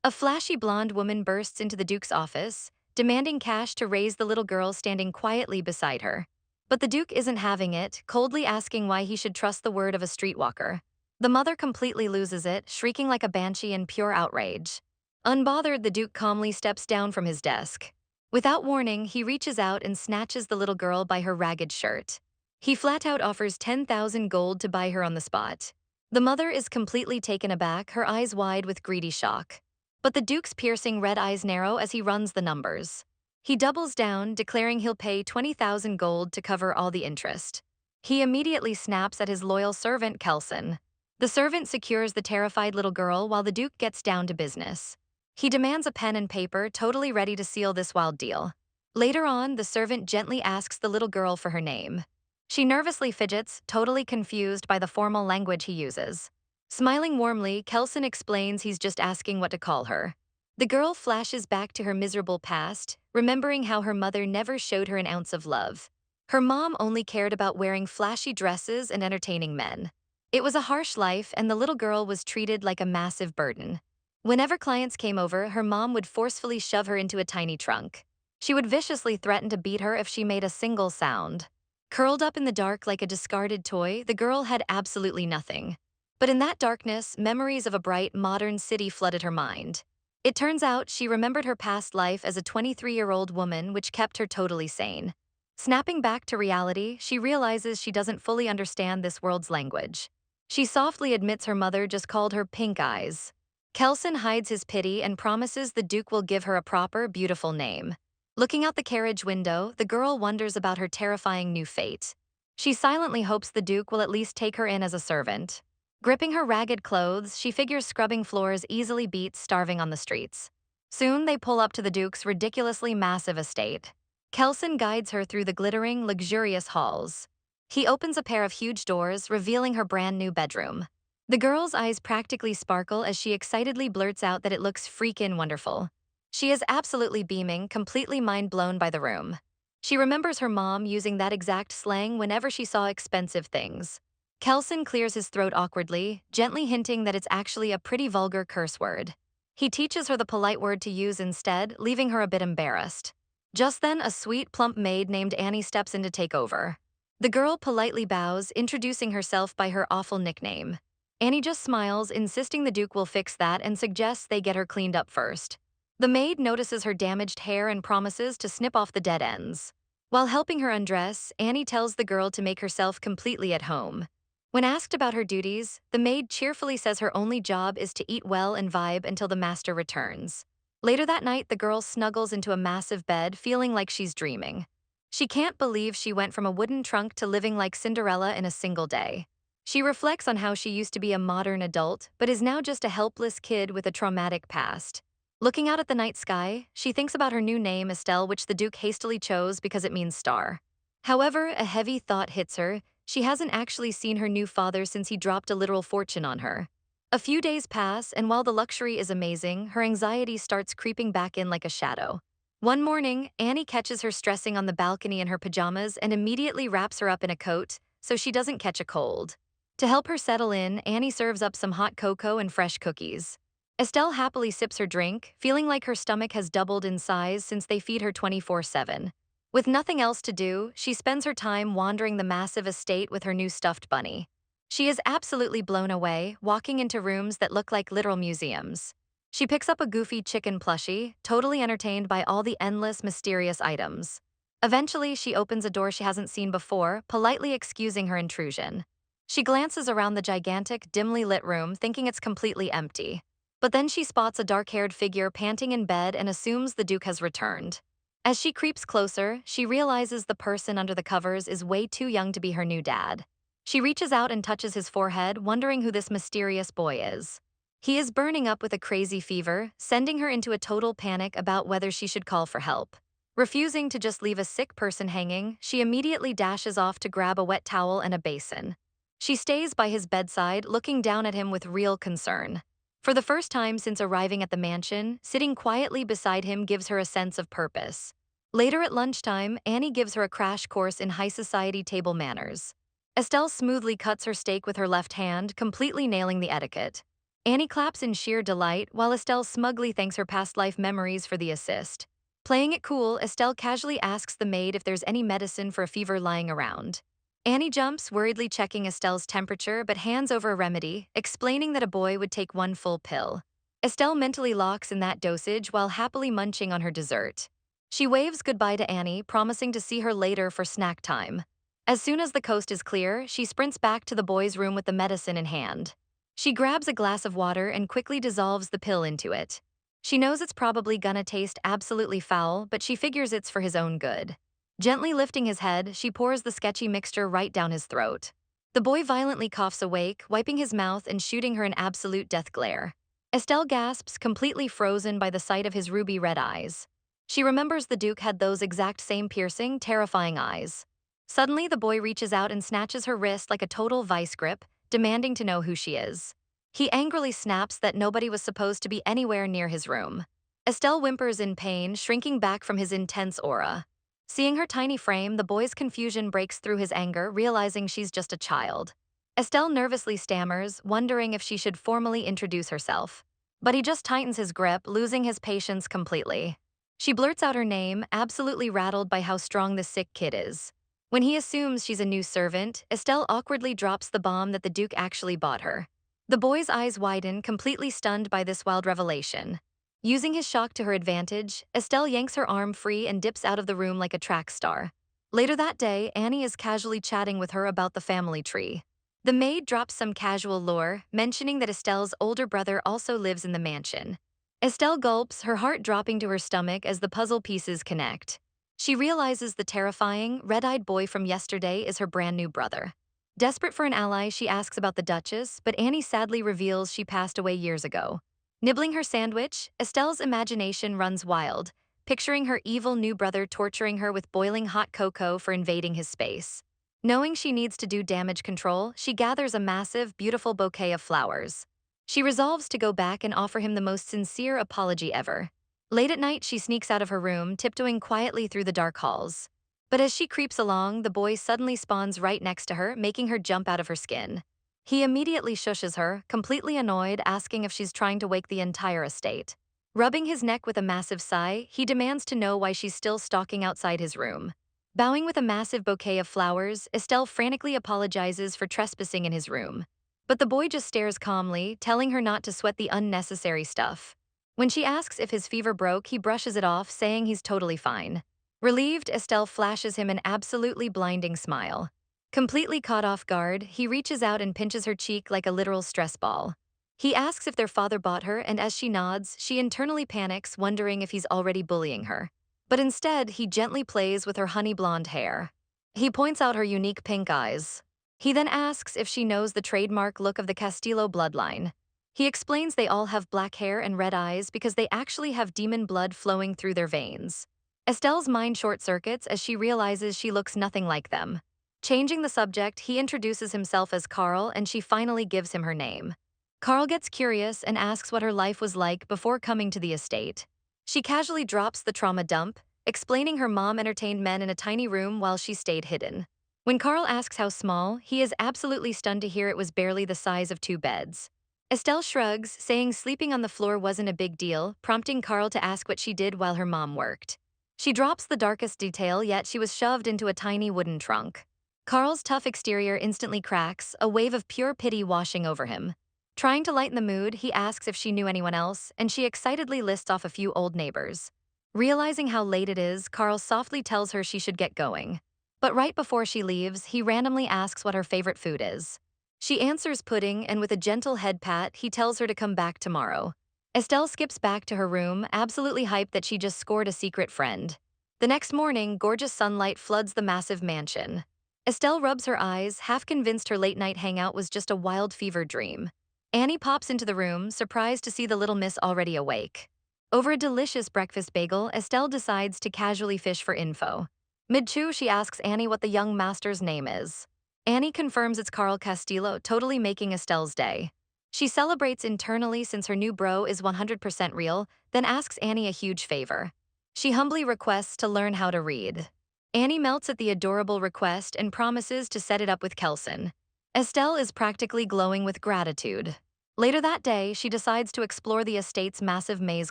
A flashy blonde woman bursts into the Duke's office, demanding cash to raise the little girl standing quietly beside her. But the Duke isn't having it, coldly asking why he should trust the word of a streetwalker. The mother completely loses it, shrieking like a banshee in pure outrage. Unbothered, the Duke calmly steps down from his desk. Without warning, he reaches out and snatches the little girl by her ragged shirt. He flat out offers 10,000 gold to buy her on the spot. The mother is completely taken aback, her eyes wide with greedy shock. But the Duke's piercing red eyes narrow as he runs the numbers. He doubles down, declaring he'll pay 20,000 gold to cover all the interest. He immediately snaps at his loyal servant, Kelson. The servant secures the terrified little girl while the Duke gets down to business. He demands a pen and paper, totally ready to seal this wild deal. Later on, the servant gently asks the little girl for her name. She nervously fidgets, totally confused by the formal language he uses. Smiling warmly, Kelson explains he's just asking what to call her. The girl flashes back to her miserable past, remembering how her mother never showed her an ounce of love. Her mom only cared about wearing flashy dresses and entertaining men. It was a harsh life, and the little girl was treated like a massive burden. Whenever clients came over, her mom would forcefully shove her into a tiny trunk. She would viciously threaten to beat her if she made a single sound. Curled up in the dark like a discarded toy, the girl had absolutely nothing. But in that darkness, memories of a bright, modern city flooded her mind. It turns out she remembered her past life as a 23-year-old woman, which kept her totally sane. Snapping back to reality, she realizes she doesn't fully understand this world's language. She softly admits her mother just called her pink eyes. Kelson hides his pity and promises the Duke will give her a proper, beautiful name. Looking out the carriage window, the girl wonders about her terrifying new fate. She silently hopes the Duke will at least take her in as a servant. Gripping her ragged clothes, she figures scrubbing floors easily beats starving on the streets. Soon they pull up to the Duke's ridiculously massive estate. Kelson guides her through the glittering, luxurious halls. He opens a pair of huge doors, revealing her brand new bedroom. The girl's eyes practically sparkle as she excitedly blurts out that it looks freakin' wonderful. She is absolutely beaming, completely mind-blown by the room. She remembers her mom using that exact slang whenever she saw expensive things. Kelson clears his throat awkwardly, gently hinting that it's actually a pretty vulgar curse word. He teaches her the polite word to use instead, leaving her a bit embarrassed. Just then, a sweet, plump maid named Annie steps in to take over. The girl politely bows, introducing herself by her awful nickname. Annie just smiles, insisting the Duke will fix that and suggests they get her cleaned up first. The maid notices her damaged hair and promises to snip off the dead ends. While helping her undress, Annie tells the girl to make herself completely at home. When asked about her duties, the maid cheerfully says her only job is to eat well and vibe until the master returns. Later that night, the girl snuggles into a massive bed, feeling like she's dreaming. She can't believe she went from a wooden trunk to living like Cinderella in a single day. She reflects on how she used to be a modern adult, but is now just a helpless kid with a traumatic past. Looking out at the night sky, she thinks about her new name, Estelle, which the Duke hastily chose because it means star. However, a heavy thought hits her. She hasn't actually seen her new father since he dropped a literal fortune on her. A few days pass, and while the luxury is amazing, her anxiety starts creeping back in like a shadow. One morning, Annie catches her stressing on the balcony in her pajamas and immediately wraps her up in a coat so she doesn't catch a cold. To help her settle in, Annie serves up some hot cocoa and fresh cookies. Estelle happily sips her drink, feeling like her stomach has doubled in size since they feed her 24/7. With nothing else to do, she spends her time wandering the massive estate with her new stuffed bunny. She is absolutely blown away, walking into rooms that look like literal museums. She picks up a goofy chicken plushie, totally entertained by all the endless, mysterious items. Eventually, she opens a door she hasn't seen before, politely excusing her intrusion. She glances around the gigantic, dimly lit room, thinking it's completely empty. But then she spots a dark-haired figure panting in bed and assumes the Duke has returned. As she creeps closer, she realizes the person under the covers is way too young to be her new dad. She reaches out and touches his forehead, wondering who this mysterious boy is. He is burning up with a crazy fever, sending her into a total panic about whether she should call for help. Refusing to just leave a sick person hanging, she immediately dashes off to grab a wet towel and a basin. She stays by his bedside, looking down at him with real concern. For the first time since arriving at the mansion, sitting quietly beside him gives her a sense of purpose. Later at lunchtime, Annie gives her a crash course in high society table manners. Estelle smoothly cuts her steak with her left hand, completely nailing the etiquette. Annie claps in sheer delight, while Estelle smugly thanks her past life memories for the assist. Playing it cool, Estelle casually asks the maid if there's any medicine for a fever lying around. Annie jumps, worriedly checking Estelle's temperature, but hands over a remedy, explaining that a boy would take one full pill. Estelle mentally locks in that dosage while happily munching on her dessert. She waves goodbye to Annie, promising to see her later for snack time. As soon as the coast is clear, she sprints back to the boy's room with the medicine in hand. She grabs a glass of water and quickly dissolves the pill into it. She knows it's probably gonna taste absolutely foul, but she figures it's for his own good. Gently lifting his head, she pours the sketchy mixture right down his throat. The boy violently coughs awake, wiping his mouth and shooting her an absolute death glare. Estelle gasps, completely frozen by the sight of his ruby red eyes. She remembers the Duke had those exact same piercing, terrifying eyes. Suddenly, the boy reaches out and snatches her wrist like a total vice grip, demanding to know who she is. He angrily snaps that nobody was supposed to be anywhere near his room. Estelle whimpers in pain, shrinking back from his intense aura. Seeing her tiny frame, the boy's confusion breaks through his anger, realizing she's just a child. Estelle nervously stammers, wondering if she should formally introduce herself. But he just tightens his grip, losing his patience completely. She blurts out her name, absolutely rattled by how strong this sick kid is. When he assumes she's a new servant, Estelle awkwardly drops the bomb that the Duke actually bought her. The boy's eyes widen, completely stunned by this wild revelation. Using his shock to her advantage, Estelle yanks her arm free and dips out of the room like a track star. Later that day, Annie is casually chatting with her about the family tree. The maid drops some casual lore, mentioning that Estelle's older brother also lives in the mansion. Estelle gulps, her heart dropping to her stomach as the puzzle pieces connect. She realizes the terrifying, red-eyed boy from yesterday is her brand new brother. Desperate for an ally, she asks about the Duchess, but Annie sadly reveals she passed away years ago. Nibbling her sandwich, Estelle's imagination runs wild, picturing her evil new brother torturing her with boiling hot cocoa for invading his space. Knowing she needs to do damage control, she gathers a massive, beautiful bouquet of flowers. She resolves to go back and offer him the most sincere apology ever. Late at night, she sneaks out of her room, tiptoeing quietly through the dark halls. But as she creeps along, the boy suddenly spawns right next to her, making her jump out of her skin. He immediately shushes her, completely annoyed, asking if she's trying to wake the entire estate. Rubbing his neck with a massive sigh, he demands to know why she's still stalking outside his room. Bowing with a massive bouquet of flowers, Estelle frantically apologizes for trespassing in his room. But the boy just stares calmly, telling her not to sweat the unnecessary stuff. When she asks if his fever broke, he brushes it off, saying he's totally fine. Relieved, Estelle flashes him an absolutely blinding smile. Completely caught off guard, he reaches out and pinches her cheek like a literal stress ball. He asks if their father bought her, and as she nods, she internally panics, wondering if he's already bullying her. But instead, he gently plays with her honey blonde hair. He points out her unique pink eyes. He then asks if she knows the trademark look of the Castillo bloodline. He explains they all have black hair and red eyes because they actually have demon blood flowing through their veins. Estelle's mind short-circuits as she realizes she looks nothing like them. Changing the subject, he introduces himself as Carl, and she finally gives him her name. Carl gets curious and asks what her life was like before coming to the estate. She casually drops the trauma dump, explaining her mom entertained men in a tiny room while she stayed hidden. When Carl asks how small, he is absolutely stunned to hear it was barely the size of 2 beds. Estelle shrugs, saying sleeping on the floor wasn't a big deal, prompting Carl to ask what she did while her mom worked. She drops the darkest detail, yet she was shoved into a tiny wooden trunk. Carl's tough exterior instantly cracks, a wave of pure pity washing over him. Trying to lighten the mood, he asks if she knew anyone else, and she excitedly lists off a few old neighbors. Realizing how late it is, Carl softly tells her she should get going. But right before she leaves, he randomly asks what her favorite food is. She answers pudding, and with a gentle head pat, he tells her to come back tomorrow. Estelle skips back to her room, absolutely hyped that she just scored a secret friend. The next morning, gorgeous sunlight floods the massive mansion. Estelle rubs her eyes, half convinced her late-night hangout was just a wild fever dream. Annie pops into the room, surprised to see the little miss already awake. Over a delicious breakfast bagel, Estelle decides to casually fish for info. Mid-chew, she asks Annie what the young master's name is. Annie confirms it's Carl Castillo, totally making Estelle's day. She celebrates internally since her new bro is 100% real, then asks Annie a huge favor. She humbly requests to learn how to read. Annie melts at the adorable request and promises to set it up with Kelson. Estelle is practically glowing with gratitude. Later that day, she decides to explore the estate's massive maze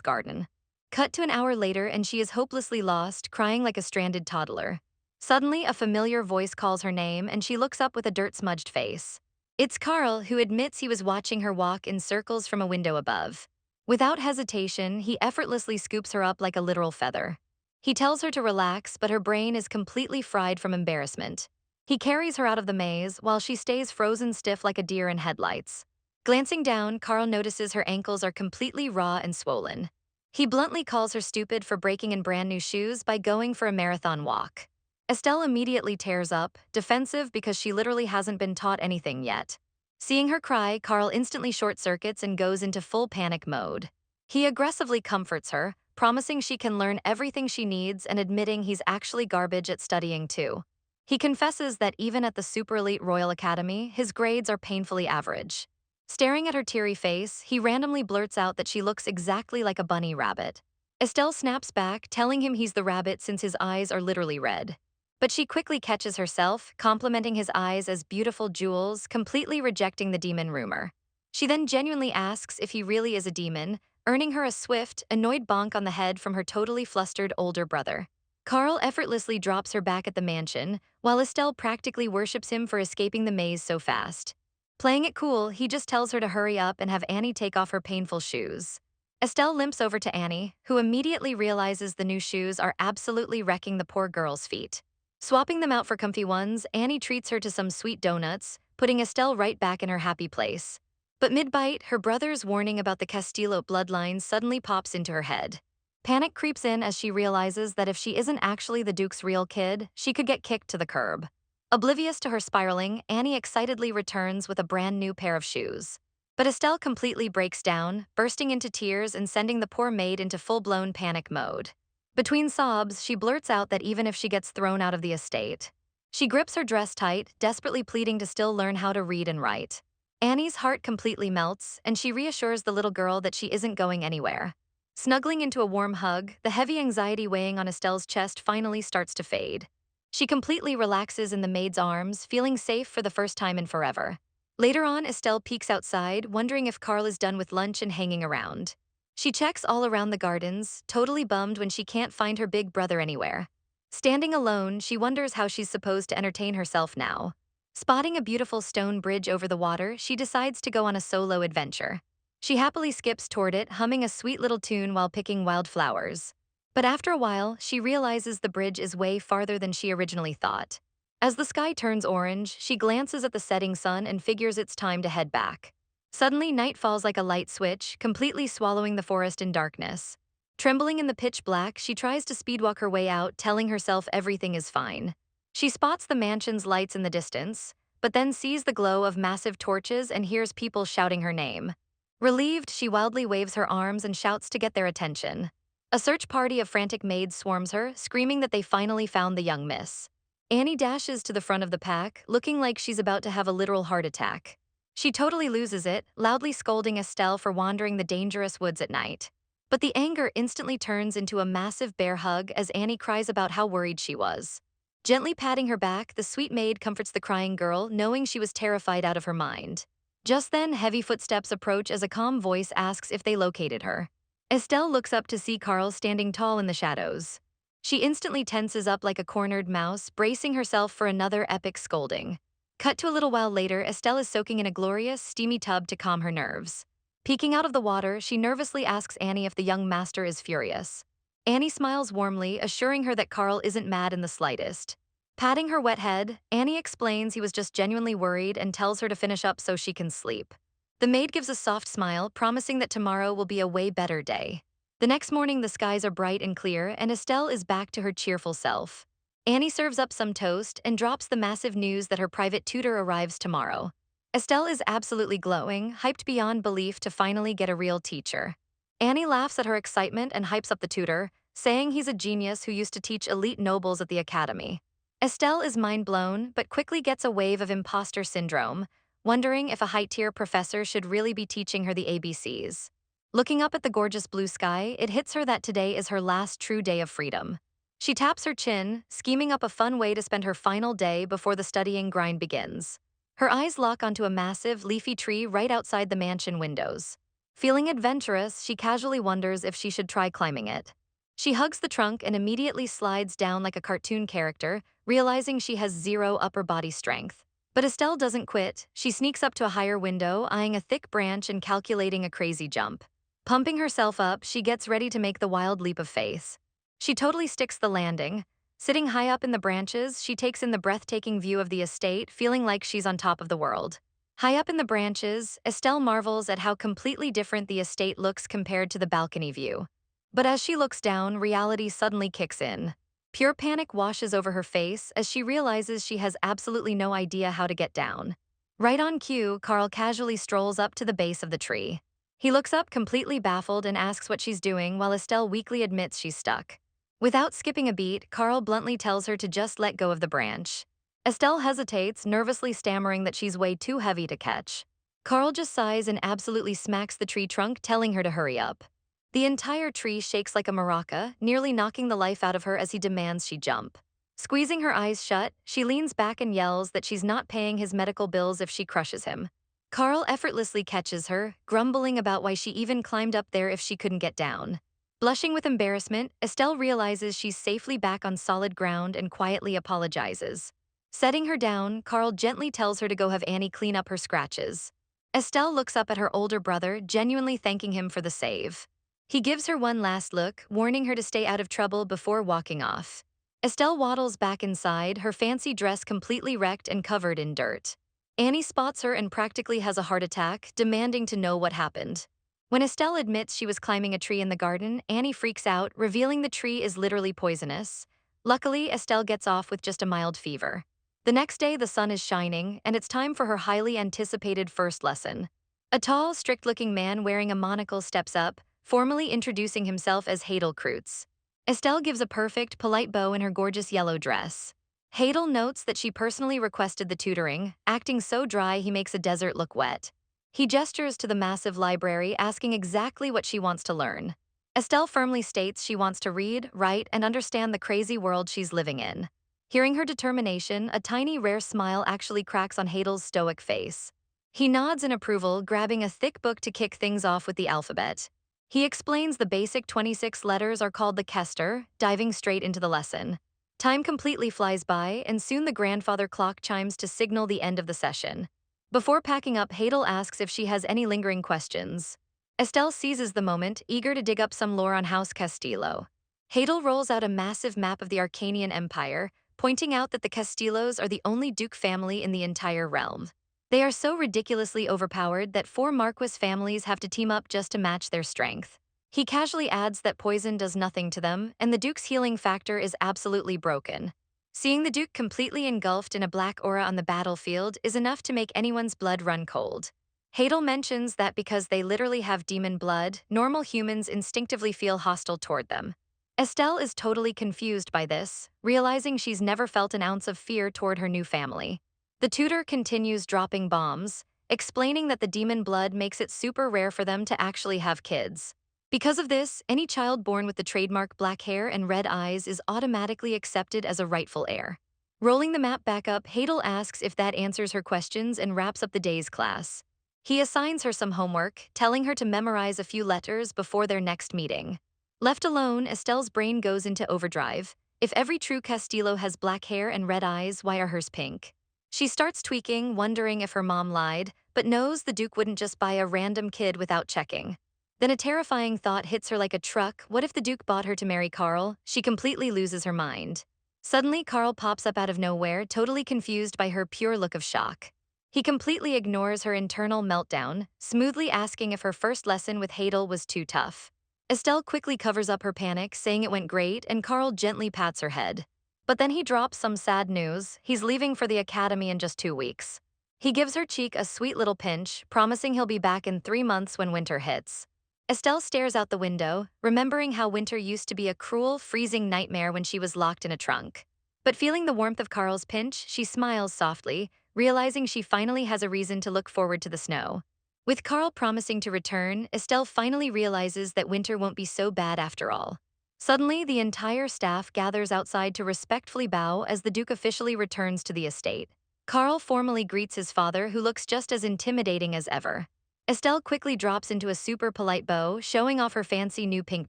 garden. Cut to an hour later, and she is hopelessly lost, crying like a stranded toddler. Suddenly, a familiar voice calls her name, and she looks up with a dirt-smudged face. It's Carl, who admits he was watching her walk in circles from a window above. Without hesitation, he effortlessly scoops her up like a literal feather. He tells her to relax, but her brain is completely fried from embarrassment. He carries her out of the maze, while she stays frozen stiff like a deer in headlights. Glancing down, Carl notices her ankles are completely raw and swollen. He bluntly calls her stupid for breaking in brand new shoes by going for a marathon walk. Estelle immediately tears up, defensive because she literally hasn't been taught anything yet. Seeing her cry, Carl instantly short-circuits and goes into full panic mode. He aggressively comforts her, promising she can learn everything she needs and admitting he's actually garbage at studying too. He confesses that even at the super elite Royal Academy, his grades are painfully average. Staring at her teary face, he randomly blurts out that she looks exactly like a bunny rabbit. Estelle snaps back, telling him he's the rabbit since his eyes are literally red. But she quickly catches herself, complimenting his eyes as beautiful jewels, completely rejecting the demon rumor. She then genuinely asks if he really is a demon, earning her a swift, annoyed bonk on the head from her totally flustered older brother. Carl effortlessly drops her back at the mansion, while Estelle practically worships him for escaping the maze so fast. Playing it cool, he just tells her to hurry up and have Annie take off her painful shoes. Estelle limps over to Annie, who immediately realizes the new shoes are absolutely wrecking the poor girl's feet. Swapping them out for comfy ones, Annie treats her to some sweet donuts, putting Estelle right back in her happy place. But mid-bite, her brother's warning about the Castillo bloodline suddenly pops into her head. Panic creeps in as she realizes that if she isn't actually the Duke's real kid, she could get kicked to the curb. Oblivious to her spiraling, Annie excitedly returns with a brand new pair of shoes. But Estelle completely breaks down, bursting into tears and sending the poor maid into full-blown panic mode. Between sobs, she blurts out that even if she gets thrown out of the estate, she grips her dress tight, desperately pleading to still learn how to read and write. Annie's heart completely melts, and she reassures the little girl that she isn't going anywhere. Snuggling into a warm hug, the heavy anxiety weighing on Estelle's chest finally starts to fade. She completely relaxes in the maid's arms, feeling safe for the first time in forever. Later on, Estelle peeks outside, wondering if Carl is done with lunch and hanging around. She checks all around the gardens, totally bummed when she can't find her big brother anywhere. Standing alone, she wonders how she's supposed to entertain herself now. Spotting a beautiful stone bridge over the water, she decides to go on a solo adventure. She happily skips toward it, humming a sweet little tune while picking wildflowers. But after a while, she realizes the bridge is way farther than she originally thought. As the sky turns orange, she glances at the setting sun and figures it's time to head back. Suddenly, night falls like a light switch, completely swallowing the forest in darkness. Trembling in the pitch black, she tries to speedwalk her way out, telling herself everything is fine. She spots the mansion's lights in the distance, but then sees the glow of massive torches and hears people shouting her name. Relieved, she wildly waves her arms and shouts to get their attention. A search party of frantic maids swarms her, screaming that they finally found the young miss. Annie dashes to the front of the pack, looking like she's about to have a literal heart attack. She totally loses it, loudly scolding Estelle for wandering the dangerous woods at night. But the anger instantly turns into a massive bear hug as Annie cries about how worried she was. Gently patting her back, the sweet maid comforts the crying girl, knowing she was terrified out of her mind. Just then, heavy footsteps approach as a calm voice asks if they located her. Estelle looks up to see Carl standing tall in the shadows. She instantly tenses up like a cornered mouse, bracing herself for another epic scolding. Cut to a little while later, Estelle is soaking in a glorious, steamy tub to calm her nerves. Peeking out of the water, she nervously asks Annie if the young master is furious. Annie smiles warmly, assuring her that Carl isn't mad in the slightest. Patting her wet head, Annie explains he was just genuinely worried and tells her to finish up so she can sleep. The maid gives a soft smile, promising that tomorrow will be a way better day. The next morning, the skies are bright and clear, and Estelle is back to her cheerful self. Annie serves up some toast and drops the massive news that her private tutor arrives tomorrow. Estelle is absolutely glowing, hyped beyond belief to finally get a real teacher. Annie laughs at her excitement and hypes up the tutor, saying he's a genius who used to teach elite nobles at the academy. Estelle is mind-blown, but quickly gets a wave of imposter syndrome, wondering if a high-tier professor should really be teaching her the ABCs. Looking up at the gorgeous blue sky, it hits her that today is her last true day of freedom. She taps her chin, scheming up a fun way to spend her final day before the studying grind begins. Her eyes lock onto a massive, leafy tree right outside the mansion windows. Feeling adventurous, she casually wonders if she should try climbing it. She hugs the trunk and immediately slides down like a cartoon character, realizing she has zero upper body strength. But Estelle doesn't quit. She sneaks up to a higher window, eyeing a thick branch and calculating a crazy jump. Pumping herself up, she gets ready to make the wild leap of faith. She totally sticks the landing. Sitting high up in the branches, she takes in the breathtaking view of the estate, feeling like she's on top of the world. High up in the branches, Estelle marvels at how completely different the estate looks compared to the balcony view. But as she looks down, reality suddenly kicks in. Pure panic washes over her face as she realizes she has absolutely no idea how to get down. Right on cue, Carl casually strolls up to the base of the tree. He looks up completely baffled and asks what she's doing while Estelle weakly admits she's stuck. Without skipping a beat, Carl bluntly tells her to just let go of the branch. Estelle hesitates, nervously stammering that she's way too heavy to catch. Carl just sighs and absolutely smacks the tree trunk, telling her to hurry up. The entire tree shakes like a maraca, nearly knocking the life out of her as he demands she jump. Squeezing her eyes shut, she leans back and yells that she's not paying his medical bills if she crushes him. Carl effortlessly catches her, grumbling about why she even climbed up there if she couldn't get down. Blushing with embarrassment, Estelle realizes she's safely back on solid ground and quietly apologizes. Setting her down, Carl gently tells her to go have Annie clean up her scratches. Estelle looks up at her older brother, genuinely thanking him for the save. He gives her one last look, warning her to stay out of trouble before walking off. Estelle waddles back inside, her fancy dress completely wrecked and covered in dirt. Annie spots her and practically has a heart attack, demanding to know what happened. When Estelle admits she was climbing a tree in the garden, Annie freaks out, revealing the tree is literally poisonous. Luckily, Estelle gets off with just a mild fever. The next day, the sun is shining, and it's time for her highly anticipated first lesson. A tall, strict-looking man wearing a monocle steps up, formally introducing himself as Hadel Kreutz. Estelle gives a perfect, polite bow in her gorgeous yellow dress. Hadel notes that she personally requested the tutoring, acting so dry he makes a desert look wet. He gestures to the massive library, asking exactly what she wants to learn. Estelle firmly states she wants to read, write, and understand the crazy world she's living in. Hearing her determination, a tiny, rare smile actually cracks on Hadel's stoic face. He nods in approval, grabbing a thick book to kick things off with the alphabet. He explains the basic 26 letters are called the Kester, diving straight into the lesson. Time completely flies by, and soon the grandfather clock chimes to signal the end of the session. Before packing up, Hadel asks if she has any lingering questions. Estelle seizes the moment, eager to dig up some lore on House Castillo. Hadel rolls out a massive map of the Arcanian Empire, pointing out that the Castillos are the only Duke family in the entire realm. They are so ridiculously overpowered that 4 Marquis families have to team up just to match their strength. He casually adds that poison does nothing to them, and the Duke's healing factor is absolutely broken. Seeing the Duke completely engulfed in a black aura on the battlefield is enough to make anyone's blood run cold. Hadel mentions that because they literally have demon blood, normal humans instinctively feel hostile toward them. Estelle is totally confused by this, realizing she's never felt an ounce of fear toward her new family. The tutor continues dropping bombs, explaining that the demon blood makes it super rare for them to actually have kids. Because of this, any child born with the trademark black hair and red eyes is automatically accepted as a rightful heir. Rolling the map back up, Hadel asks if that answers her questions and wraps up the day's class. He assigns her some homework, telling her to memorize a few letters before their next meeting. Left alone, Estelle's brain goes into overdrive. If every true Castillo has black hair and red eyes, why are hers pink? She starts tweaking, wondering if her mom lied, but knows the Duke wouldn't just buy a random kid without checking. Then a terrifying thought hits her like a truck. What if the Duke bought her to marry Carl? She completely loses her mind. Suddenly, Carl pops up out of nowhere, totally confused by her pure look of shock. He completely ignores her internal meltdown, smoothly asking if her first lesson with Hadel was too tough. Estelle quickly covers up her panic, saying it went great, and Carl gently pats her head. But then he drops some sad news. He's leaving for the academy in just 2 weeks. He gives her cheek a sweet little pinch, promising he'll be back in 3 months when winter hits. Estelle stares out the window, remembering how winter used to be a cruel, freezing nightmare when she was locked in a trunk. But feeling the warmth of Carl's pinch, she smiles softly, realizing she finally has a reason to look forward to the snow. With Carl promising to return, Estelle finally realizes that winter won't be so bad after all. Suddenly, the entire staff gathers outside to respectfully bow as the Duke officially returns to the estate. Carl formally greets his father, who looks just as intimidating as ever. Estelle quickly drops into a super polite bow, showing off her fancy new pink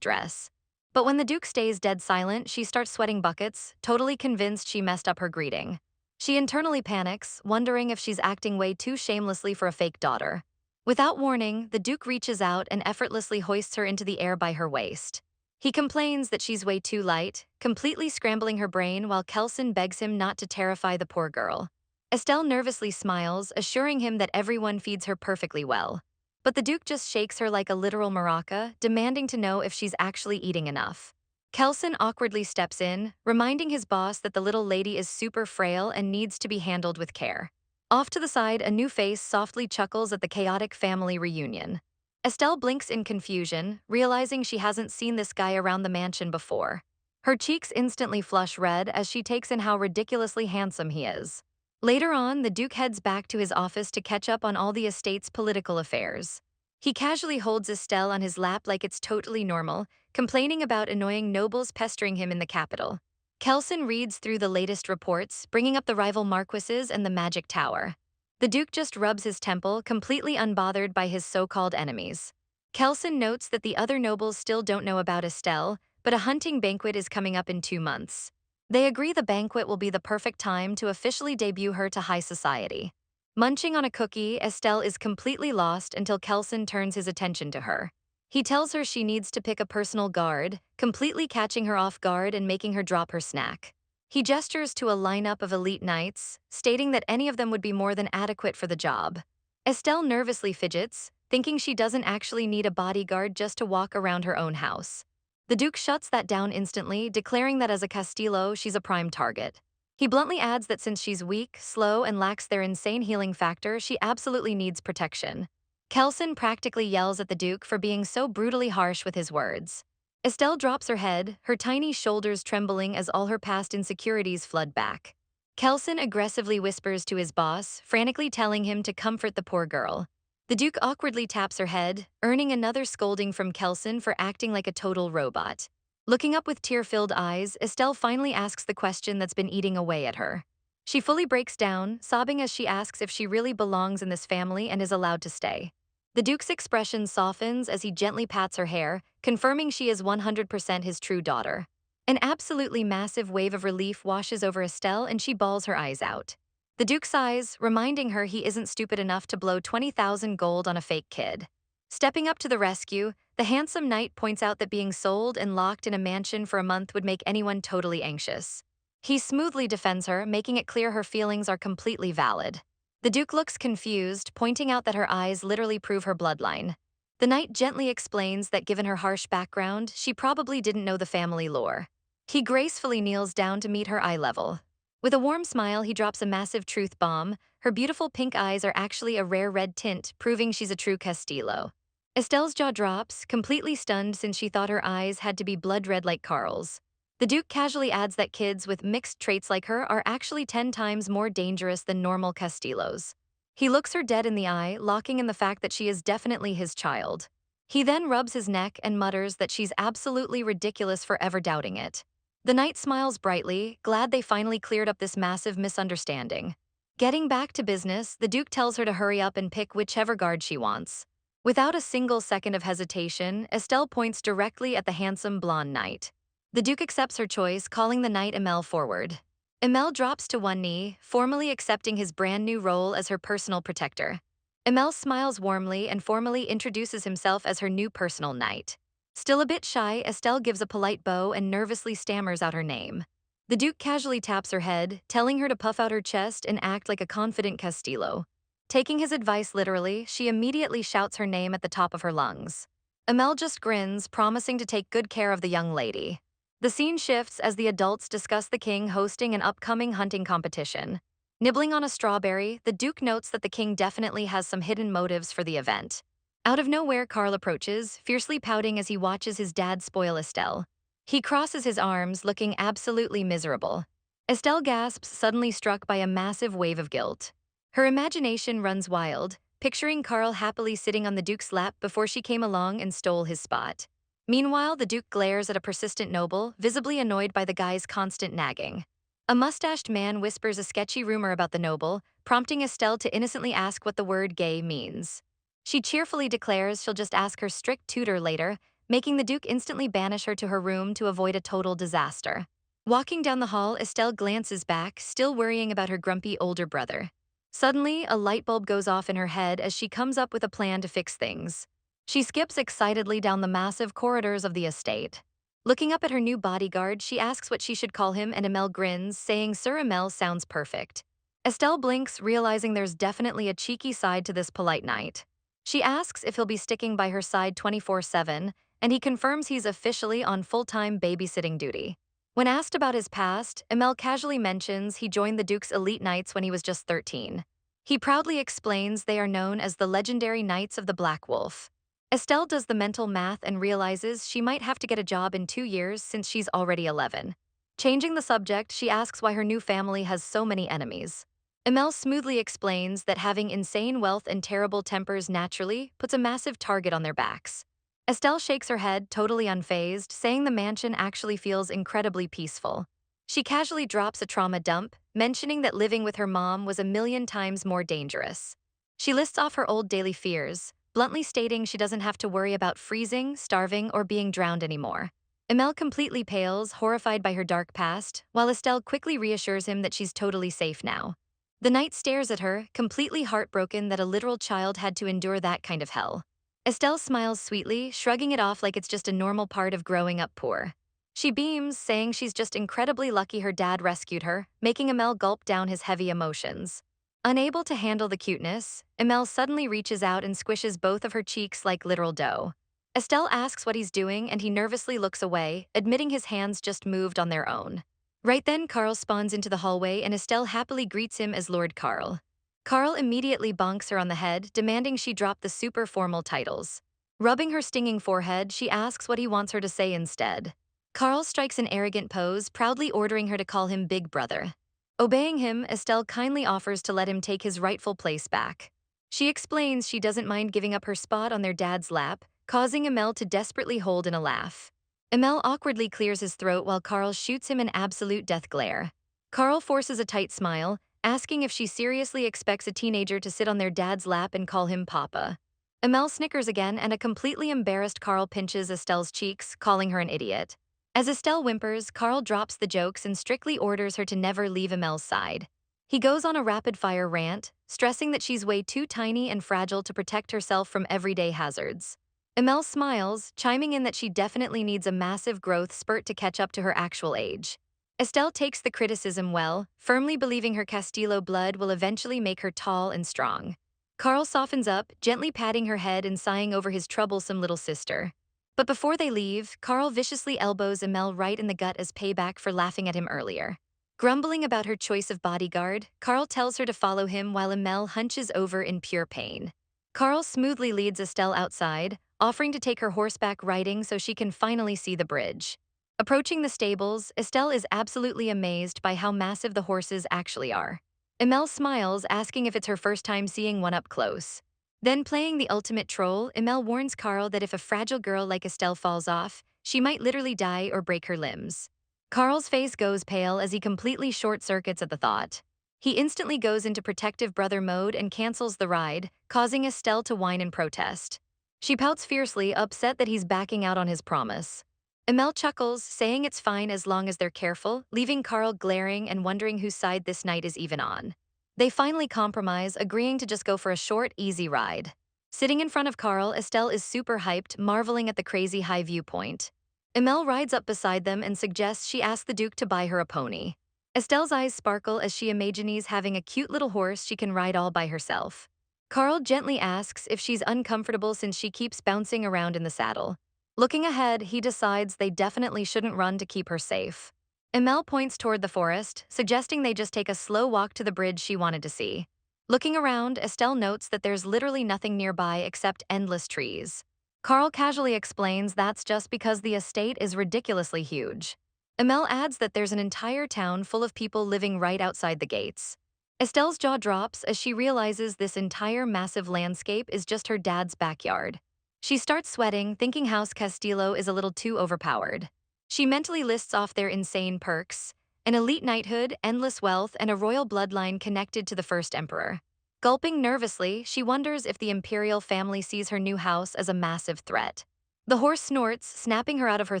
dress. But when the Duke stays dead silent, she starts sweating buckets, totally convinced she messed up her greeting. She internally panics, wondering if she's acting way too shamelessly for a fake daughter. Without warning, the Duke reaches out and effortlessly hoists her into the air by her waist. He complains that she's way too light, completely scrambling her brain while Kelson begs him not to terrify the poor girl. Estelle nervously smiles, assuring him that everyone feeds her perfectly well. But the Duke just shakes her like a literal maraca, demanding to know if she's actually eating enough. Kelson awkwardly steps in, reminding his boss that the little lady is super frail and needs to be handled with care. Off to the side, a new face softly chuckles at the chaotic family reunion. Estelle blinks in confusion, realizing she hasn't seen this guy around the mansion before. Her cheeks instantly flush red as she takes in how ridiculously handsome he is. Later on, the Duke heads back to his office to catch up on all the estate's political affairs. He casually holds Estelle on his lap like it's totally normal, complaining about annoying nobles pestering him in the capital. Kelson reads through the latest reports, bringing up the rival marquises and the magic tower. The Duke just rubs his temple, completely unbothered by his so-called enemies. Kelson notes that the other nobles still don't know about Estelle, but a hunting banquet is coming up in 2 months. They agree the banquet will be the perfect time to officially debut her to high society. Munching on a cookie, Estelle is completely lost until Kelson turns his attention to her. He tells her she needs to pick a personal guard, completely catching her off guard and making her drop her snack. He gestures to a lineup of elite knights, stating that any of them would be more than adequate for the job. Estelle nervously fidgets, thinking she doesn't actually need a bodyguard just to walk around her own house. The Duke shuts that down instantly, declaring that as a Castillo, she's a prime target. He bluntly adds that since she's weak, slow, and lacks their insane healing factor, she absolutely needs protection. Kelson practically yells at the Duke for being so brutally harsh with his words. Estelle drops her head, her tiny shoulders trembling as all her past insecurities flood back. Kelson aggressively whispers to his boss, frantically telling him to comfort the poor girl. The Duke awkwardly taps her head, earning another scolding from Kelson for acting like a total robot. Looking up with tear-filled eyes, Estelle finally asks the question that's been eating away at her. She fully breaks down, sobbing as she asks if she really belongs in this family and is allowed to stay. The Duke's expression softens as he gently pats her hair, confirming she is 100% his true daughter. An absolutely massive wave of relief washes over Estelle and she bawls her eyes out. The Duke sighs, reminding her he isn't stupid enough to blow 20,000 gold on a fake kid. Stepping up to the rescue, the handsome knight points out that being sold and locked in a mansion for a month would make anyone totally anxious. He smoothly defends her, making it clear her feelings are completely valid. The Duke looks confused, pointing out that her eyes literally prove her bloodline. The knight gently explains that given her harsh background, she probably didn't know the family lore. He gracefully kneels down to meet her eye level. With a warm smile, he drops a massive truth bomb. Her beautiful pink eyes are actually a rare red tint, proving she's a true Castillo. Estelle's jaw drops, completely stunned since she thought her eyes had to be blood red like Carl's. The Duke casually adds that kids with mixed traits like her are actually 10 times more dangerous than normal Castillos. He looks her dead in the eye, locking in the fact that she is definitely his child. He then rubs his neck and mutters that she's absolutely ridiculous for ever doubting it. The knight smiles brightly, glad they finally cleared up this massive misunderstanding. Getting back to business, the Duke tells her to hurry up and pick whichever guard she wants. Without a single second of hesitation, Estelle points directly at the handsome blonde knight. The Duke accepts her choice, calling the knight Emil forward. Emil drops to one knee, formally accepting his brand new role as her personal protector. Emil smiles warmly and formally introduces himself as her new personal knight. Still a bit shy, Estelle gives a polite bow and nervously stammers out her name. The Duke casually taps her head, telling her to puff out her chest and act like a confident Castillo. Taking his advice literally, she immediately shouts her name at the top of her lungs. Emil just grins, promising to take good care of the young lady. The scene shifts as the adults discuss the king hosting an upcoming hunting competition. Nibbling on a strawberry, the Duke notes that the king definitely has some hidden motives for the event. Out of nowhere, Carl approaches, fiercely pouting as he watches his dad spoil Estelle. He crosses his arms, looking absolutely miserable. Estelle gasps, suddenly struck by a massive wave of guilt. Her imagination runs wild, picturing Carl happily sitting on the Duke's lap before she came along and stole his spot. Meanwhile, the Duke glares at a persistent noble, visibly annoyed by the guy's constant nagging. A mustached man whispers a sketchy rumor about the noble, prompting Estelle to innocently ask what the word gay means. She cheerfully declares she'll just ask her strict tutor later, making the Duke instantly banish her to her room to avoid a total disaster. Walking down the hall, Estelle glances back, still worrying about her grumpy older brother. Suddenly, a light bulb goes off in her head as she comes up with a plan to fix things. She skips excitedly down the massive corridors of the estate. Looking up at her new bodyguard, she asks what she should call him, and Amel grins, saying Sir Amel sounds perfect. Estelle blinks, realizing there's definitely a cheeky side to this polite knight. She asks if he'll be sticking by her side 24/7, and he confirms he's officially on full-time babysitting duty. When asked about his past, Amel casually mentions he joined the Duke's elite knights when he was just 13. He proudly explains they are known as the legendary Knights of the Black Wolf. Estelle does the mental math and realizes she might have to get a job in 2 years since she's already 11. Changing the subject, she asks why her new family has so many enemies. Amel smoothly explains that having insane wealth and terrible tempers naturally puts a massive target on their backs. Estelle shakes her head, totally unfazed, saying the mansion actually feels incredibly peaceful. She casually drops a trauma dump, mentioning that living with her mom was a million times more dangerous. She lists off her old daily fears, bluntly stating she doesn't have to worry about freezing, starving, or being drowned anymore. Amel completely pales, horrified by her dark past, while Estelle quickly reassures him that she's totally safe now. The knight stares at her, completely heartbroken that a literal child had to endure that kind of hell. Estelle smiles sweetly, shrugging it off like it's just a normal part of growing up poor. She beams, saying she's just incredibly lucky her dad rescued her, making Amel gulp down his heavy emotions. Unable to handle the cuteness, Amel suddenly reaches out and squishes both of her cheeks like literal dough. Estelle asks what he's doing, and he nervously looks away, admitting his hands just moved on their own. Right then, Carl spawns into the hallway and Estelle happily greets him as Lord Carl. Carl immediately bonks her on the head, demanding she drop the super formal titles. Rubbing her stinging forehead, she asks what he wants her to say instead. Carl strikes an arrogant pose, proudly ordering her to call him Big Brother. Obeying him, Estelle kindly offers to let him take his rightful place back. She explains she doesn't mind giving up her spot on their dad's lap, causing Amel to desperately hold in a laugh. Amel awkwardly clears his throat while Carl shoots him an absolute death glare. Carl forces a tight smile, asking if she seriously expects a teenager to sit on their dad's lap and call him Papa. Amel snickers again, and a completely embarrassed Carl pinches Estelle's cheeks, calling her an idiot. As Estelle whimpers, Carl drops the jokes and strictly orders her to never leave Amel's side. He goes on a rapid-fire rant, stressing that she's way too tiny and fragile to protect herself from everyday hazards. Amel smiles, chiming in that she definitely needs a massive growth spurt to catch up to her actual age. Estelle takes the criticism well, firmly believing her Castillo blood will eventually make her tall and strong. Carl softens up, gently patting her head and sighing over his troublesome little sister. But before they leave, Carl viciously elbows Amel right in the gut as payback for laughing at him earlier. Grumbling about her choice of bodyguard, Carl tells her to follow him while Amel hunches over in pure pain. Carl smoothly leads Estelle outside, offering to take her horseback riding so she can finally see the bridge. Approaching the stables, Estelle is absolutely amazed by how massive the horses actually are. Amel smiles, asking if it's her first time seeing one up close. Then, playing the ultimate troll, Amel warns Carl that if a fragile girl like Estelle falls off, she might literally die or break her limbs. Carl's face goes pale as he completely short-circuits at the thought. He instantly goes into protective brother mode and cancels the ride, causing Estelle to whine in protest. She pouts fiercely, upset that he's backing out on his promise. Amel chuckles, saying it's fine as long as they're careful, leaving Carl glaring and wondering whose side this night is even on. They finally compromise, agreeing to just go for a short, easy ride. Sitting in front of Carl, Estelle is super hyped, marveling at the crazy high viewpoint. Amel rides up beside them and suggests she ask the Duke to buy her a pony. Estelle's eyes sparkle as she imagines having a cute little horse she can ride all by herself. Carl gently asks if she's uncomfortable since she keeps bouncing around in the saddle. Looking ahead, he decides they definitely shouldn't run to keep her safe. Amel points toward the forest, suggesting they just take a slow walk to the bridge she wanted to see. Looking around, Estelle notes that there's literally nothing nearby except endless trees. Carl casually explains that's just because the estate is ridiculously huge. Amel adds that there's an entire town full of people living right outside the gates. Estelle's jaw drops as she realizes this entire massive landscape is just her dad's backyard. She starts sweating, thinking House Castillo is a little too overpowered. She mentally lists off their insane perks, an elite knighthood, endless wealth, and a royal bloodline connected to the first emperor. Gulping nervously, she wonders if the imperial family sees her new house as a massive threat. The horse snorts, snapping her out of her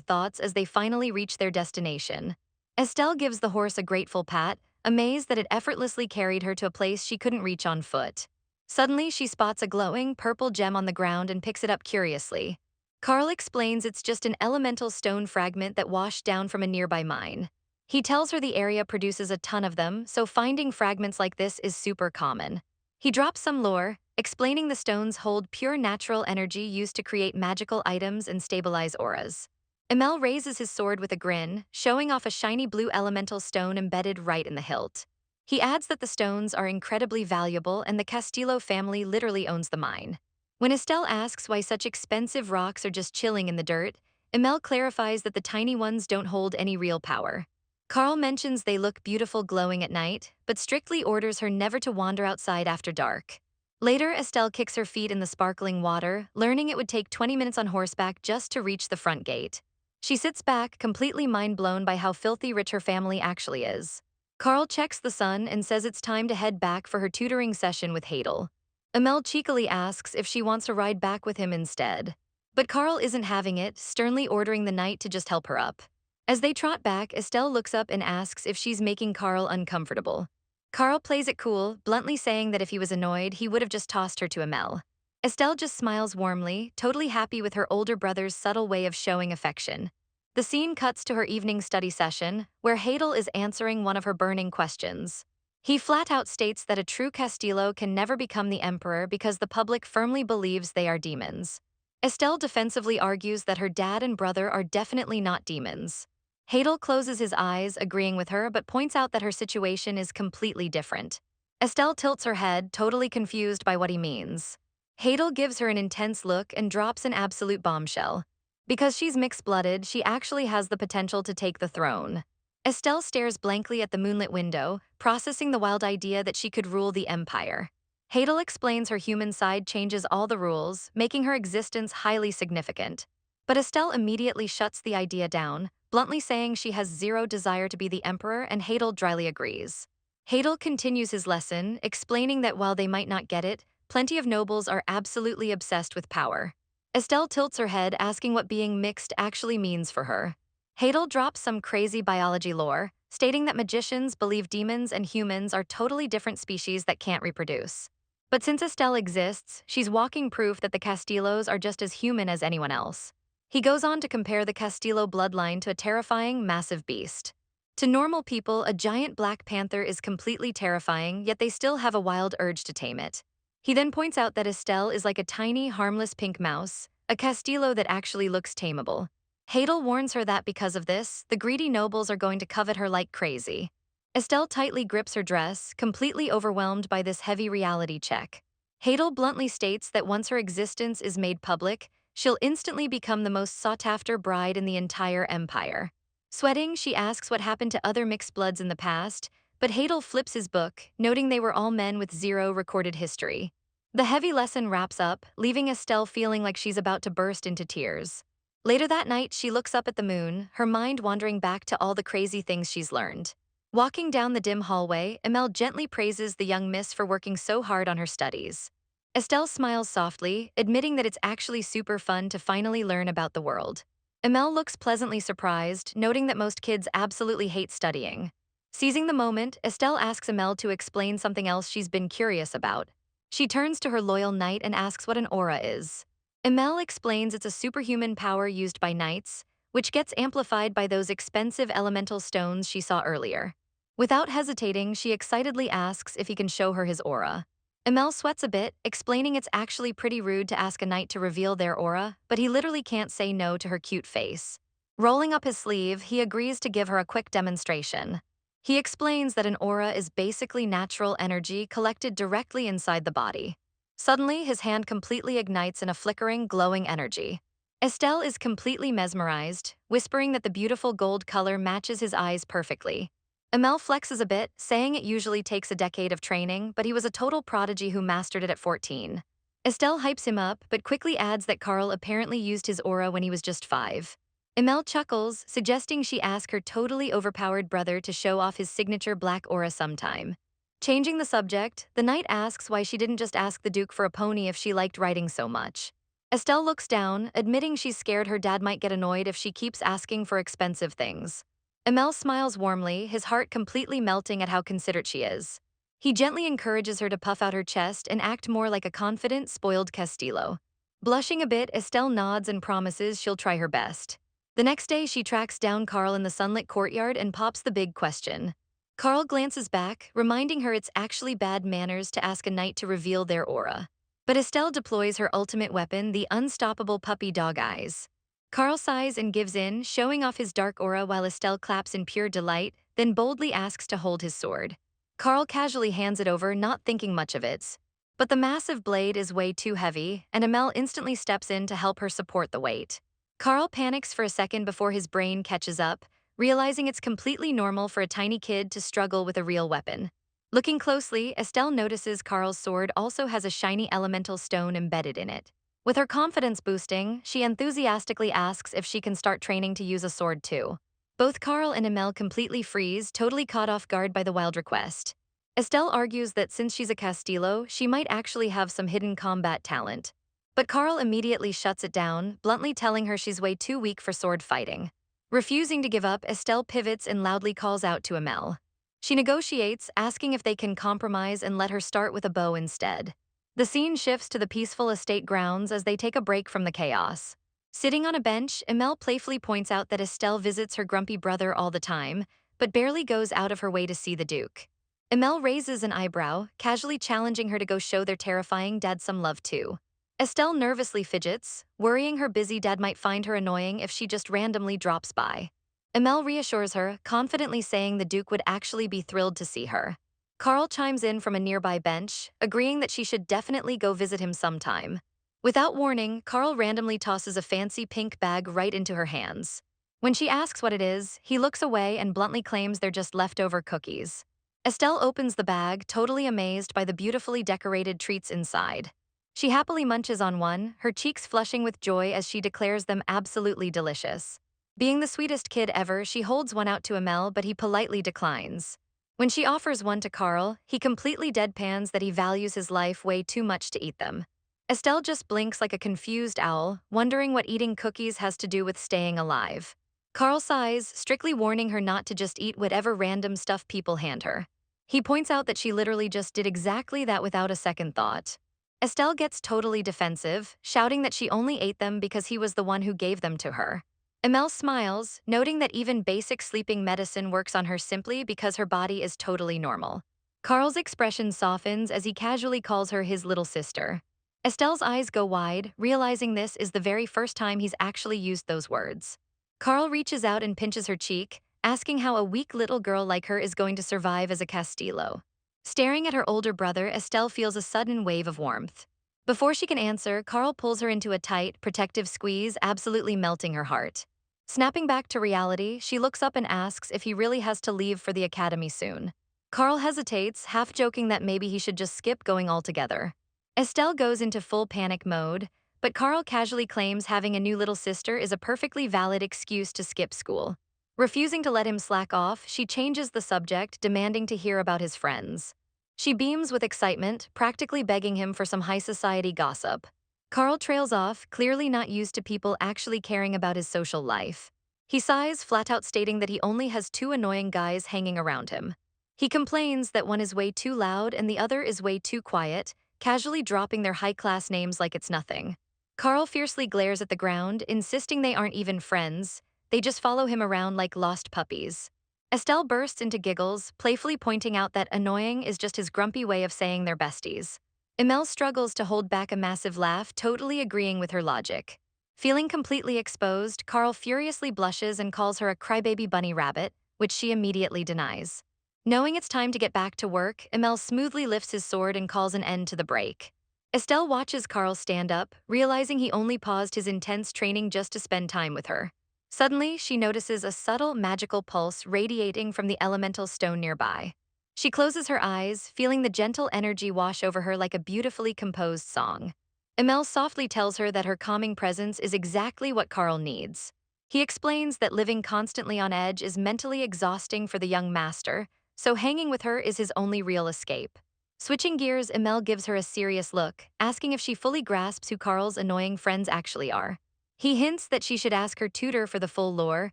thoughts as they finally reach their destination. Estelle gives the horse a grateful pat, amazed that it effortlessly carried her to a place she couldn't reach on foot. Suddenly, she spots a glowing, purple gem on the ground and picks it up curiously. Carl explains it's just an elemental stone fragment that washed down from a nearby mine. He tells her the area produces a ton of them, so finding fragments like this is super common. He drops some lore, explaining the stones hold pure natural energy used to create magical items and stabilize auras. Emil raises his sword with a grin, showing off a shiny blue elemental stone embedded right in the hilt. He adds that the stones are incredibly valuable and the Castillo family literally owns the mine. When Estelle asks why such expensive rocks are just chilling in the dirt, Emil clarifies that the tiny ones don't hold any real power. Carl mentions they look beautiful glowing at night, but strictly orders her never to wander outside after dark. Later, Estelle kicks her feet in the sparkling water, learning it would take 20 minutes on horseback just to reach the front gate. She sits back, completely mind-blown by how filthy rich her family actually is. Carl checks the sun and says it's time to head back for her tutoring session with Hadel. Emil cheekily asks if she wants to ride back with him instead. But Carl isn't having it, sternly ordering the knight to just help her up. As they trot back, Estelle looks up and asks if she's making Carl uncomfortable. Carl plays it cool, bluntly saying that if he was annoyed, he would have just tossed her to Emil. Estelle just smiles warmly, totally happy with her older brother's subtle way of showing affection. The scene cuts to her evening study session, where Hadel is answering one of her burning questions. He flat out states that a true Castillo can never become the emperor because the public firmly believes they are demons. Estelle defensively argues that her dad and brother are definitely not demons. Hadel closes his eyes, agreeing with her, but points out that her situation is completely different. Estelle tilts her head, totally confused by what he means. Hadel gives her an intense look and drops an absolute bombshell. Because she's mixed-blooded, she actually has the potential to take the throne. Estelle stares blankly at the moonlit window, processing the wild idea that she could rule the empire. Hadel explains her human side changes all the rules, making her existence highly significant. But Estelle immediately shuts the idea down, bluntly saying she has zero desire to be the emperor, and Hadel dryly agrees. Hadel continues his lesson, explaining that while they might not get it, plenty of nobles are absolutely obsessed with power. Estelle tilts her head, asking what being mixed actually means for her. Hadel drops some crazy biology lore, stating that magicians believe demons and humans are totally different species that can't reproduce. But since Estelle exists, she's walking proof that the Castillos are just as human as anyone else. He goes on to compare the Castillo bloodline to a terrifying, massive beast. To normal people, a giant black panther is completely terrifying, yet they still have a wild urge to tame it. He then points out that Estelle is like a tiny, harmless pink mouse, a Castillo that actually looks tameable. Hadel warns her that because of this, the greedy nobles are going to covet her like crazy. Estelle tightly grips her dress, completely overwhelmed by this heavy reality check. Hadel bluntly states that once her existence is made public, she'll instantly become the most sought-after bride in the entire empire. Sweating, she asks what happened to other mixed bloods in the past, but Hadel flips his book, noting they were all men with zero recorded history. The heavy lesson wraps up, leaving Estelle feeling like she's about to burst into tears. Later that night, she looks up at the moon, her mind wandering back to all the crazy things she's learned. Walking down the dim hallway, Emil gently praises the young miss for working so hard on her studies. Estelle smiles softly, admitting that it's actually super fun to finally learn about the world. Emil looks pleasantly surprised, noting that most kids absolutely hate studying. Seizing the moment, Estelle asks Emil to explain something else she's been curious about. She turns to her loyal knight and asks what an aura is. Emil explains it's a superhuman power used by knights, which gets amplified by those expensive elemental stones she saw earlier. Without hesitating, she excitedly asks if he can show her his aura. Emil sweats a bit, explaining it's actually pretty rude to ask a knight to reveal their aura, but he literally can't say no to her cute face. Rolling up his sleeve, he agrees to give her a quick demonstration. He explains that an aura is basically natural energy collected directly inside the body. Suddenly, his hand completely ignites in a flickering, glowing energy. Estelle is completely mesmerized, whispering that the beautiful gold color matches his eyes perfectly. Emil flexes a bit, saying it usually takes a decade of training, but he was a total prodigy who mastered it at 14. Estelle hypes him up, but quickly adds that Carl apparently used his aura when he was just 5. Emel chuckles, suggesting she ask her totally overpowered brother to show off his signature black aura sometime. Changing the subject, the knight asks why she didn't just ask the Duke for a pony if she liked riding so much. Estelle looks down, admitting she's scared her dad might get annoyed if she keeps asking for expensive things. Emel smiles warmly, his heart completely melting at how considerate she is. He gently encourages her to puff out her chest and act more like a confident, spoiled Castillo. Blushing a bit, Estelle nods and promises she'll try her best. The next day, she tracks down Carl in the sunlit courtyard and pops the big question. Carl glances back, reminding her it's actually bad manners to ask a knight to reveal their aura. But Estelle deploys her ultimate weapon, the unstoppable puppy dog eyes. Carl sighs and gives in, showing off his dark aura while Estelle claps in pure delight, then boldly asks to hold his sword. Carl casually hands it over, not thinking much of it. But the massive blade is way too heavy, and Amel instantly steps in to help her support the weight. Carl panics for a second before his brain catches up, realizing it's completely normal for a tiny kid to struggle with a real weapon. Looking closely, Estelle notices Carl's sword also has a shiny elemental stone embedded in it. With her confidence boosting, she enthusiastically asks if she can start training to use a sword too. Both Carl and Emel completely freeze, totally caught off guard by the wild request. Estelle argues that since she's a Castillo, she might actually have some hidden combat talent. But Carl immediately shuts it down, bluntly telling her she's way too weak for sword fighting. Refusing to give up, Estelle pivots and loudly calls out to Amel. She negotiates, asking if they can compromise and let her start with a bow instead. The scene shifts to the peaceful estate grounds as they take a break from the chaos. Sitting on a bench, Amel playfully points out that Estelle visits her grumpy brother all the time, but barely goes out of her way to see the Duke. Amel raises an eyebrow, casually challenging her to go show their terrifying dad some love too. Estelle nervously fidgets, worrying her busy dad might find her annoying if she just randomly drops by. Amel reassures her, confidently saying the Duke would actually be thrilled to see her. Carl chimes in from a nearby bench, agreeing that she should definitely go visit him sometime. Without warning, Carl randomly tosses a fancy pink bag right into her hands. When she asks what it is, he looks away and bluntly claims they're just leftover cookies. Estelle opens the bag, totally amazed by the beautifully decorated treats inside. She happily munches on one, her cheeks flushing with joy as she declares them absolutely delicious. Being the sweetest kid ever, she holds one out to Amel, but he politely declines. When she offers one to Carl, he completely deadpans that he values his life way too much to eat them. Estelle just blinks like a confused owl, wondering what eating cookies has to do with staying alive. Carl sighs, strictly warning her not to just eat whatever random stuff people hand her. He points out that she literally just did exactly that without a second thought. Estelle gets totally defensive, shouting that she only ate them because he was the one who gave them to her. Amel smiles, noting that even basic sleeping medicine works on her simply because her body is totally normal. Carl's expression softens as he casually calls her his little sister. Estelle's eyes go wide, realizing this is the very first time he's actually used those words. Carl reaches out and pinches her cheek, asking how a weak little girl like her is going to survive as a Castillo. Staring at her older brother, Estelle feels a sudden wave of warmth. Before she can answer, Carl pulls her into a tight, protective squeeze, absolutely melting her heart. Snapping back to reality, she looks up and asks if he really has to leave for the academy soon. Carl hesitates, half joking that maybe he should just skip going altogether. Estelle goes into full panic mode, but Carl casually claims having a new little sister is a perfectly valid excuse to skip school. Refusing to let him slack off, she changes the subject, demanding to hear about his friends. She beams with excitement, practically begging him for some high society gossip. Carl trails off, clearly not used to people actually caring about his social life. He sighs, flat out stating that he only has two annoying guys hanging around him. He complains that one is way too loud and the other is way too quiet, casually dropping their high-class names like it's nothing. Carl fiercely glares at the ground, insisting they aren't even friends. They just follow him around like lost puppies. Estelle bursts into giggles, playfully pointing out that annoying is just his grumpy way of saying they're besties. Emel struggles to hold back a massive laugh, totally agreeing with her logic. Feeling completely exposed, Carl furiously blushes and calls her a crybaby bunny rabbit, which she immediately denies. Knowing it's time to get back to work, Emel smoothly lifts his sword and calls an end to the break. Estelle watches Carl stand up, realizing he only paused his intense training just to spend time with her. Suddenly, she notices a subtle, magical pulse radiating from the elemental stone nearby. She closes her eyes, feeling the gentle energy wash over her like a beautifully composed song. Emel softly tells her that her calming presence is exactly what Carl needs. He explains that living constantly on edge is mentally exhausting for the young master, so hanging with her is his only real escape. Switching gears, Emil gives her a serious look, asking if she fully grasps who Carl's annoying friends actually are. He hints that she should ask her tutor for the full lore,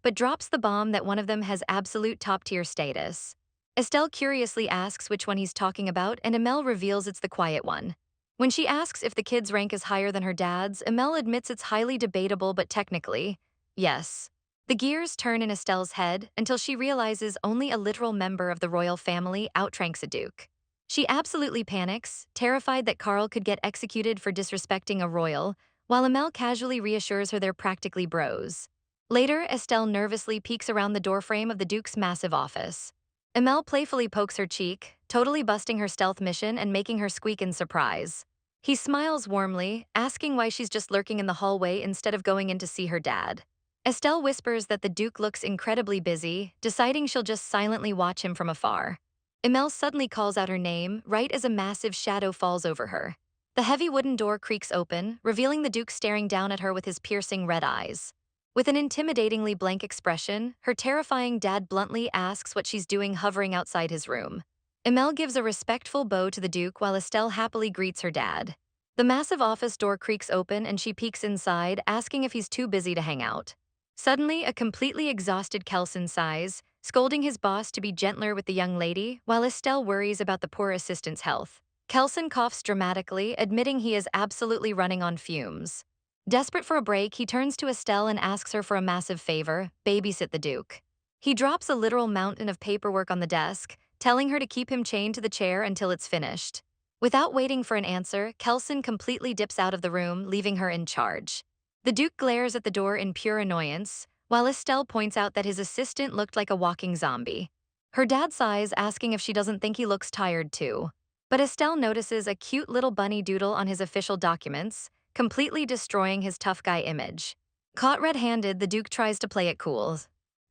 but drops the bomb that one of them has absolute top-tier status. Estelle curiously asks which one he's talking about, and Emil reveals it's the quiet one. When she asks if the kid's rank is higher than her dad's, Emil admits it's highly debatable, but technically, yes. The gears turn in Estelle's head until she realizes only a literal member of the royal family outranks a duke. She absolutely panics, terrified that Carl could get executed for disrespecting a royal, while Emil casually reassures her they're practically bros. Later, Estelle nervously peeks around the doorframe of the duke's massive office. Emil playfully pokes her cheek, totally busting her stealth mission and making her squeak in surprise. He smiles warmly, asking why she's just lurking in the hallway instead of going in to see her dad. Estelle whispers that the duke looks incredibly busy, deciding she'll just silently watch him from afar. Emil suddenly calls out her name, right as a massive shadow falls over her. The heavy wooden door creaks open, revealing the duke staring down at her with his piercing red eyes. With an intimidatingly blank expression, her terrifying dad bluntly asks what she's doing hovering outside his room. Emil gives a respectful bow to the duke while Estelle happily greets her dad. The massive office door creaks open and she peeks inside, asking if he's too busy to hang out. Suddenly, a completely exhausted Kelson sighs, scolding his boss to be gentler with the young lady, while Estelle worries about the poor assistant's health. Kelson coughs dramatically, admitting he is absolutely running on fumes. Desperate for a break, he turns to Estelle and asks her for a massive favor: babysit the Duke. He drops a literal mountain of paperwork on the desk, telling her to keep him chained to the chair until it's finished. Without waiting for an answer, Kelson completely dips out of the room, leaving her in charge. The Duke glares at the door in pure annoyance, while Estelle points out that his assistant looked like a walking zombie. Her dad sighs, asking if she doesn't think he looks tired too. But Estelle notices a cute little bunny doodle on his official documents, completely destroying his tough guy image. Caught red-handed, the Duke tries to play it cool.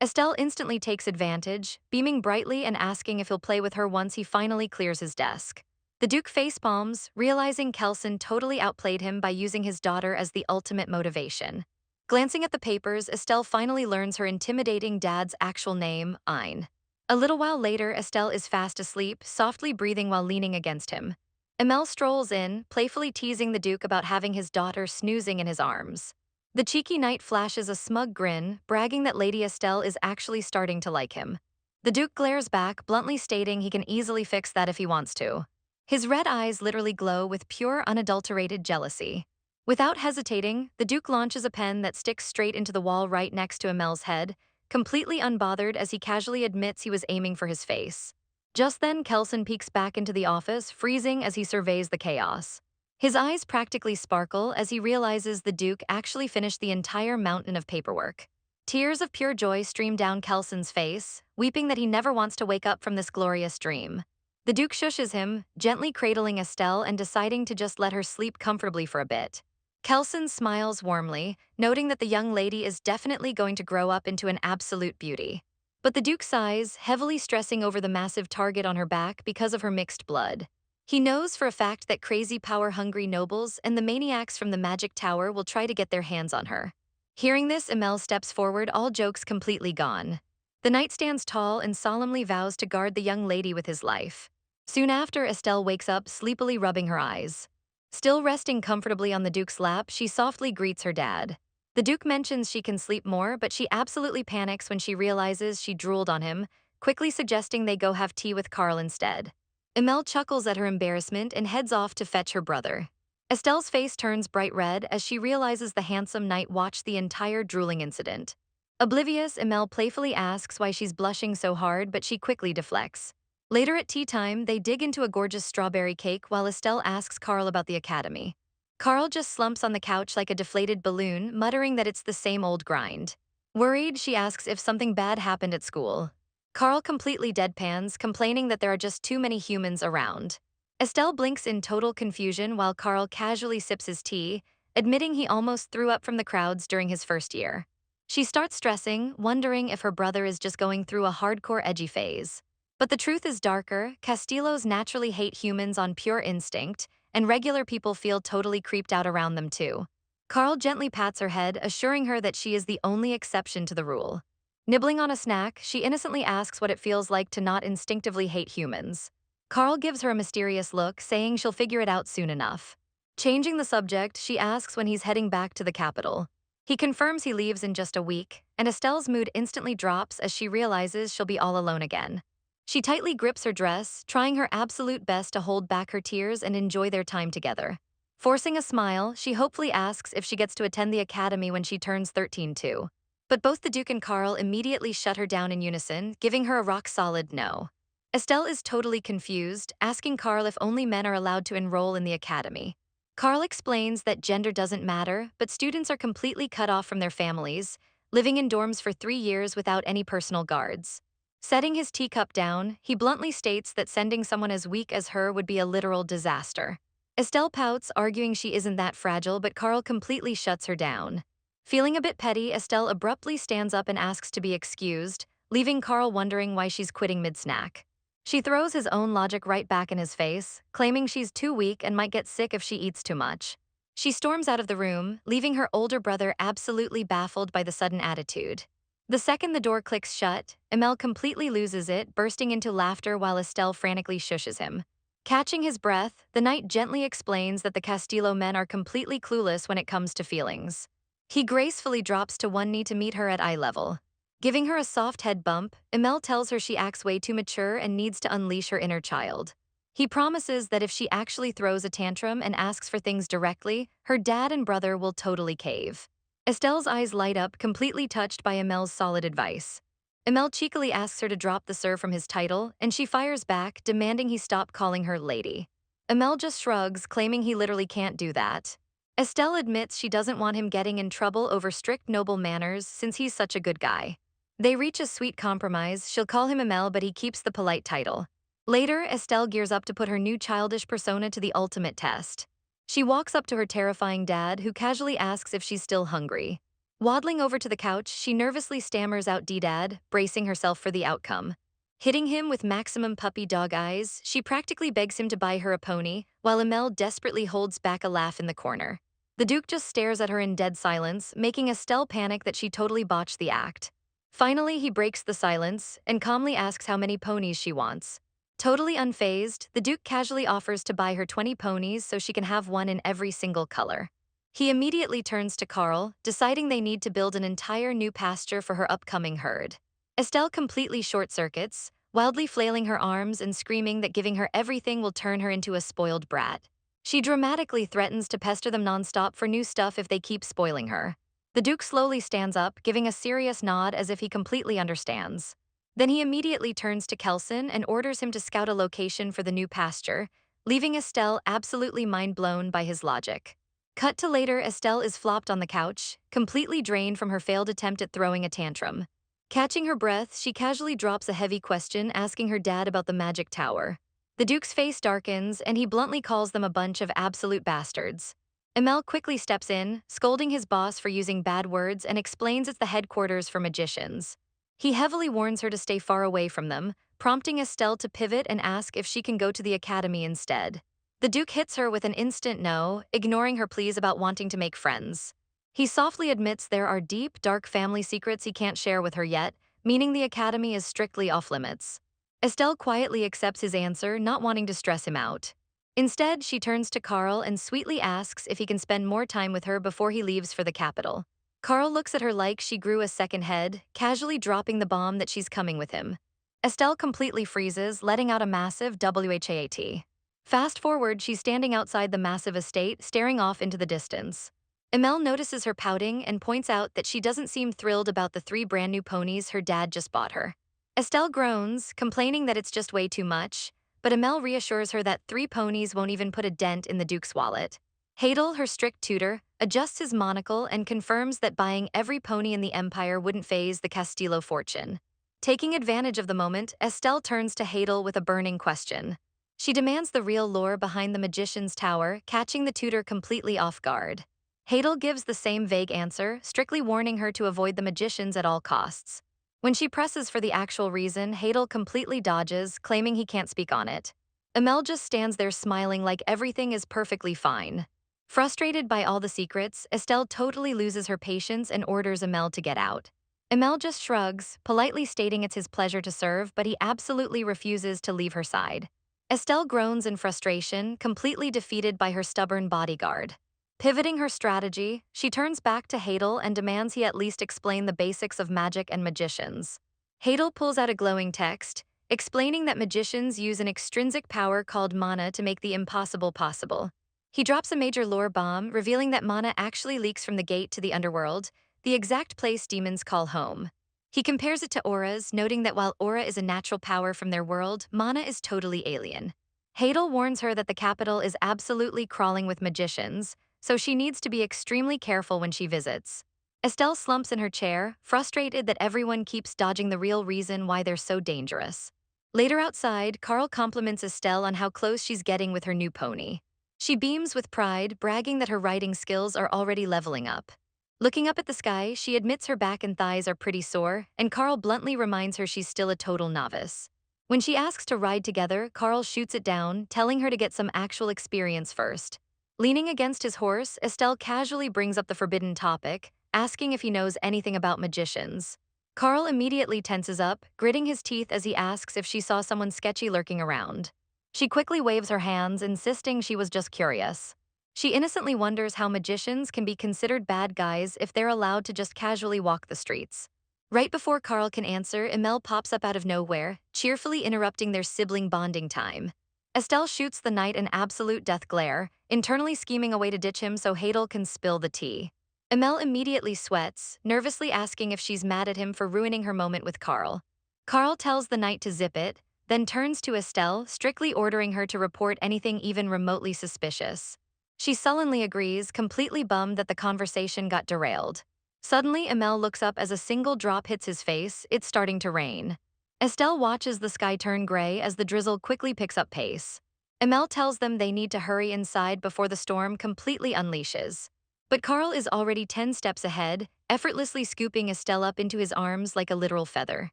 Estelle instantly takes advantage, beaming brightly and asking if he'll play with her once he finally clears his desk. The Duke facepalms, realizing Kelson totally outplayed him by using his daughter as the ultimate motivation. Glancing at the papers, Estelle finally learns her intimidating dad's actual name, Ein. A little while later, Estelle is fast asleep, softly breathing while leaning against him. Emil strolls in, playfully teasing the Duke about having his daughter snoozing in his arms. The cheeky knight flashes a smug grin, bragging that Lady Estelle is actually starting to like him. The Duke glares back, bluntly stating he can easily fix that if he wants to. His red eyes literally glow with pure, unadulterated jealousy. Without hesitating, the Duke launches a pen that sticks straight into the wall right next to Emil's head, completely unbothered as he casually admits he was aiming for his face. Just then, Kelson peeks back into the office, freezing as he surveys the chaos. His eyes practically sparkle as he realizes the Duke actually finished the entire mountain of paperwork. Tears of pure joy stream down Kelson's face, weeping that he never wants to wake up from this glorious dream. The Duke shushes him, gently cradling Estelle and deciding to just let her sleep comfortably for a bit. Kelson smiles warmly, noting that the young lady is definitely going to grow up into an absolute beauty. But the Duke sighs, heavily stressing over the massive target on her back because of her mixed blood. He knows for a fact that crazy power-hungry nobles and the maniacs from the Magic Tower will try to get their hands on her. Hearing this, Emil steps forward, all jokes completely gone. The knight stands tall and solemnly vows to guard the young lady with his life. Soon after, Estelle wakes up, sleepily rubbing her eyes. Still resting comfortably on the Duke's lap, she softly greets her dad. The Duke mentions she can sleep more, but she absolutely panics when she realizes she drooled on him, quickly suggesting they go have tea with Carl instead. Emil chuckles at her embarrassment and heads off to fetch her brother. Estelle's face turns bright red as she realizes the handsome knight watched the entire drooling incident. Oblivious, Emil playfully asks why she's blushing so hard, but she quickly deflects. Later at tea time, they dig into a gorgeous strawberry cake while Estelle asks Carl about the academy. Carl just slumps on the couch like a deflated balloon, muttering that it's the same old grind. Worried, she asks if something bad happened at school. Carl completely deadpans, complaining that there are just too many humans around. Estelle blinks in total confusion while Carl casually sips his tea, admitting he almost threw up from the crowds during his first year. She starts stressing, wondering if her brother is just going through a hardcore edgy phase. But the truth is darker. Castillos naturally hate humans on pure instinct, and regular people feel totally creeped out around them too. Carl gently pats her head, assuring her that she is the only exception to the rule. Nibbling on a snack, she innocently asks what it feels like to not instinctively hate humans. Carl gives her a mysterious look, saying she'll figure it out soon enough. Changing the subject, she asks when he's heading back to the capital. He confirms he leaves in just a week, and Estelle's mood instantly drops as she realizes she'll be all alone again. She tightly grips her dress, trying her absolute best to hold back her tears and enjoy their time together. Forcing a smile, she hopefully asks if she gets to attend the academy when she turns 13 too. But both the Duke and Carl immediately shut her down in unison, giving her a rock-solid no. Estelle is totally confused, asking Carl if only men are allowed to enroll in the academy. Carl explains that gender doesn't matter, but students are completely cut off from their families, living in dorms for 3 years without any personal guards. Setting his teacup down, he bluntly states that sending someone as weak as her would be a literal disaster. Estelle pouts, arguing she isn't that fragile, but Carl completely shuts her down. Feeling a bit petty, Estelle abruptly stands up and asks to be excused, leaving Carl wondering why she's quitting mid-snack. She throws his own logic right back in his face, claiming she's too weak and might get sick if she eats too much. She storms out of the room, leaving her older brother absolutely baffled by the sudden attitude. The second the door clicks shut, Emil completely loses it, bursting into laughter while Estelle frantically shushes him. Catching his breath, the knight gently explains that the Castillo men are completely clueless when it comes to feelings. He gracefully drops to one knee to meet her at eye level. Giving her a soft head bump, Emil tells her she acts way too mature and needs to unleash her inner child. He promises that if she actually throws a tantrum and asks for things directly, her dad and brother will totally cave. Estelle's eyes light up, completely touched by Emil's solid advice. Emil cheekily asks her to drop the sir from his title, and she fires back, demanding he stop calling her lady. Emil just shrugs, claiming he literally can't do that. Estelle admits she doesn't want him getting in trouble over strict noble manners since he's such a good guy. They reach a sweet compromise. She'll call him Emil, but he keeps the polite title. Later, Estelle gears up to put her new childish persona to the ultimate test. She walks up to her terrifying dad, who casually asks if she's still hungry. Waddling over to the couch, she nervously stammers out "D-Dad," bracing herself for the outcome. Hitting him with maximum puppy dog eyes, she practically begs him to buy her a pony, while Emil desperately holds back a laugh in the corner. The Duke just stares at her in dead silence, making Estelle panic that she totally botched the act. Finally, he breaks the silence and calmly asks how many ponies she wants. Totally unfazed, the Duke casually offers to buy her 20 ponies so she can have one in every single color. He immediately turns to Carl, deciding they need to build an entire new pasture for her upcoming herd. Estelle completely short-circuits, wildly flailing her arms and screaming that giving her everything will turn her into a spoiled brat. She dramatically threatens to pester them nonstop for new stuff if they keep spoiling her. The Duke slowly stands up, giving a serious nod as if he completely understands. Then he immediately turns to Kelson and orders him to scout a location for the new pasture, leaving Estelle absolutely mind-blown by his logic. Cut to later, Estelle is flopped on the couch, completely drained from her failed attempt at throwing a tantrum. Catching her breath, she casually drops a heavy question, asking her dad about the magic tower. The Duke's face darkens, and he bluntly calls them a bunch of absolute bastards. Emil quickly steps in, scolding his boss for using bad words, and explains it's the headquarters for magicians. He heavily warns her to stay far away from them, prompting Estelle to pivot and ask if she can go to the academy instead. The Duke hits her with an instant no, ignoring her pleas about wanting to make friends. He softly admits there are deep, dark family secrets he can't share with her yet, meaning the academy is strictly off-limits. Estelle quietly accepts his answer, not wanting to stress him out. Instead, she turns to Carl and sweetly asks if he can spend more time with her before he leaves for the capital. Carl looks at her like she grew a second head, casually dropping the bomb that she's coming with him. Estelle completely freezes, letting out a massive WHAT. Fast forward, she's standing outside the massive estate, staring off into the distance. Emil notices her pouting and points out that she doesn't seem thrilled about the 3 brand new ponies her dad just bought her. Estelle groans, complaining that it's just way too much, but Emil reassures her that 3 ponies won't even put a dent in the Duke's wallet. Hadel, her strict tutor, adjusts his monocle and confirms that buying every pony in the Empire wouldn't faze the Castillo fortune. Taking advantage of the moment, Estelle turns to Hadel with a burning question. She demands the real lore behind the Magician's Tower, catching the tutor completely off guard. Hadel gives the same vague answer, strictly warning her to avoid the magicians at all costs. When she presses for the actual reason, Hadel completely dodges, claiming he can't speak on it. Emil just stands there smiling like everything is perfectly fine. Frustrated by all the secrets, Estelle totally loses her patience and orders Emil to get out. Emil just shrugs, politely stating it's his pleasure to serve, but he absolutely refuses to leave her side. Estelle groans in frustration, completely defeated by her stubborn bodyguard. Pivoting her strategy, she turns back to Hadel and demands he at least explain the basics of magic and magicians. Hadel pulls out a glowing text, explaining that magicians use an extrinsic power called mana to make the impossible possible. He drops a major lore bomb, revealing that mana actually leaks from the gate to the underworld, the exact place demons call home. He compares it to auras, noting that while aura is a natural power from their world, mana is totally alien. Hadel warns her that the capital is absolutely crawling with magicians, so she needs to be extremely careful when she visits. Estelle slumps in her chair, frustrated that everyone keeps dodging the real reason why they're so dangerous. Later outside, Carl compliments Estelle on how close she's getting with her new pony. She beams with pride, bragging that her riding skills are already leveling up. Looking up at the sky, she admits her back and thighs are pretty sore, and Carl bluntly reminds her she's still a total novice. When she asks to ride together, Carl shoots it down, telling her to get some actual experience first. Leaning against his horse, Estelle casually brings up the forbidden topic, asking if he knows anything about magicians. Carl immediately tenses up, gritting his teeth as he asks if she saw someone sketchy lurking around. She quickly waves her hands, insisting she was just curious. She innocently wonders how magicians can be considered bad guys if they're allowed to just casually walk the streets. Right before Carl can answer, Emil pops up out of nowhere, cheerfully interrupting their sibling bonding time. Estelle shoots the knight an absolute death glare, internally scheming a way to ditch him so Hadel can spill the tea. Emil immediately sweats, nervously asking if she's mad at him for ruining her moment with Carl. Carl tells the knight to zip it, then turns to Estelle, strictly ordering her to report anything even remotely suspicious. She sullenly agrees, completely bummed that the conversation got derailed. Suddenly, Emil looks up as a single drop hits his face. It's starting to rain. Estelle watches the sky turn gray as the drizzle quickly picks up pace. Emil tells them they need to hurry inside before the storm completely unleashes. But Carl is already 10 steps ahead, effortlessly scooping Estelle up into his arms like a literal feather.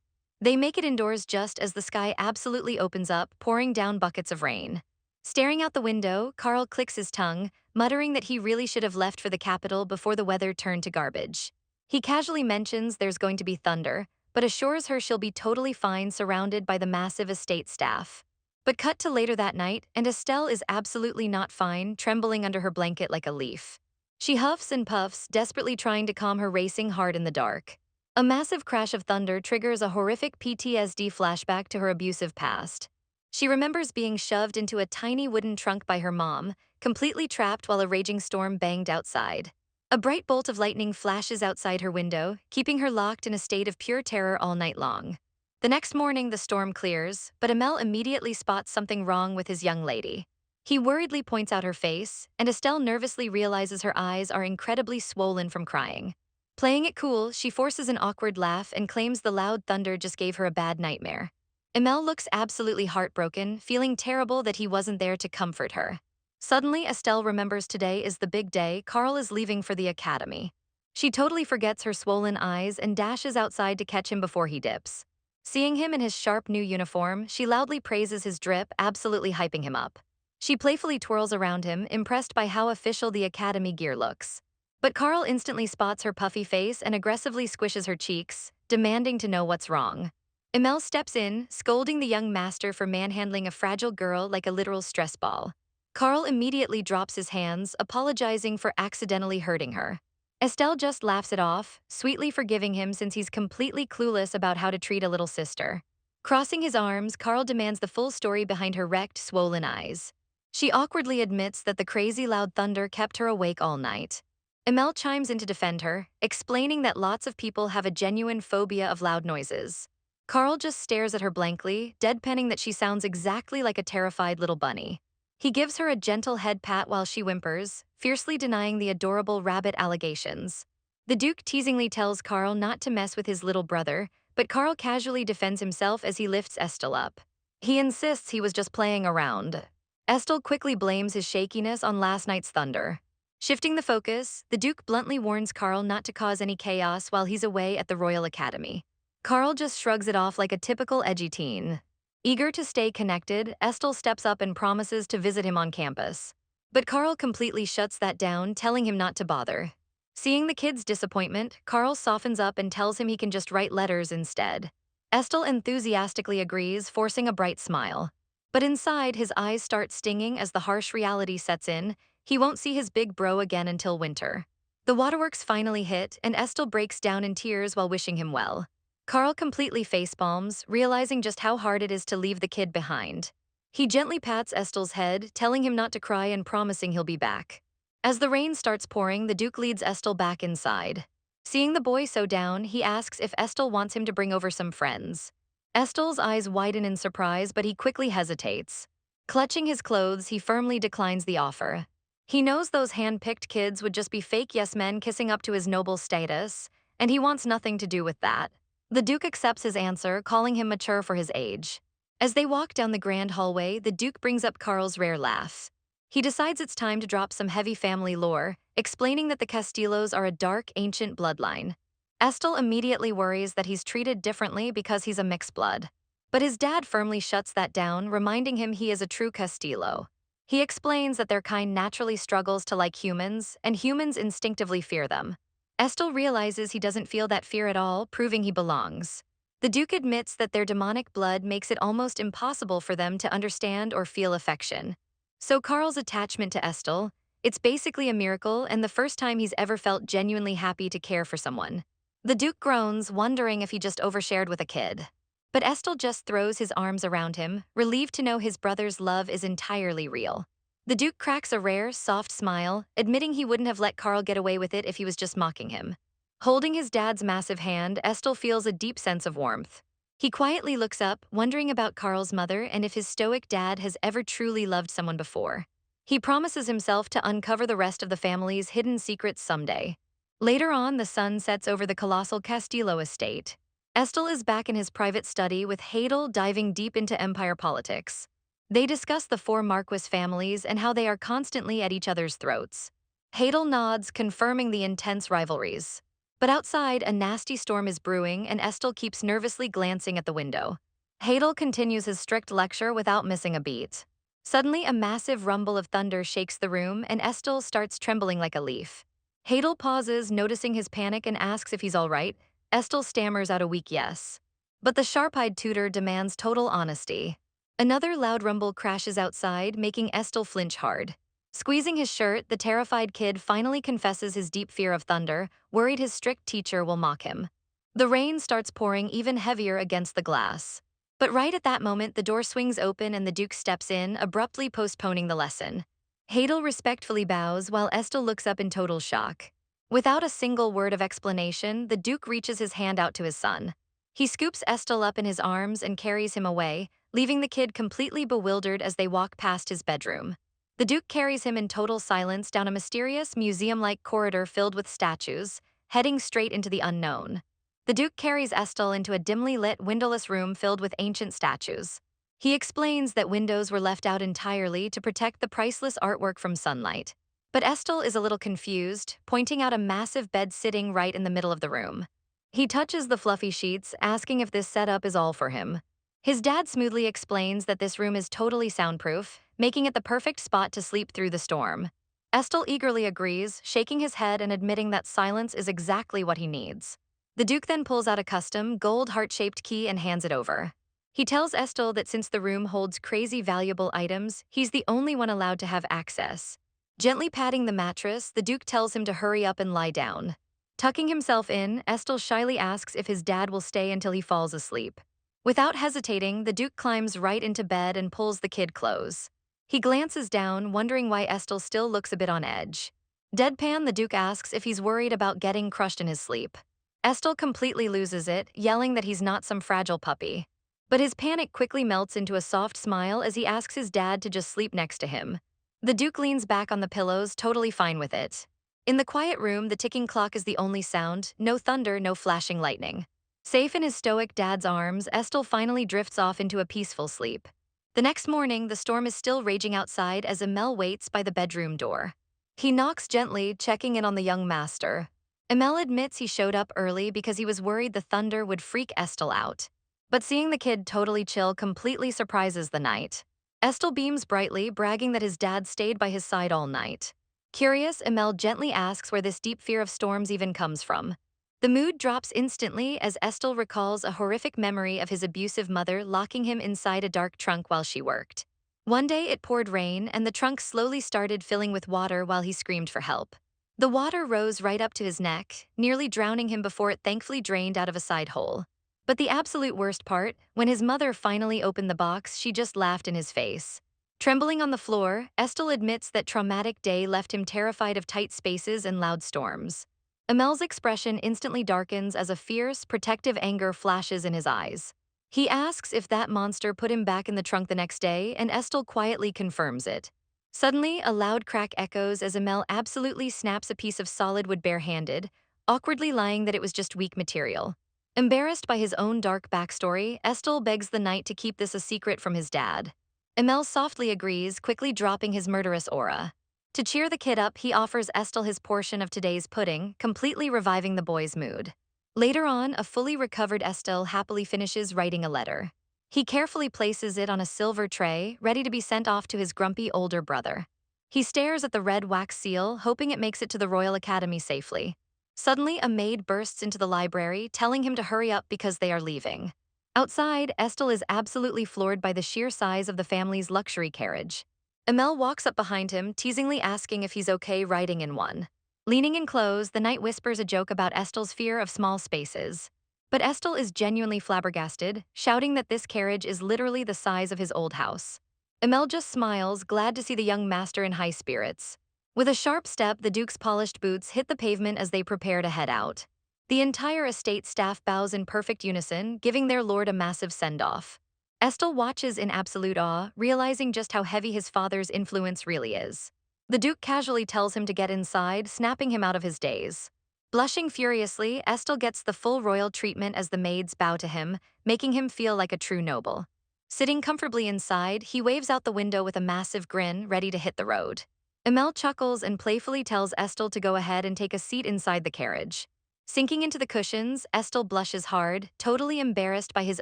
They make it indoors just as the sky absolutely opens up, pouring down buckets of rain. Staring out the window, Carl clicks his tongue, muttering that he really should have left for the capital before the weather turned to garbage. He casually mentions there's going to be thunder, but assures her she'll be totally fine surrounded by the massive estate staff. But cut to later that night, and Estelle is absolutely not fine, trembling under her blanket like a leaf. She huffs and puffs, desperately trying to calm her racing heart in the dark. A massive crash of thunder triggers a horrific PTSD flashback to her abusive past. She remembers being shoved into a tiny wooden trunk by her mom, completely trapped while a raging storm banged outside. A bright bolt of lightning flashes outside her window, keeping her locked in a state of pure terror all night long. The next morning, the storm clears, but Emil immediately spots something wrong with his young lady. He worriedly points out her face, and Estelle nervously realizes her eyes are incredibly swollen from crying. Playing it cool, she forces an awkward laugh and claims the loud thunder just gave her a bad nightmare. Emil looks absolutely heartbroken, feeling terrible that he wasn't there to comfort her. Suddenly, Estelle remembers today is the big day. Carl is leaving for the academy. She totally forgets her swollen eyes and dashes outside to catch him before he dips. Seeing him in his sharp new uniform, she loudly praises his drip, absolutely hyping him up. She playfully twirls around him, impressed by how official the academy gear looks. But Carl instantly spots her puffy face and aggressively squishes her cheeks, demanding to know what's wrong. Emil steps in, scolding the young master for manhandling a fragile girl like a literal stress ball. Carl immediately drops his hands, apologizing for accidentally hurting her. Estelle just laughs it off, sweetly forgiving him since he's completely clueless about how to treat a little sister. Crossing his arms, Carl demands the full story behind her wrecked, swollen eyes. She awkwardly admits that the crazy loud thunder kept her awake all night. Emil chimes in to defend her, explaining that lots of people have a genuine phobia of loud noises. Carl just stares at her blankly, deadpanning that she sounds exactly like a terrified little bunny. He gives her a gentle head pat while she whimpers, fiercely denying the adorable rabbit allegations. The Duke teasingly tells Carl not to mess with his little brother, but Carl casually defends himself as he lifts Estelle up. He insists he was just playing around. Estelle quickly blames his shakiness on last night's thunder. Shifting the focus, the Duke bluntly warns Carl not to cause any chaos while he's away at the Royal Academy. Carl just shrugs it off like a typical edgy teen. Eager to stay connected, Estelle steps up and promises to visit him on campus. But Carl completely shuts that down, telling him not to bother. Seeing the kid's disappointment, Carl softens up and tells him he can just write letters instead. Estel enthusiastically agrees, forcing a bright smile. But inside, his eyes start stinging as the harsh reality sets in. He won't see his big bro again until winter. The waterworks finally hit, and Estel breaks down in tears while wishing him well. Carl completely facepalms, realizing just how hard it is to leave the kid behind. He gently pats Estel's head, telling him not to cry and promising he'll be back. As the rain starts pouring, the Duke leads Estel back inside. Seeing the boy so down, he asks if Estel wants him to bring over some friends. Estel's eyes widen in surprise, but he quickly hesitates. Clutching his clothes, he firmly declines the offer. He knows those hand-picked kids would just be fake yes-men kissing up to his noble status, and he wants nothing to do with that. The Duke accepts his answer, calling him mature for his age. As they walk down the grand hallway, the Duke brings up Carl's rare laugh. He decides it's time to drop some heavy family lore, explaining that the Castillos are a dark, ancient bloodline. Estel immediately worries that he's treated differently because he's a mixed blood. But his dad firmly shuts that down, reminding him he is a true Castillo. He explains that their kind naturally struggles to like humans, and humans instinctively fear them. Estel realizes he doesn't feel that fear at all, proving he belongs. The Duke admits that their demonic blood makes it almost impossible for them to understand or feel affection. So Carl's attachment to Estel, it's basically a miracle and the first time he's ever felt genuinely happy to care for someone. The Duke groans, wondering if he just overshared with a kid. But Estel just throws his arms around him, relieved to know his brother's love is entirely real. The Duke cracks a rare, soft smile, admitting he wouldn't have let Carl get away with it if he was just mocking him. Holding his dad's massive hand, Estel feels a deep sense of warmth. He quietly looks up, wondering about Carl's mother and if his stoic dad has ever truly loved someone before. He promises himself to uncover the rest of the family's hidden secrets someday. Later on, the sun sets over the colossal Castillo estate. Estel is back in his private study with Hadel diving deep into empire politics. They discuss the four Marquis families and how they are constantly at each other's throats. Hadel nods, confirming the intense rivalries. But outside, a nasty storm is brewing, and Estel keeps nervously glancing at the window. Hadel continues his strict lecture without missing a beat. Suddenly, a massive rumble of thunder shakes the room, and Estel starts trembling like a leaf. Hadel pauses, noticing his panic, and asks if he's all right. Estel stammers out a weak yes. But the sharp-eyed tutor demands total honesty. Another loud rumble crashes outside, making Estel flinch hard. Squeezing his shirt, the terrified kid finally confesses his deep fear of thunder, worried his strict teacher will mock him. The rain starts pouring even heavier against the glass. But right at that moment, the door swings open and the Duke steps in, abruptly postponing the lesson. Hadel respectfully bows while Estel looks up in total shock. Without a single word of explanation, the Duke reaches his hand out to his son. He scoops Estel up in his arms and carries him away, leaving the kid completely bewildered as they walk past his bedroom. The Duke carries him in total silence down a mysterious, museum-like corridor filled with statues, heading straight into the unknown. The Duke carries Estel into a dimly lit, windowless room filled with ancient statues. He explains that windows were left out entirely to protect the priceless artwork from sunlight. But Estel is a little confused, pointing out a massive bed sitting right in the middle of the room. He touches the fluffy sheets, asking if this setup is all for him. His dad smoothly explains that this room is totally soundproof, making it the perfect spot to sleep through the storm. Estel eagerly agrees, shaking his head and admitting that silence is exactly what he needs. The Duke then pulls out a custom, gold heart-shaped key and hands it over. He tells Estel that since the room holds crazy valuable items, he's the only one allowed to have access. Gently patting the mattress, the Duke tells him to hurry up and lie down. Tucking himself in, Estel shyly asks if his dad will stay until he falls asleep. Without hesitating, the Duke climbs right into bed and pulls the kid close. He glances down, wondering why Estel still looks a bit on edge. Deadpan, the Duke asks if he's worried about getting crushed in his sleep. Estel completely loses it, yelling that he's not some fragile puppy. But his panic quickly melts into a soft smile as he asks his dad to just sleep next to him. The Duke leans back on the pillows, totally fine with it. In the quiet room, the ticking clock is the only sound, no thunder, no flashing lightning. Safe in his stoic dad's arms, Estel finally drifts off into a peaceful sleep. The next morning, the storm is still raging outside as Emil waits by the bedroom door. He knocks gently, checking in on the young master. Emil admits he showed up early because he was worried the thunder would freak Estel out. But seeing the kid totally chill completely surprises the knight. Estel beams brightly, bragging that his dad stayed by his side all night. Curious, Emel gently asks where this deep fear of storms even comes from. The mood drops instantly as Estel recalls a horrific memory of his abusive mother locking him inside a dark trunk while she worked. One day it poured rain, and the trunk slowly started filling with water while he screamed for help. The water rose right up to his neck, nearly drowning him before it thankfully drained out of a side hole. But the absolute worst part, when his mother finally opened the box, she just laughed in his face. Trembling on the floor, Estel admits that traumatic day left him terrified of tight spaces and loud storms. Emel's expression instantly darkens as a fierce, protective anger flashes in his eyes. He asks if that monster put him back in the trunk the next day, and Estel quietly confirms it. Suddenly, a loud crack echoes as Emel absolutely snaps a piece of solid wood barehanded, awkwardly lying that it was just weak material. Embarrassed by his own dark backstory, Estel begs the knight to keep this a secret from his dad. Emel softly agrees, quickly dropping his murderous aura. To cheer the kid up, he offers Estel his portion of today's pudding, completely reviving the boy's mood. Later on, a fully recovered Estel happily finishes writing a letter. He carefully places it on a silver tray, ready to be sent off to his grumpy older brother. He stares at the red wax seal, hoping it makes it to the Royal Academy safely. Suddenly, a maid bursts into the library, telling him to hurry up because they are leaving. Outside, Estel is absolutely floored by the sheer size of the family's luxury carriage. Emel walks up behind him, teasingly asking if he's okay riding in one. Leaning in close, the knight whispers a joke about Estel's fear of small spaces. But Estel is genuinely flabbergasted, shouting that this carriage is literally the size of his old house. Emel just smiles, glad to see the young master in high spirits. With a sharp step, the Duke's polished boots hit the pavement as they prepare to head out. The entire estate staff bows in perfect unison, giving their lord a massive send-off. Estel watches in absolute awe, realizing just how heavy his father's influence really is. The Duke casually tells him to get inside, snapping him out of his daze. Blushing furiously, Estel gets the full royal treatment as the maids bow to him, making him feel like a true noble. Sitting comfortably inside, he waves out the window with a massive grin, ready to hit the road. Emel chuckles and playfully tells Estel to go ahead and take a seat inside the carriage. Sinking into the cushions, Estel blushes hard, totally embarrassed by his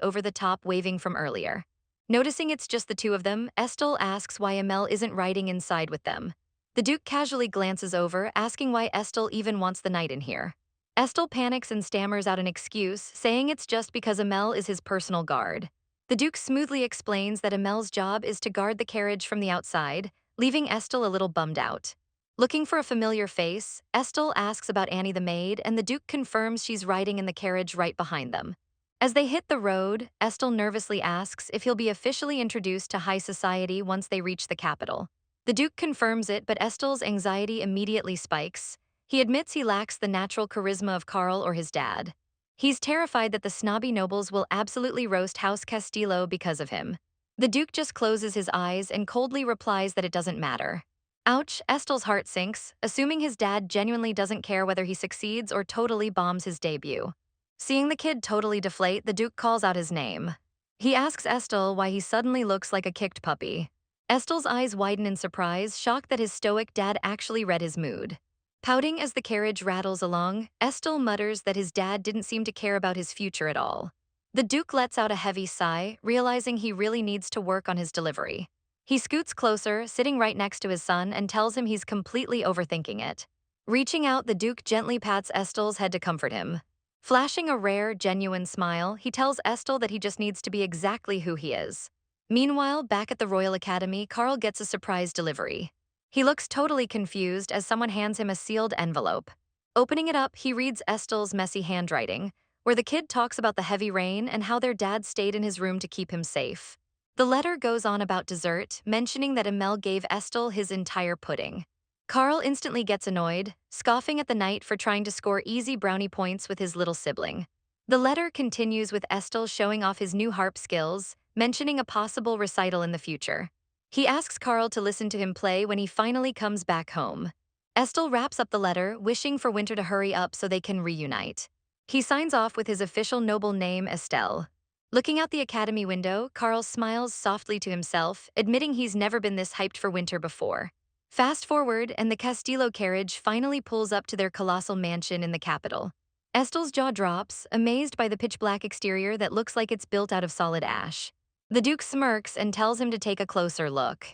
over-the-top waving from earlier. Noticing it's just the two of them, Estel asks why Emel isn't riding inside with them. The Duke casually glances over, asking why Estel even wants the knight in here. Estel panics and stammers out an excuse, saying it's just because Emel is his personal guard. The Duke smoothly explains that Emel's job is to guard the carriage from the outside, leaving Estel a little bummed out. Looking for a familiar face, Estel asks about Annie the maid, and the Duke confirms she's riding in the carriage right behind them. As they hit the road, Estel nervously asks if he'll be officially introduced to high society once they reach the capital. The Duke confirms it, but Estel's anxiety immediately spikes. He admits he lacks the natural charisma of Carl or his dad. He's terrified that the snobby nobles will absolutely roast House Castillo because of him. The Duke just closes his eyes and coldly replies that it doesn't matter. Ouch, Estel's heart sinks, assuming his dad genuinely doesn't care whether he succeeds or totally bombs his debut. Seeing the kid totally deflate, the Duke calls out his name. He asks Estel why he suddenly looks like a kicked puppy. Estel's eyes widen in surprise, shocked that his stoic dad actually read his mood. Pouting as the carriage rattles along, Estel mutters that his dad didn't seem to care about his future at all. The Duke lets out a heavy sigh, realizing he really needs to work on his delivery. He scoots closer, sitting right next to his son, and tells him he's completely overthinking it. Reaching out, the Duke gently pats Estel's head to comfort him. Flashing a rare, genuine smile, he tells Estel that he just needs to be exactly who he is. Meanwhile, back at the Royal Academy, Carl gets a surprise delivery. He looks totally confused as someone hands him a sealed envelope. Opening it up, he reads Estel's messy handwriting, where the kid talks about the heavy rain and how their dad stayed in his room to keep him safe. The letter goes on about dessert, mentioning that Emel gave Estel his entire pudding. Carl instantly gets annoyed, scoffing at the knight for trying to score easy brownie points with his little sibling. The letter continues with Estel showing off his new harp skills, mentioning a possible recital in the future. He asks Carl to listen to him play when he finally comes back home. Estel wraps up the letter, wishing for Winter to hurry up so they can reunite. He signs off with his official noble name, Estelle. Looking out the academy window, Carl smiles softly to himself, admitting he's never been this hyped for Winter before. Fast forward, and the Castillo carriage finally pulls up to their colossal mansion in the capital. Estel's jaw drops, amazed by the pitch-black exterior that looks like it's built out of solid ash. The Duke smirks and tells him to take a closer look.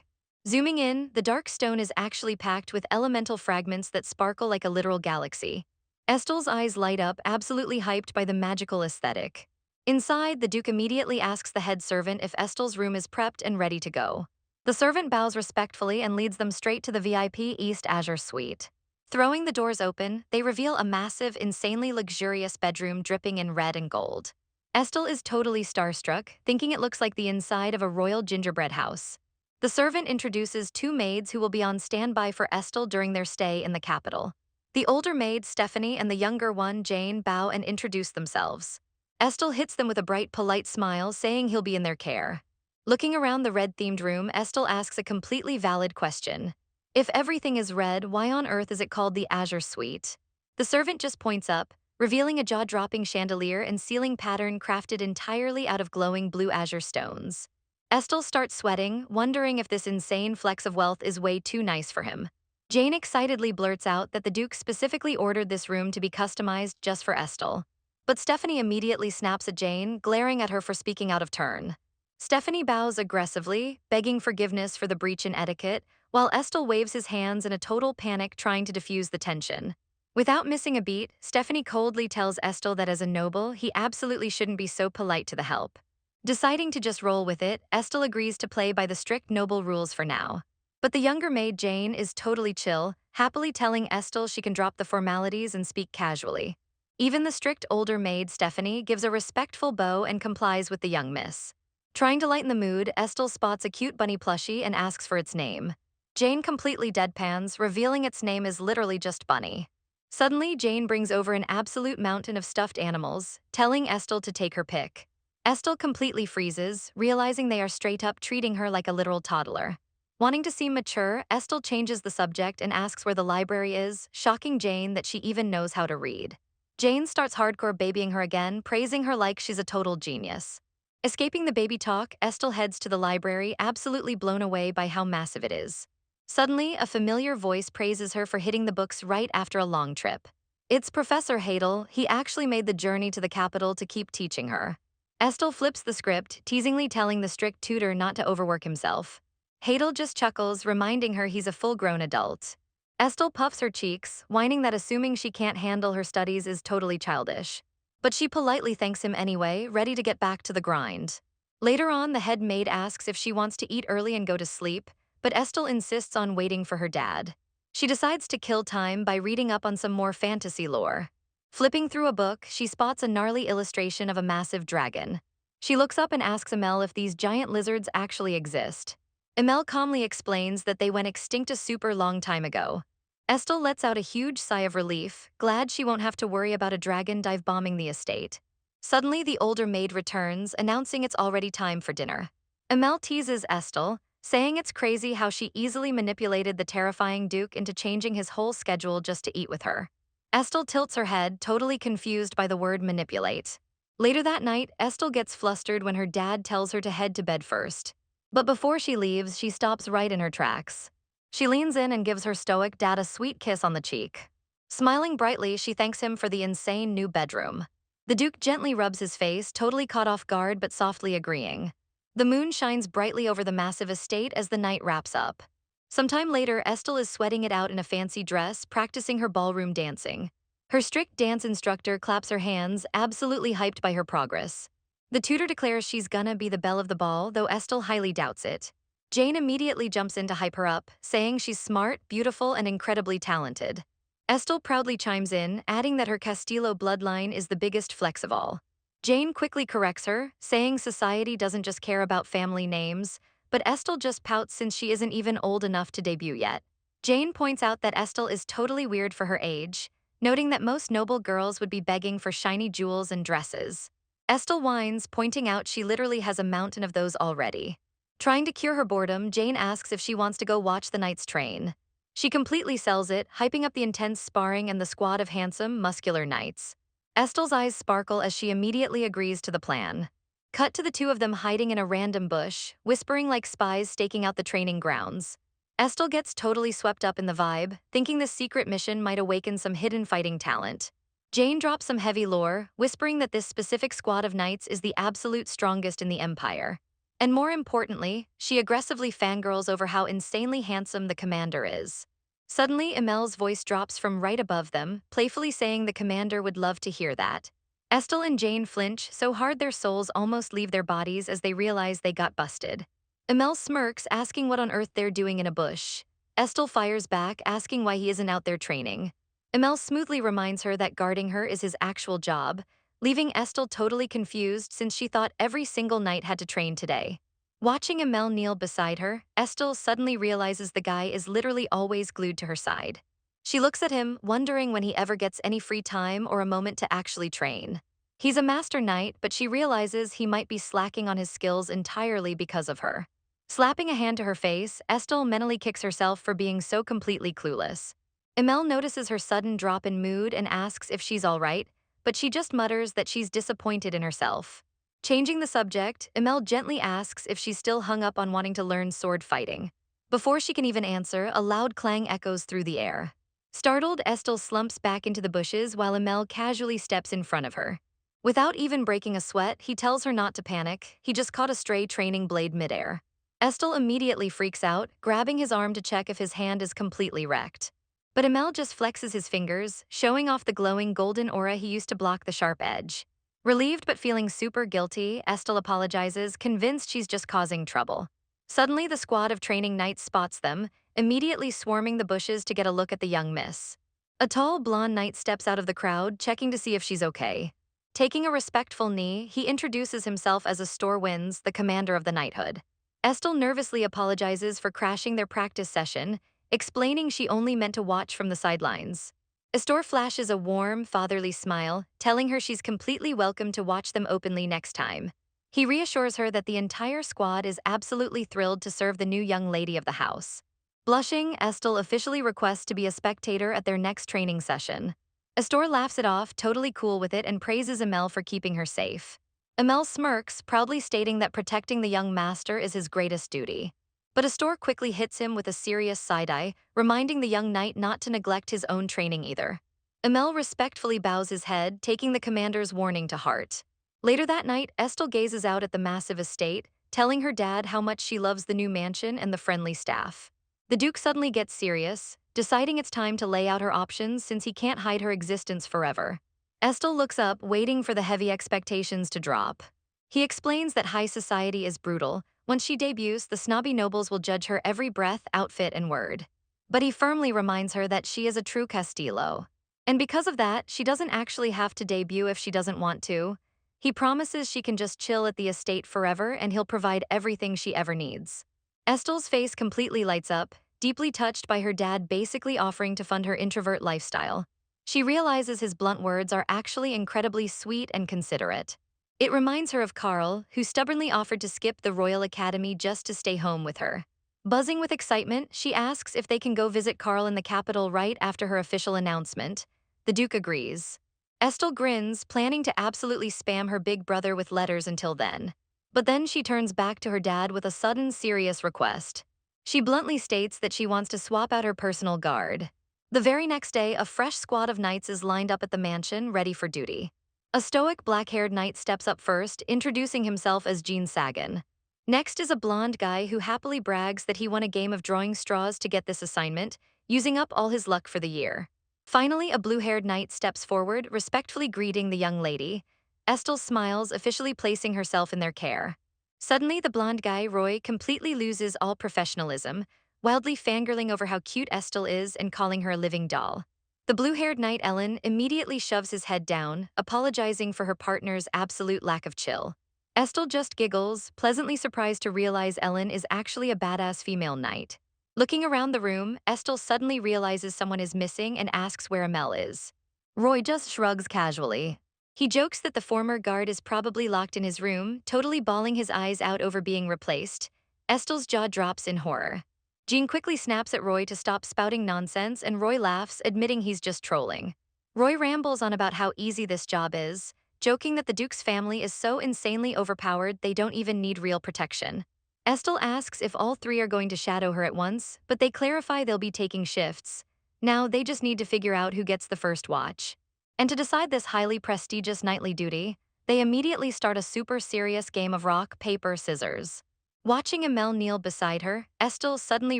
Zooming in, the dark stone is actually packed with elemental fragments that sparkle like a literal galaxy. Estel's eyes light up, absolutely hyped by the magical aesthetic. Inside, the Duke immediately asks the head servant if Estel's room is prepped and ready to go. The servant bows respectfully and leads them straight to the VIP East Azure suite. Throwing the doors open, they reveal a massive, insanely luxurious bedroom dripping in red and gold. Estel is totally starstruck, thinking it looks like the inside of a royal gingerbread house. The servant introduces two maids who will be on standby for Estel during their stay in the capital. The older maid, Stephanie, and the younger one, Jane, bow and introduce themselves. Estel hits them with a bright, polite smile, saying he'll be in their care. Looking around the red-themed room, Estel asks a completely valid question. If everything is red, why on earth is it called the Azure Suite? The servant just points up, revealing a jaw-dropping chandelier and ceiling pattern crafted entirely out of glowing blue azure stones. Estel starts sweating, wondering if this insane flex of wealth is way too nice for him. Jane excitedly blurts out that the Duke specifically ordered this room to be customized just for Estel. But Stephanie immediately snaps at Jane, glaring at her for speaking out of turn. Stephanie bows aggressively, begging forgiveness for the breach in etiquette, while Estel waves his hands in a total panic, trying to diffuse the tension. Without missing a beat, Stephanie coldly tells Estel that as a noble, he absolutely shouldn't be so polite to the help. Deciding to just roll with it, Estel agrees to play by the strict noble rules for now. But the younger maid, Jane, is totally chill, happily telling Estel she can drop the formalities and speak casually. Even the strict older maid, Stephanie, gives a respectful bow and complies with the young miss. Trying to lighten the mood, Estel spots a cute bunny plushie and asks for its name. Jane completely deadpans, revealing its name is literally just Bunny. Suddenly, Jane brings over an absolute mountain of stuffed animals, telling Estel to take her pick. Estel completely freezes, realizing they are straight up treating her like a literal toddler. Wanting to seem mature, Estel changes the subject and asks where the library is, shocking Jane that she even knows how to read. Jane starts hardcore babying her again, praising her like she's a total genius. Escaping the baby talk, Estel heads to the library, absolutely blown away by how massive it is. Suddenly, a familiar voice praises her for hitting the books right after a long trip. It's Professor Hadel. He actually made the journey to the capital to keep teaching her. Estel flips the script, teasingly telling the strict tutor not to overwork himself. Hadel just chuckles, reminding her he's a full-grown adult. Estel puffs her cheeks, whining that assuming she can't handle her studies is totally childish. But she politely thanks him anyway, ready to get back to the grind. Later on, the head maid asks if she wants to eat early and go to sleep, but Estel insists on waiting for her dad. She decides to kill time by reading up on some more fantasy lore. Flipping through a book, she spots a gnarly illustration of a massive dragon. She looks up and asks Amel if these giant lizards actually exist. Amel calmly explains that they went extinct a super long time ago. Estel lets out a huge sigh of relief, glad she won't have to worry about a dragon dive bombing the estate. Suddenly, the older maid returns, announcing it's already time for dinner. Amel teases Estel, saying it's crazy how she easily manipulated the terrifying Duke into changing his whole schedule just to eat with her. Estel tilts her head, totally confused by the word manipulate. Later that night, Estel gets flustered when her dad tells her to head to bed first. But before she leaves, she stops right in her tracks. She leans in and gives her stoic dad a sweet kiss on the cheek. Smiling brightly, she thanks him for the insane new bedroom. The Duke gently rubs his face, totally caught off guard but softly agreeing. The moon shines brightly over the massive estate as the night wraps up. Sometime later, Estel is sweating it out in a fancy dress, practicing her ballroom dancing. Her strict dance instructor claps her hands, absolutely hyped by her progress. The tutor declares she's gonna be the belle of the ball, though Estel highly doubts it. Jane immediately jumps in to hype her up, saying she's smart, beautiful, and incredibly talented. Estel proudly chimes in, adding that her Castillo bloodline is the biggest flex of all. Jane quickly corrects her, saying society doesn't just care about family names, but Estel just pouts since she isn't even old enough to debut yet. Jane points out that Estel is totally weird for her age, noting that most noble girls would be begging for shiny jewels and dresses. Estel whines, pointing out she literally has a mountain of those already. Trying to cure her boredom, Jane asks if she wants to go watch the knights train. She completely sells it, hyping up the intense sparring and the squad of handsome, muscular knights. Estel's eyes sparkle as she immediately agrees to the plan. Cut to the two of them hiding in a random bush, whispering like spies staking out the training grounds. Estel gets totally swept up in the vibe, thinking this secret mission might awaken some hidden fighting talent. Jane drops some heavy lore, whispering that this specific squad of knights is the absolute strongest in the Empire. And more importantly, she aggressively fangirls over how insanely handsome the commander is. Suddenly, Emel's voice drops from right above them, playfully saying the commander would love to hear that. Estelle and Jane flinch so hard their souls almost leave their bodies as they realize they got busted. Emel smirks, asking what on earth they're doing in a bush. Estelle fires back, asking why he isn't out there training. Emel smoothly reminds her that guarding her is his actual job, leaving Estelle totally confused since she thought every single knight had to train today. Watching Emel kneel beside her, Estelle suddenly realizes the guy is literally always glued to her side. She looks at him, wondering when he ever gets any free time or a moment to actually train. He's a master knight, but she realizes he might be slacking on his skills entirely because of her. Slapping a hand to her face, Estelle mentally kicks herself for being so completely clueless. Emel notices her sudden drop in mood and asks if she's all right, but she just mutters that she's disappointed in herself. Changing the subject, Emel gently asks if she's still hung up on wanting to learn sword fighting. Before she can even answer, a loud clang echoes through the air. Startled, Estelle slumps back into the bushes while Emel casually steps in front of her. Without even breaking a sweat, he tells her not to panic. He just caught a stray training blade midair. Estelle immediately freaks out, grabbing his arm to check if his hand is completely wrecked. But Emel just flexes his fingers, showing off the glowing golden aura he used to block the sharp edge. Relieved but feeling super guilty, Estelle apologizes, convinced she's just causing trouble. Suddenly, the squad of training knights spots them, immediately swarming the bushes to get a look at the young miss. A tall, blonde knight steps out of the crowd, checking to see if she's okay. Taking a respectful knee, he introduces himself as Astor Wins, the commander of the knighthood. Estelle nervously apologizes for crashing their practice session, explaining she only meant to watch from the sidelines. Astor flashes a warm, fatherly smile, telling her she's completely welcome to watch them openly next time. He reassures her that the entire squad is absolutely thrilled to serve the new young lady of the house. Blushing, Estelle officially requests to be a spectator at their next training session. Astor laughs it off, totally cool with it, and praises Emel for keeping her safe. Emel smirks, proudly stating that protecting the young master is his greatest duty. But Astor quickly hits him with a serious side-eye, reminding the young knight not to neglect his own training either. Emel respectfully bows his head, taking the commander's warning to heart. Later that night, Estelle gazes out at the massive estate, telling her dad how much she loves the new mansion and the friendly staff. The Duke suddenly gets serious, deciding it's time to lay out her options since he can't hide her existence forever. Estelle looks up, waiting for the heavy expectations to drop. He explains that high society is brutal. Once she debuts, the snobby nobles will judge her every breath, outfit, and word. But he firmly reminds her that she is a true Castillo. And because of that, she doesn't actually have to debut if she doesn't want to. He promises she can just chill at the estate forever and he'll provide everything she ever needs. Estelle's face completely lights up, deeply touched by her dad basically offering to fund her introvert lifestyle. She realizes his blunt words are actually incredibly sweet and considerate. It reminds her of Carl, who stubbornly offered to skip the Royal Academy just to stay home with her. Buzzing with excitement, she asks if they can go visit Carl in the capital right after her official announcement. The Duke agrees. Estelle grins, planning to absolutely spam her big brother with letters until then. But then she turns back to her dad with a sudden, serious request. She bluntly states that she wants to swap out her personal guard. The very next day, a fresh squad of knights is lined up at the mansion, ready for duty. A stoic, black-haired knight steps up first, introducing himself as Gene Sagan. Next is a blonde guy who happily brags that he won a game of drawing straws to get this assignment, using up all his luck for the year. Finally, a blue-haired knight steps forward, respectfully greeting the young lady. Estelle smiles, officially placing herself in their care. Suddenly, the blonde guy, Roy, completely loses all professionalism, wildly fangirling over how cute Estelle is and calling her a living doll. The blue-haired knight, Ellen, immediately shoves his head down, apologizing for her partner's absolute lack of chill. Estelle just giggles, pleasantly surprised to realize Ellen is actually a badass female knight. Looking around the room, Estelle suddenly realizes someone is missing and asks where Amel is. Roy just shrugs casually. He jokes that the former guard is probably locked in his room, totally bawling his eyes out over being replaced. Estelle's jaw drops in horror. Jean quickly snaps at Roy to stop spouting nonsense, and Roy laughs, admitting he's just trolling. Roy rambles on about how easy this job is, joking that the Duke's family is so insanely overpowered they don't even need real protection. Estelle asks if all three are going to shadow her at once, but they clarify they'll be taking shifts. Now they just need to figure out who gets the first watch. And to decide this highly prestigious nightly duty, they immediately start a super serious game of rock, paper, scissors. Watching Emel kneel beside her, Estelle suddenly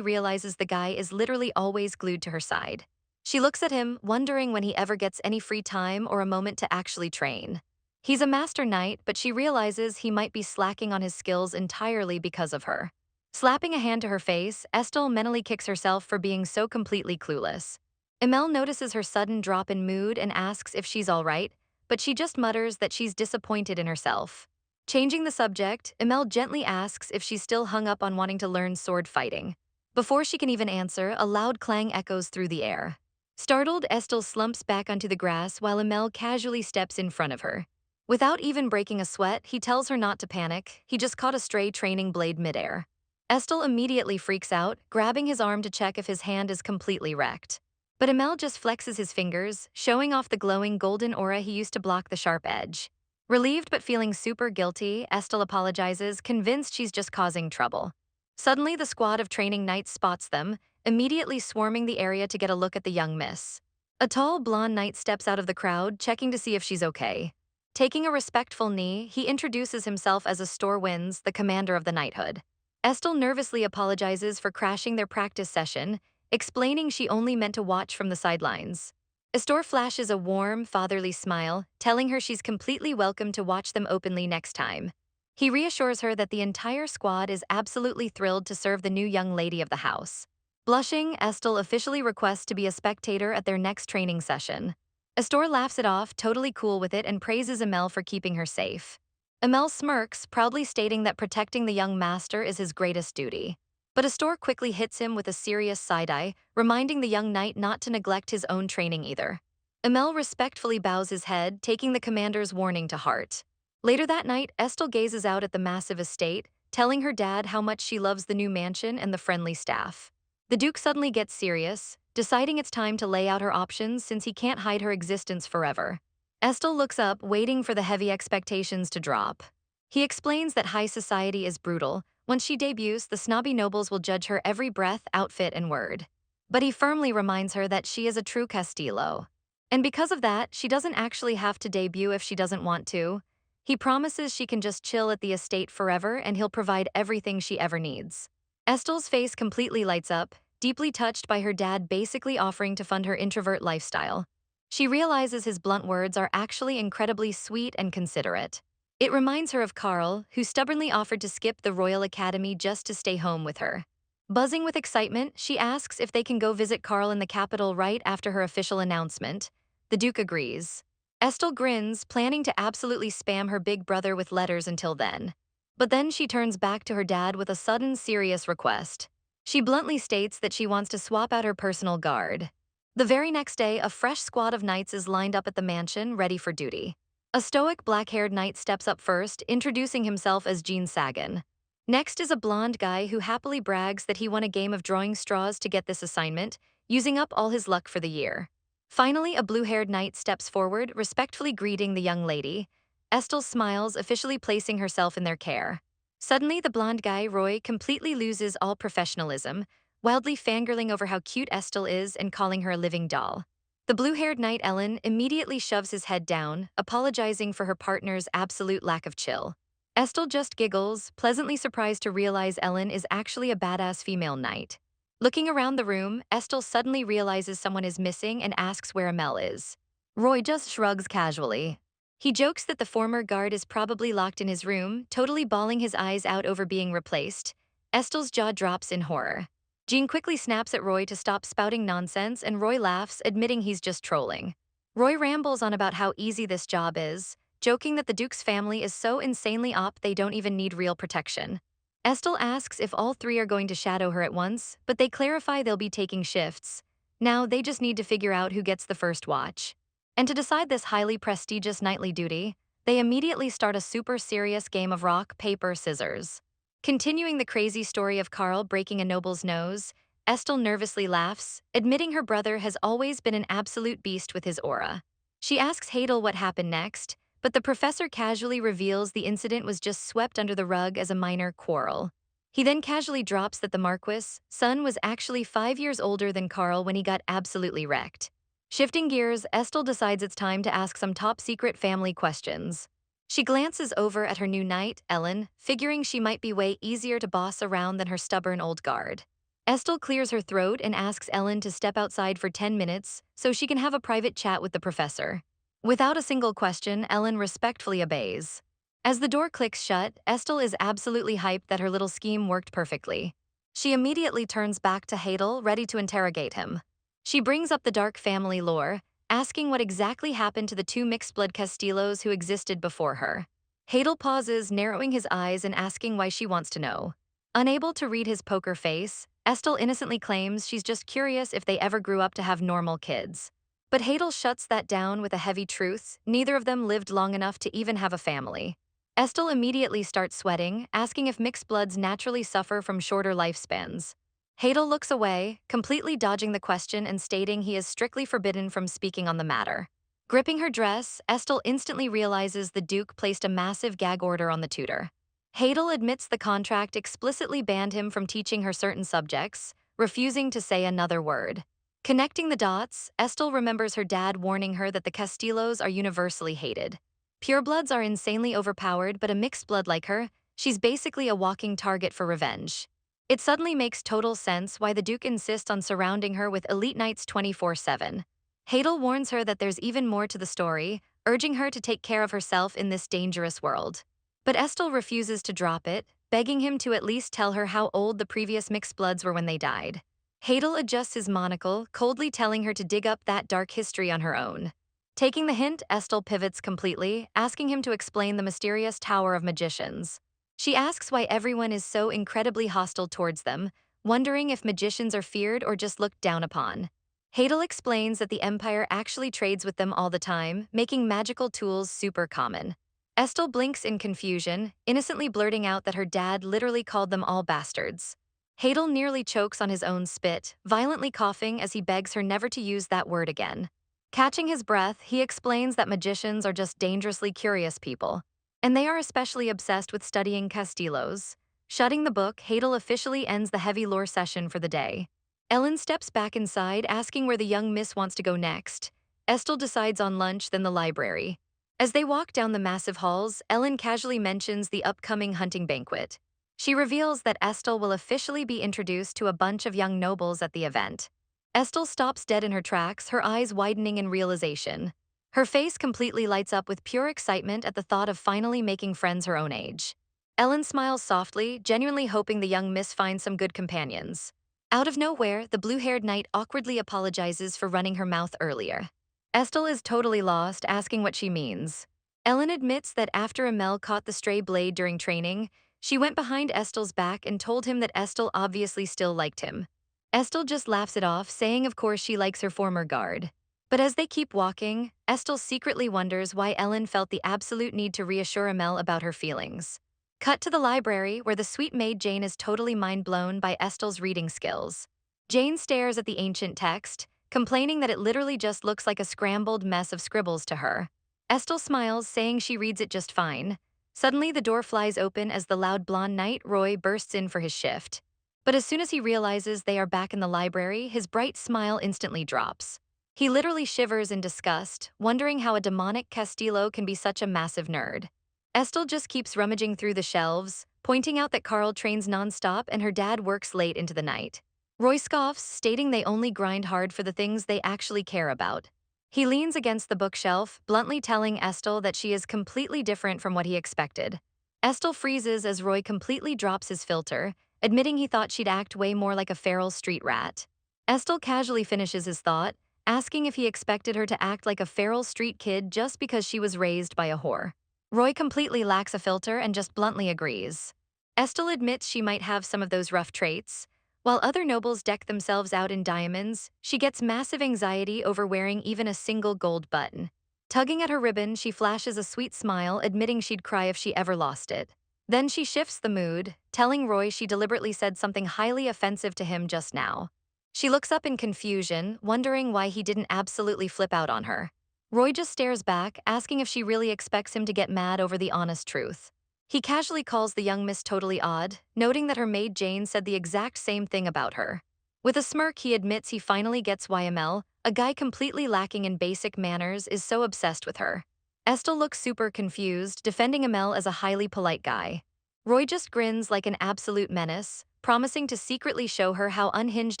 realizes the guy is literally always glued to her side. She looks at him, wondering when he ever gets any free time or a moment to actually train. He's a master knight, but she realizes he might be slacking on his skills entirely because of her. Slapping a hand to her face, Estelle mentally kicks herself for being so completely clueless. Emel notices her sudden drop in mood and asks if she's all right, but she just mutters that she's disappointed in herself. Changing the subject, Emel gently asks if she's still hung up on wanting to learn sword fighting. Before she can even answer, a loud clang echoes through the air. Startled, Estelle slumps back onto the grass while Emel casually steps in front of her. Without even breaking a sweat, he tells her not to panic, he just caught a stray training blade midair. Estelle immediately freaks out, grabbing his arm to check if his hand is completely wrecked. But Emel just flexes his fingers, showing off the glowing golden aura he used to block the sharp edge. Relieved but feeling super guilty, Estelle apologizes, convinced she's just causing trouble. Suddenly, the squad of training knights spots them, immediately swarming the area to get a look at the young miss. A tall, blonde knight steps out of the crowd, checking to see if she's okay. Taking a respectful knee, he introduces himself as Astor Wins, the commander of the knighthood. Estelle nervously apologizes for crashing their practice session, explaining she only meant to watch from the sidelines. Astor flashes a warm, fatherly smile, telling her she's completely welcome to watch them openly next time. He reassures her that the entire squad is absolutely thrilled to serve the new young lady of the house. Blushing, Estelle officially requests to be a spectator at their next training session. Astor laughs it off, totally cool with it, and praises Emel for keeping her safe. Emel smirks, proudly stating that protecting the young master is his greatest duty. But Astor quickly hits him with a serious side-eye, reminding the young knight not to neglect his own training either. Emel respectfully bows his head, taking the commander's warning to heart. Later that night, Estelle gazes out at the massive estate, telling her dad how much she loves the new mansion and the friendly staff. The Duke suddenly gets serious, deciding it's time to lay out her options since he can't hide her existence forever. Estelle looks up, waiting for the heavy expectations to drop. He explains that high society is brutal. Once she debuts, the snobby nobles will judge her every breath, outfit, and word. But he firmly reminds her that she is a true Castillo. And because of that, she doesn't actually have to debut if she doesn't want to. He promises she can just chill at the estate forever and he'll provide everything she ever needs. Estelle's face completely lights up, deeply touched by her dad basically offering to fund her introvert lifestyle. She realizes his blunt words are actually incredibly sweet and considerate. It reminds her of Carl, who stubbornly offered to skip the Royal Academy just to stay home with her. Buzzing with excitement, she asks if they can go visit Carl in the capital right after her official announcement. The Duke agrees. Estelle grins, planning to absolutely spam her big brother with letters until then. But then she turns back to her dad with a sudden serious request. She bluntly states that she wants to swap out her personal guard. The very next day, a fresh squad of knights is lined up at the mansion, ready for duty. A stoic, black-haired knight steps up first, introducing himself as Gene Sagan. Next is a blonde guy who happily brags that he won a game of drawing straws to get this assignment, using up all his luck for the year. Finally, a blue-haired knight steps forward, respectfully greeting the young lady. Estelle smiles, officially placing herself in their care. Suddenly, the blonde guy, Roy, completely loses all professionalism, wildly fangirling over how cute Estelle is and calling her a living doll. The blue-haired knight Ellen immediately shoves his head down, apologizing for her partner's absolute lack of chill. Estelle just giggles, pleasantly surprised to realize Ellen is actually a badass female knight. Looking around the room, Estelle suddenly realizes someone is missing and asks where Emel is. Roy just shrugs casually. He jokes that the former guard is probably locked in his room, totally bawling his eyes out over being replaced. Estelle's jaw drops in horror. Jean quickly snaps at Roy to stop spouting nonsense, and Roy laughs, admitting he's just trolling. Roy rambles on about how easy this job is, joking that the Duke's family is so insanely op they don't even need real protection. Estelle asks if all three are going to shadow her at once, but they clarify they'll be taking shifts. Now they just need to figure out who gets the first watch. And to decide this highly prestigious nightly duty, they immediately start a super serious game of rock, paper, scissors. Continuing the crazy story of Carl breaking a noble's nose, Estelle nervously laughs, admitting her brother has always been an absolute beast with his aura. She asks Hadel what happened next, but the professor casually reveals the incident was just swept under the rug as a minor quarrel. He then casually drops that the Marquis' son was actually 5 years older than Carl when he got absolutely wrecked. Shifting gears, Estelle decides it's time to ask some top-secret family questions. She glances over at her new knight, Ellen, figuring she might be way easier to boss around than her stubborn old guard. Estelle clears her throat and asks Ellen to step outside for 10 minutes so she can have a private chat with the professor. Without a single question, Ellen respectfully obeys. As the door clicks shut, Estelle is absolutely hyped that her little scheme worked perfectly. She immediately turns back to Hadel, ready to interrogate him. She brings up the dark family lore, asking what exactly happened to the two mixed-blood Castillos who existed before her. Hadel pauses, narrowing his eyes and asking why she wants to know. Unable to read his poker face, Estelle innocently claims she's just curious if they ever grew up to have normal kids. But Hadel shuts that down with a heavy truth: neither of them lived long enough to even have a family. Estelle immediately starts sweating, asking if mixed bloods naturally suffer from shorter lifespans. Hadel looks away, completely dodging the question and stating he is strictly forbidden from speaking on the matter. Gripping her dress, Estelle instantly realizes the Duke placed a massive gag order on the tutor. Hadel admits the contract explicitly banned him from teaching her certain subjects, refusing to say another word. Connecting the dots, Estelle remembers her dad warning her that the Castillos are universally hated. Purebloods are insanely overpowered, but a mixed blood like her, she's basically a walking target for revenge. It suddenly makes total sense why the Duke insists on surrounding her with elite knights 24/7. Hadel warns her that there's even more to the story, urging her to take care of herself in this dangerous world. But Estelle refuses to drop it, begging him to at least tell her how old the previous mixed bloods were when they died. Hadel adjusts his monocle, coldly telling her to dig up that dark history on her own. Taking the hint, Estelle pivots completely, asking him to explain the mysterious Tower of Magicians. She asks why everyone is so incredibly hostile towards them, wondering if magicians are feared or just looked down upon. Hadel explains that the Empire actually trades with them all the time, making magical tools super common. Estelle blinks in confusion, innocently blurting out that her dad literally called them all bastards. Hadel nearly chokes on his own spit, violently coughing as he begs her never to use that word again. Catching his breath, he explains that magicians are just dangerously curious people, and they are especially obsessed with studying Castillos. Shutting the book, Hadel officially ends the heavy lore session for the day. Ellen steps back inside, asking where the young miss wants to go next. Estelle decides on lunch, then the library. As they walk down the massive halls, Ellen casually mentions the upcoming hunting banquet. She reveals that Estelle will officially be introduced to a bunch of young nobles at the event. Estelle stops dead in her tracks, her eyes widening in realization. Her face completely lights up with pure excitement at the thought of finally making friends her own age. Ellen smiles softly, genuinely hoping the young miss finds some good companions. Out of nowhere, the blue-haired knight awkwardly apologizes for running her mouth earlier. Estelle is totally lost, asking what she means. Ellen admits that after Amel caught the stray blade during training, she went behind Estelle's back and told him that Estelle obviously still liked him. Estelle just laughs it off, saying of course she likes her former guard. But as they keep walking, Estelle secretly wonders why Ellen felt the absolute need to reassure Amel about her feelings. Cut to the library, where the sweet maid Jane is totally mind-blown by Estelle's reading skills. Jane stares at the ancient text, complaining that it literally just looks like a scrambled mess of scribbles to her. Estelle smiles, saying she reads it just fine. Suddenly, the door flies open as the loud blonde knight, Roy, bursts in for his shift. But as soon as he realizes they are back in the library, his bright smile instantly drops. He literally shivers in disgust, wondering how a demonic Castillo can be such a massive nerd. Estelle just keeps rummaging through the shelves, pointing out that Carl trains nonstop and her dad works late into the night. Roy scoffs, stating they only grind hard for the things they actually care about. He leans against the bookshelf, bluntly telling Estelle that she is completely different from what he expected. Estelle freezes as Roy completely drops his filter, admitting he thought she'd act way more like a feral street rat. Estelle casually finishes his thought, asking if he expected her to act like a feral street kid just because she was raised by a whore. Roy completely lacks a filter and just bluntly agrees. Estelle admits she might have some of those rough traits. While other nobles deck themselves out in diamonds, she gets massive anxiety over wearing even a single gold button. Tugging at her ribbon, she flashes a sweet smile, admitting she'd cry if she ever lost it. Then she shifts the mood, telling Roy she deliberately said something highly offensive to him just now. She looks up in confusion, wondering why he didn't absolutely flip out on her. Roy just stares back, asking if she really expects him to get mad over the honest truth. He casually calls the young miss totally odd, noting that her maid Jane said the exact same thing about her. With a smirk, he admits he finally gets why Amel, a guy completely lacking in basic manners, is so obsessed with her. Estel looks super confused, defending Amel as a highly polite guy. Roy just grins like an absolute menace, promising to secretly show her how unhinged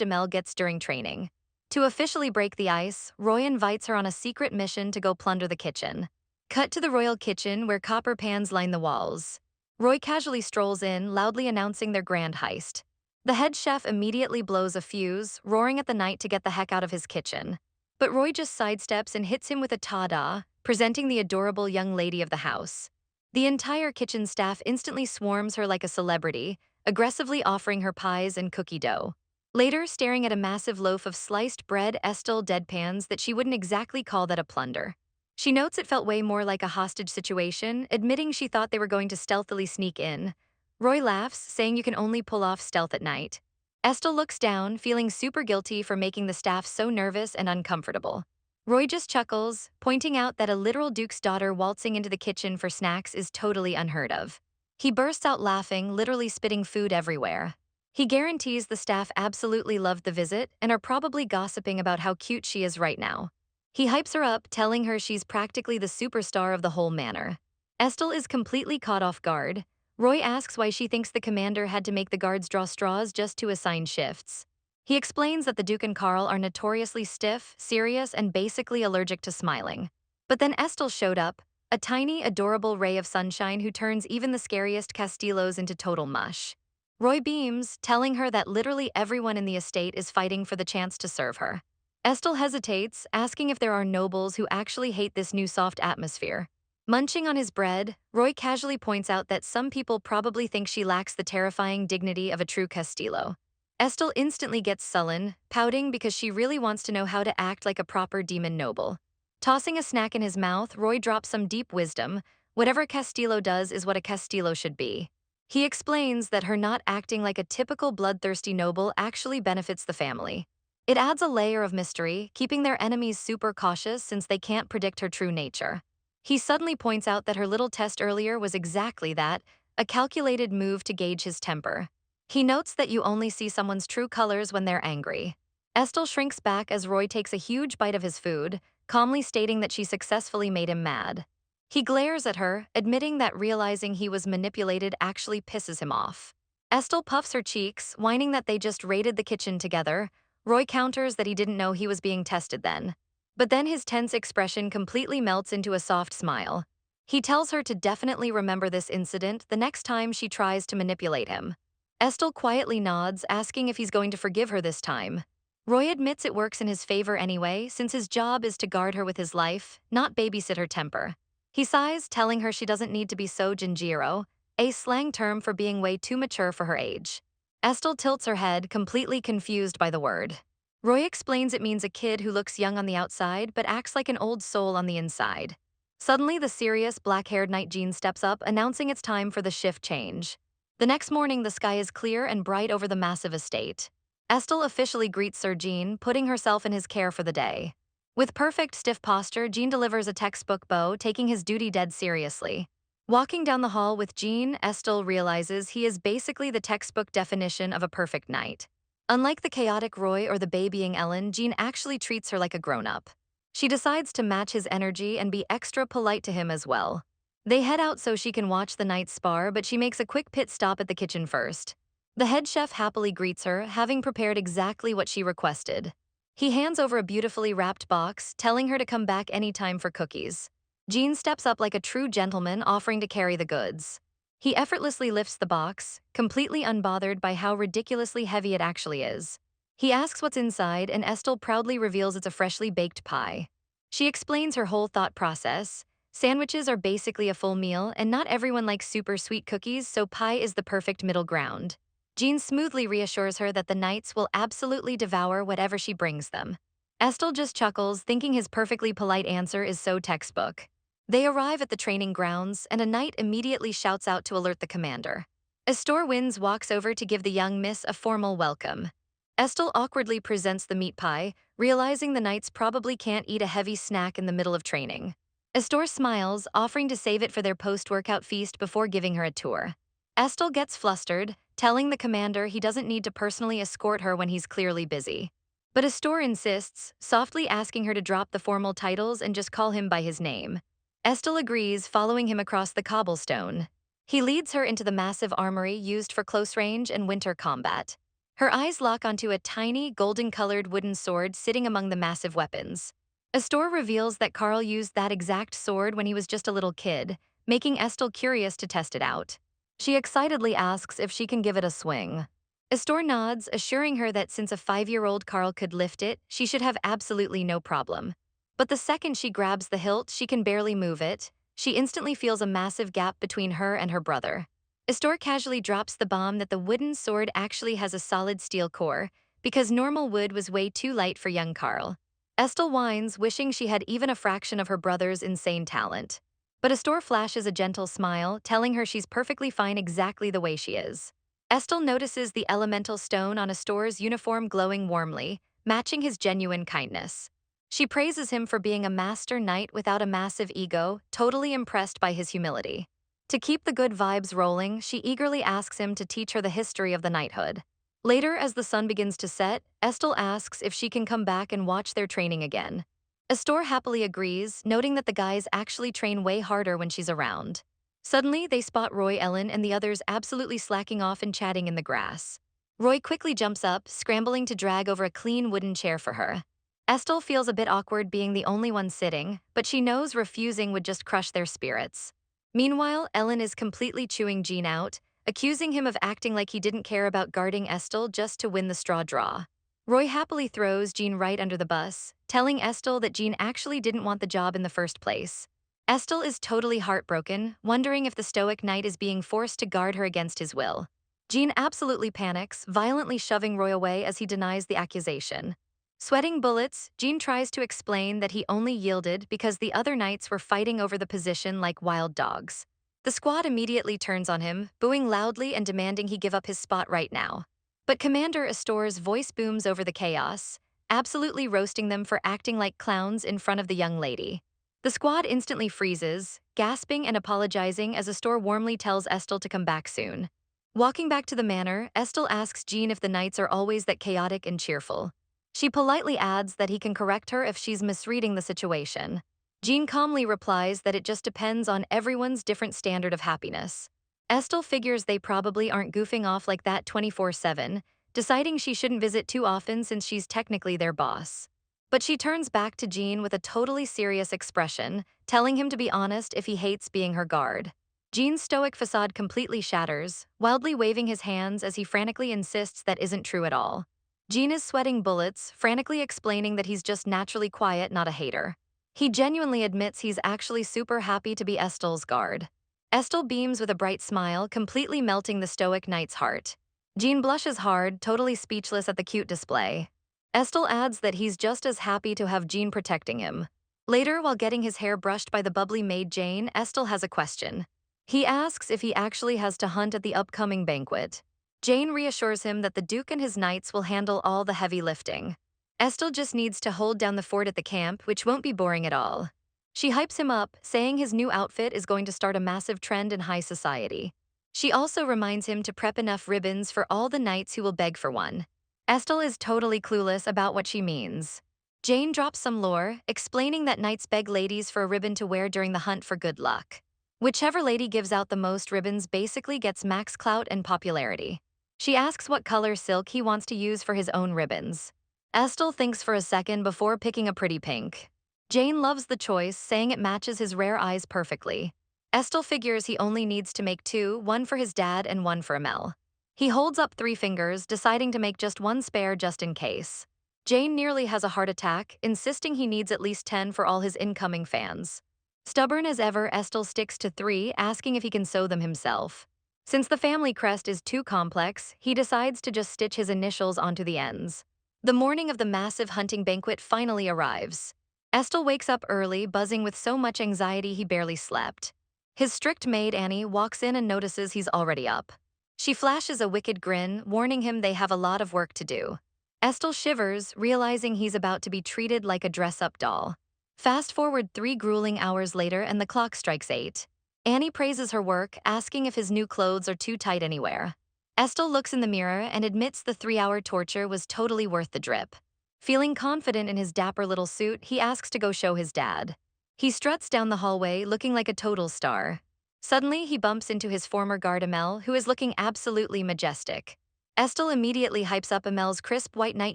Amel gets during training. To officially break the ice, Roy invites her on a secret mission to go plunder the kitchen. Cut to the royal kitchen where copper pans line the walls. Roy casually strolls in, loudly announcing their grand heist. The head chef immediately blows a fuse, roaring at the knight to get the heck out of his kitchen. But Roy just sidesteps and hits him with a ta-da, presenting the adorable young lady of the house. The entire kitchen staff instantly swarms her like a celebrity, aggressively offering her pies and cookie dough. Later, staring at a massive loaf of sliced bread, Estel deadpans that she wouldn't exactly call that a plunder. She notes it felt way more like a hostage situation, admitting she thought they were going to stealthily sneak in. Roy laughs, saying you can only pull off stealth at night. Estel looks down, feeling super guilty for making the staff so nervous and uncomfortable. Roy just chuckles, pointing out that a literal duke's daughter waltzing into the kitchen for snacks is totally unheard of. He bursts out laughing, literally spitting food everywhere. He guarantees the staff absolutely loved the visit and are probably gossiping about how cute she is right now. He hypes her up, telling her she's practically the superstar of the whole manor. Estel is completely caught off guard. Roy asks why she thinks the commander had to make the guards draw straws just to assign shifts. He explains that the Duke and Carl are notoriously stiff, serious, and basically allergic to smiling. But then Estel showed up, a tiny, adorable ray of sunshine who turns even the scariest Castillos into total mush. Roy beams, telling her that literally everyone in the estate is fighting for the chance to serve her. Estel hesitates, asking if there are nobles who actually hate this new soft atmosphere. Munching on his bread, Roy casually points out that some people probably think she lacks the terrifying dignity of a true Castillo. Estel instantly gets sullen, pouting because she really wants to know how to act like a proper demon noble. Tossing a snack in his mouth, Roy drops some deep wisdom. Whatever Castillo does is what a Castillo should be. He explains that her not acting like a typical bloodthirsty noble actually benefits the family. It adds a layer of mystery, keeping their enemies super cautious since they can't predict her true nature. He suddenly points out that her little test earlier was exactly that, a calculated move to gauge his temper. He notes that you only see someone's true colors when they're angry. Estel shrinks back as Roy takes a huge bite of his food, calmly stating that she successfully made him mad. He glares at her, admitting that realizing he was manipulated actually pisses him off. Estel puffs her cheeks, whining that they just raided the kitchen together. Roy counters that he didn't know he was being tested then. But then his tense expression completely melts into a soft smile. He tells her to definitely remember this incident the next time she tries to manipulate him. Estel quietly nods, asking if he's going to forgive her this time. Roy admits it works in his favor anyway, since his job is to guard her with his life, not babysit her temper. He sighs, telling her she doesn't need to be so Jinjiro, a slang term for being way too mature for her age. Estel tilts her head, completely confused by the word. Roy explains it means a kid who looks young on the outside but acts like an old soul on the inside. Suddenly, the serious, black-haired Night Jean steps up, announcing it's time for the shift change. The next morning, the sky is clear and bright over the massive estate. Estel officially greets Sir Jean, putting herself in his care for the day. With perfect stiff posture, Jean delivers a textbook bow, taking his duty dead seriously. Walking down the hall with Jean, Estel realizes he is basically the textbook definition of a perfect knight. Unlike the chaotic Roy or the babying Ellen, Jean actually treats her like a grown-up. She decides to match his energy and be extra polite to him as well. They head out so she can watch the night spar, but she makes a quick pit stop at the kitchen first. The head chef happily greets her, having prepared exactly what she requested. He hands over a beautifully wrapped box, telling her to come back anytime for cookies. Jean steps up like a true gentleman, offering to carry the goods. He effortlessly lifts the box, completely unbothered by how ridiculously heavy it actually is. He asks what's inside, and Estel proudly reveals it's a freshly baked pie. She explains her whole thought process. Sandwiches are basically a full meal, and not everyone likes super sweet cookies, so pie is the perfect middle ground. Jean smoothly reassures her that the knights will absolutely devour whatever she brings them. Estel just chuckles, thinking his perfectly polite answer is so textbook. They arrive at the training grounds, and a knight immediately shouts out to alert the commander. Astor Winds walks over to give the young miss a formal welcome. Estel awkwardly presents the meat pie, realizing the knights probably can't eat a heavy snack in the middle of training. Astor smiles, offering to save it for their post-workout feast before giving her a tour. Estel gets flustered, telling the commander he doesn't need to personally escort her when he's clearly busy. But Astor insists, softly asking her to drop the formal titles and just call him by his name. Estelle agrees, following him across the cobblestone. He leads her into the massive armory used for close range and winter combat. Her eyes lock onto a tiny, golden-colored wooden sword sitting among the massive weapons. Astor reveals that Carl used that exact sword when he was just a little kid, making Estelle curious to test it out. She excitedly asks if she can give it a swing. Astor nods, assuring her that since a 5-year-old Carl could lift it, she should have absolutely no problem. But the second she grabs the hilt, she can barely move it. She instantly feels a massive gap between her and her brother. Astor casually drops the bomb that the wooden sword actually has a solid steel core, because normal wood was way too light for young Carl. Estelle whines, wishing she had even a fraction of her brother's insane talent. But Astor flashes a gentle smile, telling her she's perfectly fine exactly the way she is. Estelle notices the elemental stone on Astor's uniform glowing warmly, matching his genuine kindness. She praises him for being a master knight without a massive ego, totally impressed by his humility. To keep the good vibes rolling, she eagerly asks him to teach her the history of the knighthood. Later, as the sun begins to set, Estelle asks if she can come back and watch their training again. Astor happily agrees, noting that the guys actually train way harder when she's around. Suddenly, they spot Roy, Ellen, and the others absolutely slacking off and chatting in the grass. Roy quickly jumps up, scrambling to drag over a clean wooden chair for her. Estelle feels a bit awkward being the only one sitting, but she knows refusing would just crush their spirits. Meanwhile, Ellen is completely chewing Jean out, accusing him of acting like he didn't care about guarding Estelle just to win the straw draw. Roy happily throws Jean right under the bus, telling Estelle that Jean actually didn't want the job in the first place. Estelle is totally heartbroken, wondering if the stoic knight is being forced to guard her against his will. Jean absolutely panics, violently shoving Roy away as he denies the accusation. Sweating bullets, Jean tries to explain that he only yielded because the other knights were fighting over the position like wild dogs. The squad immediately turns on him, booing loudly and demanding he give up his spot right now. But Commander Astor's voice booms over the chaos, absolutely roasting them for acting like clowns in front of the young lady. The squad instantly freezes, gasping and apologizing as Astor warmly tells Estelle to come back soon. Walking back to the manor, Estelle asks Jean if the knights are always that chaotic and cheerful. She politely adds that he can correct her if she's misreading the situation. Jean calmly replies that it just depends on everyone's different standard of happiness. Estelle figures they probably aren't goofing off like that 24/7, deciding she shouldn't visit too often since she's technically their boss. But she turns back to Jean with a totally serious expression, telling him to be honest if he hates being her guard. Jean's stoic facade completely shatters, wildly waving his hands as he frantically insists that isn't true at all. Jean is sweating bullets, frantically explaining that he's just naturally quiet, not a hater. He genuinely admits he's actually super happy to be Estelle's guard. Estelle beams with a bright smile, completely melting the stoic knight's heart. Jean blushes hard, totally speechless at the cute display. Estelle adds that he's just as happy to have Jean protecting him. Later, while getting his hair brushed by the bubbly maid Jane, Estelle has a question. He asks if he actually has to hunt at the upcoming banquet. Jane reassures him that the Duke and his knights will handle all the heavy lifting. Estelle just needs to hold down the fort at the camp, which won't be boring at all. She hypes him up, saying his new outfit is going to start a massive trend in high society. She also reminds him to prep enough ribbons for all the knights who will beg for one. Estelle is totally clueless about what she means. Jane drops some lore, explaining that knights beg ladies for a ribbon to wear during the hunt for good luck. Whichever lady gives out the most ribbons basically gets max clout and popularity. She asks what color silk he wants to use for his own ribbons. Estelle thinks for a second before picking a pretty pink. Jane loves the choice, saying it matches his rare eyes perfectly. Estelle figures he only needs to make two, one for his dad and one for Amel. He holds up 3 fingers, deciding to make just one spare just in case. Jane nearly has a heart attack, insisting he needs at least 10 for all his incoming fans. Stubborn as ever, Estelle sticks to 3, asking if he can sew them himself. Since the family crest is too complex, he decides to just stitch his initials onto the ends. The morning of the massive hunting banquet finally arrives. Estelle wakes up early, buzzing with so much anxiety he barely slept. His strict maid Annie walks in and notices he's already up. She flashes a wicked grin, warning him they have a lot of work to do. Estelle shivers, realizing he's about to be treated like a dress-up doll. Fast forward 3 grueling hours later and the clock strikes 8. Annie praises her work, asking if his new clothes are too tight anywhere. Estelle looks in the mirror and admits the 3-hour torture was totally worth the drip. Feeling confident in his dapper little suit, he asks to go show his dad. He struts down the hallway looking like a total star. Suddenly, he bumps into his former guard Amel, who is looking absolutely majestic. Estel immediately hypes up Amel's crisp white knight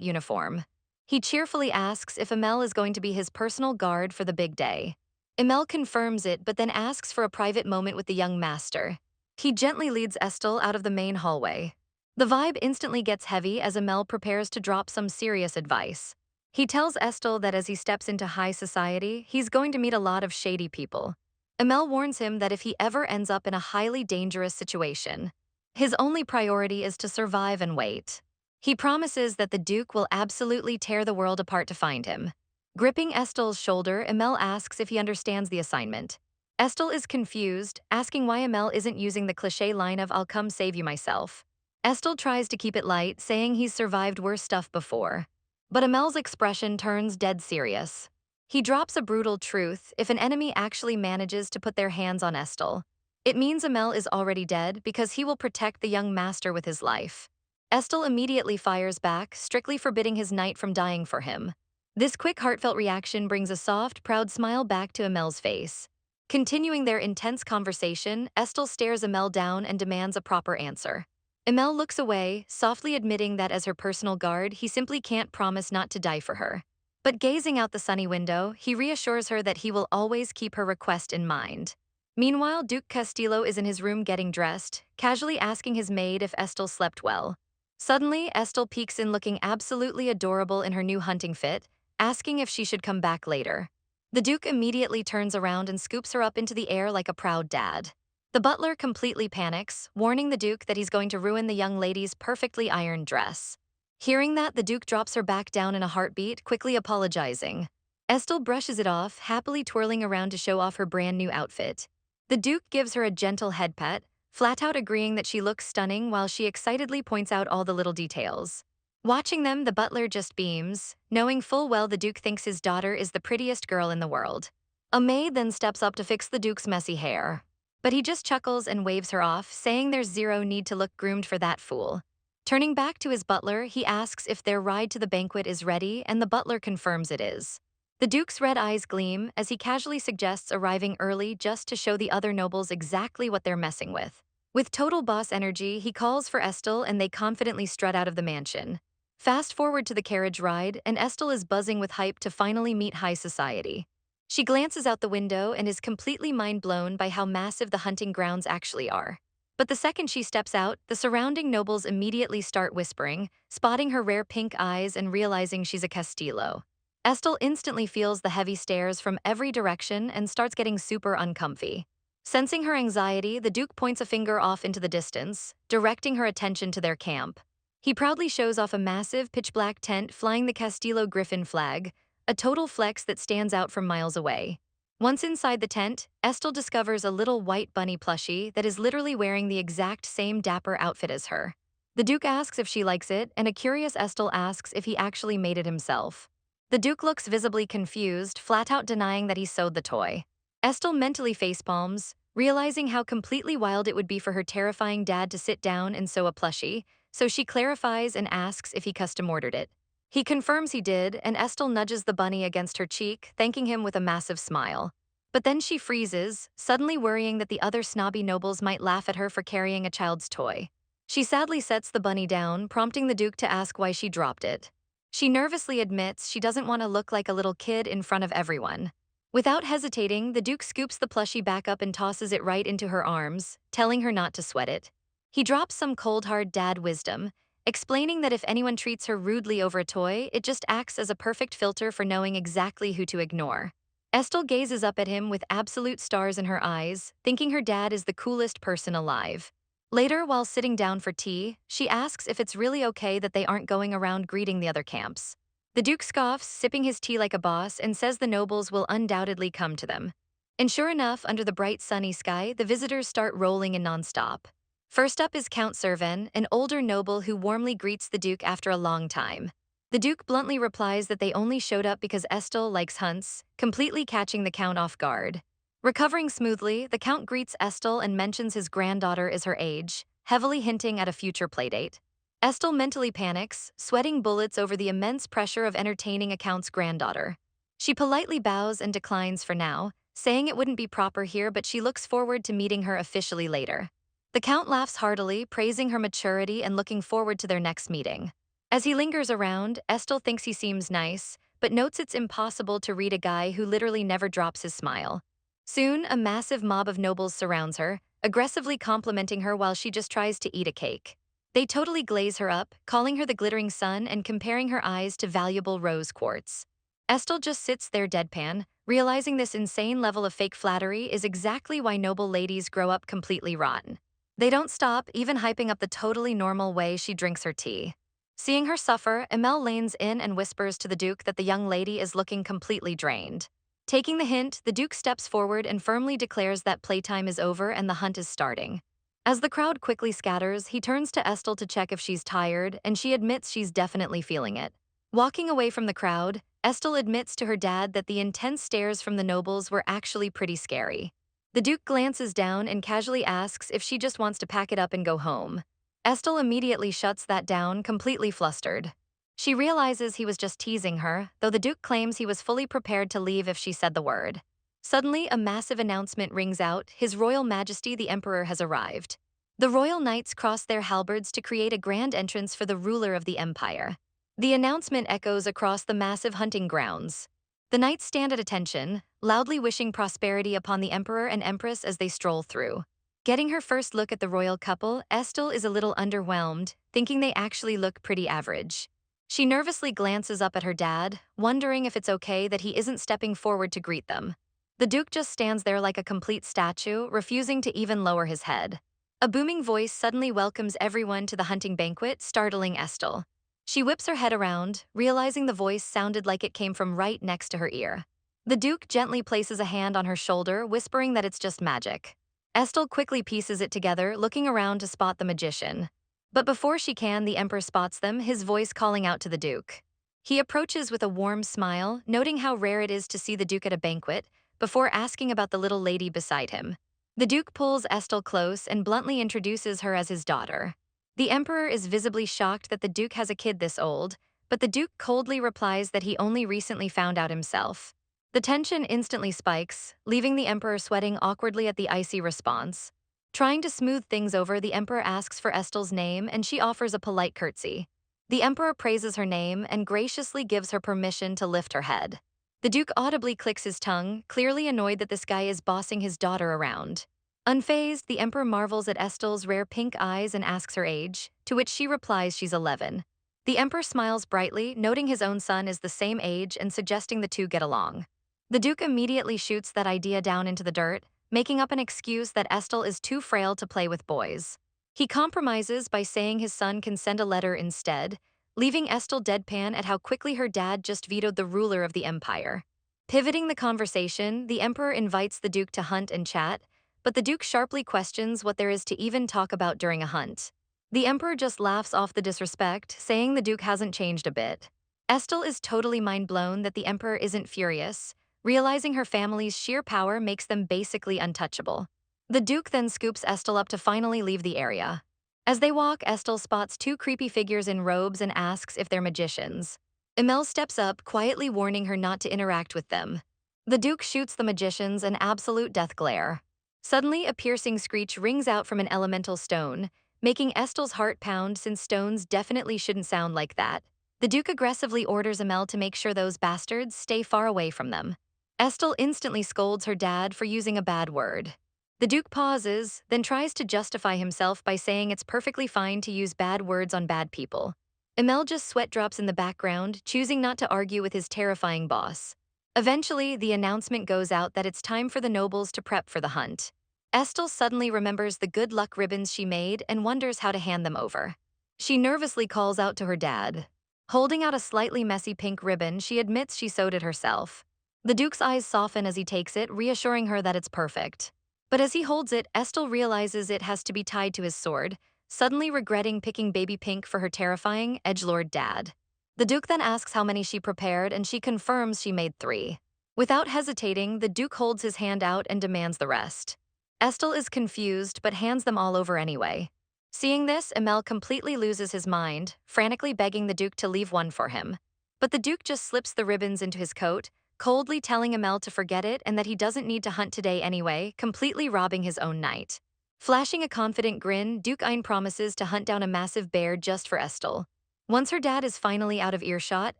uniform. He cheerfully asks if Amel is going to be his personal guard for the big day. Amel confirms it but then asks for a private moment with the young master. He gently leads Estel out of the main hallway. The vibe instantly gets heavy as Amel prepares to drop some serious advice. He tells Estel that as he steps into high society, he's going to meet a lot of shady people. Amel warns him that if he ever ends up in a highly dangerous situation, his only priority is to survive and wait. He promises that the Duke will absolutely tear the world apart to find him. Gripping Estel's shoulder, Amel asks if he understands the assignment. Estel is confused, asking why Amel isn't using the cliché line of "I'll come save you myself." Estel tries to keep it light, saying he's survived worse stuff before. But Amel's expression turns dead serious. He drops a brutal truth: if an enemy actually manages to put their hands on Estel, it means Amel is already dead because he will protect the young master with his life. Estel immediately fires back, strictly forbidding his knight from dying for him. This quick, heartfelt reaction brings a soft, proud smile back to Amel's face. Continuing their intense conversation, Estel stares Amel down and demands a proper answer. Amel looks away, softly admitting that as her personal guard, he simply can't promise not to die for her. But gazing out the sunny window, he reassures her that he will always keep her request in mind. Meanwhile, Duke Castillo is in his room getting dressed, casually asking his maid if Estel slept well. Suddenly, Estel peeks in looking absolutely adorable in her new hunting fit, asking if she should come back later. The Duke immediately turns around and scoops her up into the air like a proud dad. The butler completely panics, warning the Duke that he's going to ruin the young lady's perfectly ironed dress. Hearing that, the Duke drops her back down in a heartbeat, quickly apologizing. Estel brushes it off, happily twirling around to show off her brand new outfit. The Duke gives her a gentle head pat, flat out agreeing that she looks stunning while she excitedly points out all the little details. Watching them, the butler just beams, knowing full well the Duke thinks his daughter is the prettiest girl in the world. A maid then steps up to fix the Duke's messy hair. But he just chuckles and waves her off, saying there's zero need to look groomed for that fool. Turning back to his butler, he asks if their ride to the banquet is ready, and the butler confirms it is. The Duke's red eyes gleam as he casually suggests arriving early just to show the other nobles exactly what they're messing with. With total boss energy, he calls for Estel and they confidently strut out of the mansion. Fast forward to the carriage ride, and Estel is buzzing with hype to finally meet high society. She glances out the window and is completely mind-blown by how massive the hunting grounds actually are. But the second she steps out, the surrounding nobles immediately start whispering, spotting her rare pink eyes and realizing she's a Castillo. Estel instantly feels the heavy stares from every direction and starts getting super uncomfy. Sensing her anxiety, the Duke points a finger off into the distance, directing her attention to their camp. He proudly shows off a massive, pitch-black tent flying the Castillo Griffin flag, a total flex that stands out from miles away. Once inside the tent, Estel discovers a little white bunny plushie that is literally wearing the exact same dapper outfit as her. The Duke asks if she likes it, and a curious Estel asks if he actually made it himself. The Duke looks visibly confused, flat out denying that he sewed the toy. Estel mentally facepalms, realizing how completely wild it would be for her terrifying dad to sit down and sew a plushie, so she clarifies and asks if he custom ordered it. He confirms he did, and Estel nudges the bunny against her cheek, thanking him with a massive smile. But then she freezes, suddenly worrying that the other snobby nobles might laugh at her for carrying a child's toy. She sadly sets the bunny down, prompting the Duke to ask why she dropped it. She nervously admits she doesn't want to look like a little kid in front of everyone. Without hesitating, the Duke scoops the plushie back up and tosses it right into her arms, telling her not to sweat it. He drops some cold hard dad wisdom, explaining that if anyone treats her rudely over a toy, it just acts as a perfect filter for knowing exactly who to ignore. Estel gazes up at him with absolute stars in her eyes, thinking her dad is the coolest person alive. Later, while sitting down for tea, she asks if it's really okay that they aren't going around greeting the other camps. The Duke scoffs, sipping his tea like a boss, and says the nobles will undoubtedly come to them. And sure enough, under the bright sunny sky, the visitors start rolling in nonstop. First up is Count Servan, an older noble who warmly greets the Duke after a long time. The Duke bluntly replies that they only showed up because Estel likes hunts, completely catching the Count off guard. Recovering smoothly, the Count greets Estel and mentions his granddaughter is her age, heavily hinting at a future playdate. Estel mentally panics, sweating bullets over the immense pressure of entertaining a Count's granddaughter. She politely bows and declines for now, saying it wouldn't be proper here but she looks forward to meeting her officially later. The Count laughs heartily, praising her maturity and looking forward to their next meeting. As he lingers around, Estelle thinks he seems nice, but notes it's impossible to read a guy who literally never drops his smile. Soon, a massive mob of nobles surrounds her, aggressively complimenting her while she just tries to eat a cake. They totally glaze her up, calling her the glittering sun and comparing her eyes to valuable rose quartz. Estelle just sits there deadpan, realizing this insane level of fake flattery is exactly why noble ladies grow up completely rotten. They don't stop, even hyping up the totally normal way she drinks her tea. Seeing her suffer, Emelle leans in and whispers to the Duke that the young lady is looking completely drained. Taking the hint, the Duke steps forward and firmly declares that playtime is over and the hunt is starting. As the crowd quickly scatters, he turns to Estelle to check if she's tired, and she admits she's definitely feeling it. Walking away from the crowd, Estelle admits to her dad that the intense stares from the nobles were actually pretty scary. The Duke glances down and casually asks if she just wants to pack it up and go home. Estelle immediately shuts that down, completely flustered. She realizes he was just teasing her, though the Duke claims he was fully prepared to leave if she said the word. Suddenly, a massive announcement rings out: His Royal Majesty the Emperor has arrived. The royal knights cross their halberds to create a grand entrance for the ruler of the empire. The announcement echoes across the massive hunting grounds. The knights stand at attention, loudly wishing prosperity upon the emperor and empress as they stroll through. Getting her first look at the royal couple, Estelle is a little underwhelmed, thinking they actually look pretty average. She nervously glances up at her dad, wondering if it's okay that he isn't stepping forward to greet them. The Duke just stands there like a complete statue, refusing to even lower his head. A booming voice suddenly welcomes everyone to the hunting banquet, startling Estelle. She whips her head around, realizing the voice sounded like it came from right next to her ear. The Duke gently places a hand on her shoulder, whispering that it's just magic. Estelle quickly pieces it together, looking around to spot the magician. But before she can, the Emperor spots them, his voice calling out to the Duke. He approaches with a warm smile, noting how rare it is to see the Duke at a banquet, before asking about the little lady beside him. The Duke pulls Estelle close and bluntly introduces her as his daughter. The Emperor is visibly shocked that the Duke has a kid this old, but the Duke coldly replies that he only recently found out himself. The tension instantly spikes, leaving the Emperor sweating awkwardly at the icy response. Trying to smooth things over, the Emperor asks for Estelle's name and she offers a polite curtsy. The Emperor praises her name and graciously gives her permission to lift her head. The Duke audibly clicks his tongue, clearly annoyed that this guy is bossing his daughter around. Unfazed, the Emperor marvels at Estelle's rare pink eyes and asks her age, to which she replies she's 11. The Emperor smiles brightly, noting his own son is the same age and suggesting the two get along. The Duke immediately shoots that idea down into the dirt, making up an excuse that Estelle is too frail to play with boys. He compromises by saying his son can send a letter instead, leaving Estelle deadpan at how quickly her dad just vetoed the ruler of the empire. Pivoting the conversation, the Emperor invites the Duke to hunt and chat, but the Duke sharply questions what there is to even talk about during a hunt. The Emperor just laughs off the disrespect, saying the Duke hasn't changed a bit. Estelle is totally mind-blown that the Emperor isn't furious, realizing her family's sheer power makes them basically untouchable. The Duke then scoops Estelle up to finally leave the area. As they walk, Estelle spots two creepy figures in robes and asks if they're magicians. Emelle steps up, quietly warning her not to interact with them. The Duke shoots the magicians an absolute death glare. Suddenly, a piercing screech rings out from an elemental stone, making Estelle's heart pound since stones definitely shouldn't sound like that. The Duke aggressively orders Emelle to make sure those bastards stay far away from them. Estelle instantly scolds her dad for using a bad word. The Duke pauses, then tries to justify himself by saying it's perfectly fine to use bad words on bad people. Emelle just sweat drops in the background, choosing not to argue with his terrifying boss. Eventually, the announcement goes out that it's time for the nobles to prep for the hunt. Estelle suddenly remembers the good luck ribbons she made and wonders how to hand them over. She nervously calls out to her dad. Holding out a slightly messy pink ribbon, she admits she sewed it herself. The Duke's eyes soften as he takes it, reassuring her that it's perfect. But as he holds it, Estelle realizes it has to be tied to his sword, suddenly regretting picking baby pink for her terrifying, edgelord dad. The Duke then asks how many she prepared, and she confirms she made 3. Without hesitating, the Duke holds his hand out and demands the rest. Estelle is confused, but hands them all over anyway. Seeing this, Emelle completely loses his mind, frantically begging the Duke to leave one for him. But the Duke just slips the ribbons into his coat, coldly telling Emil to forget it and that he doesn't need to hunt today anyway, completely robbing his own night. Flashing a confident grin, Duke Ein promises to hunt down a massive bear just for Estel. Once her dad is finally out of earshot,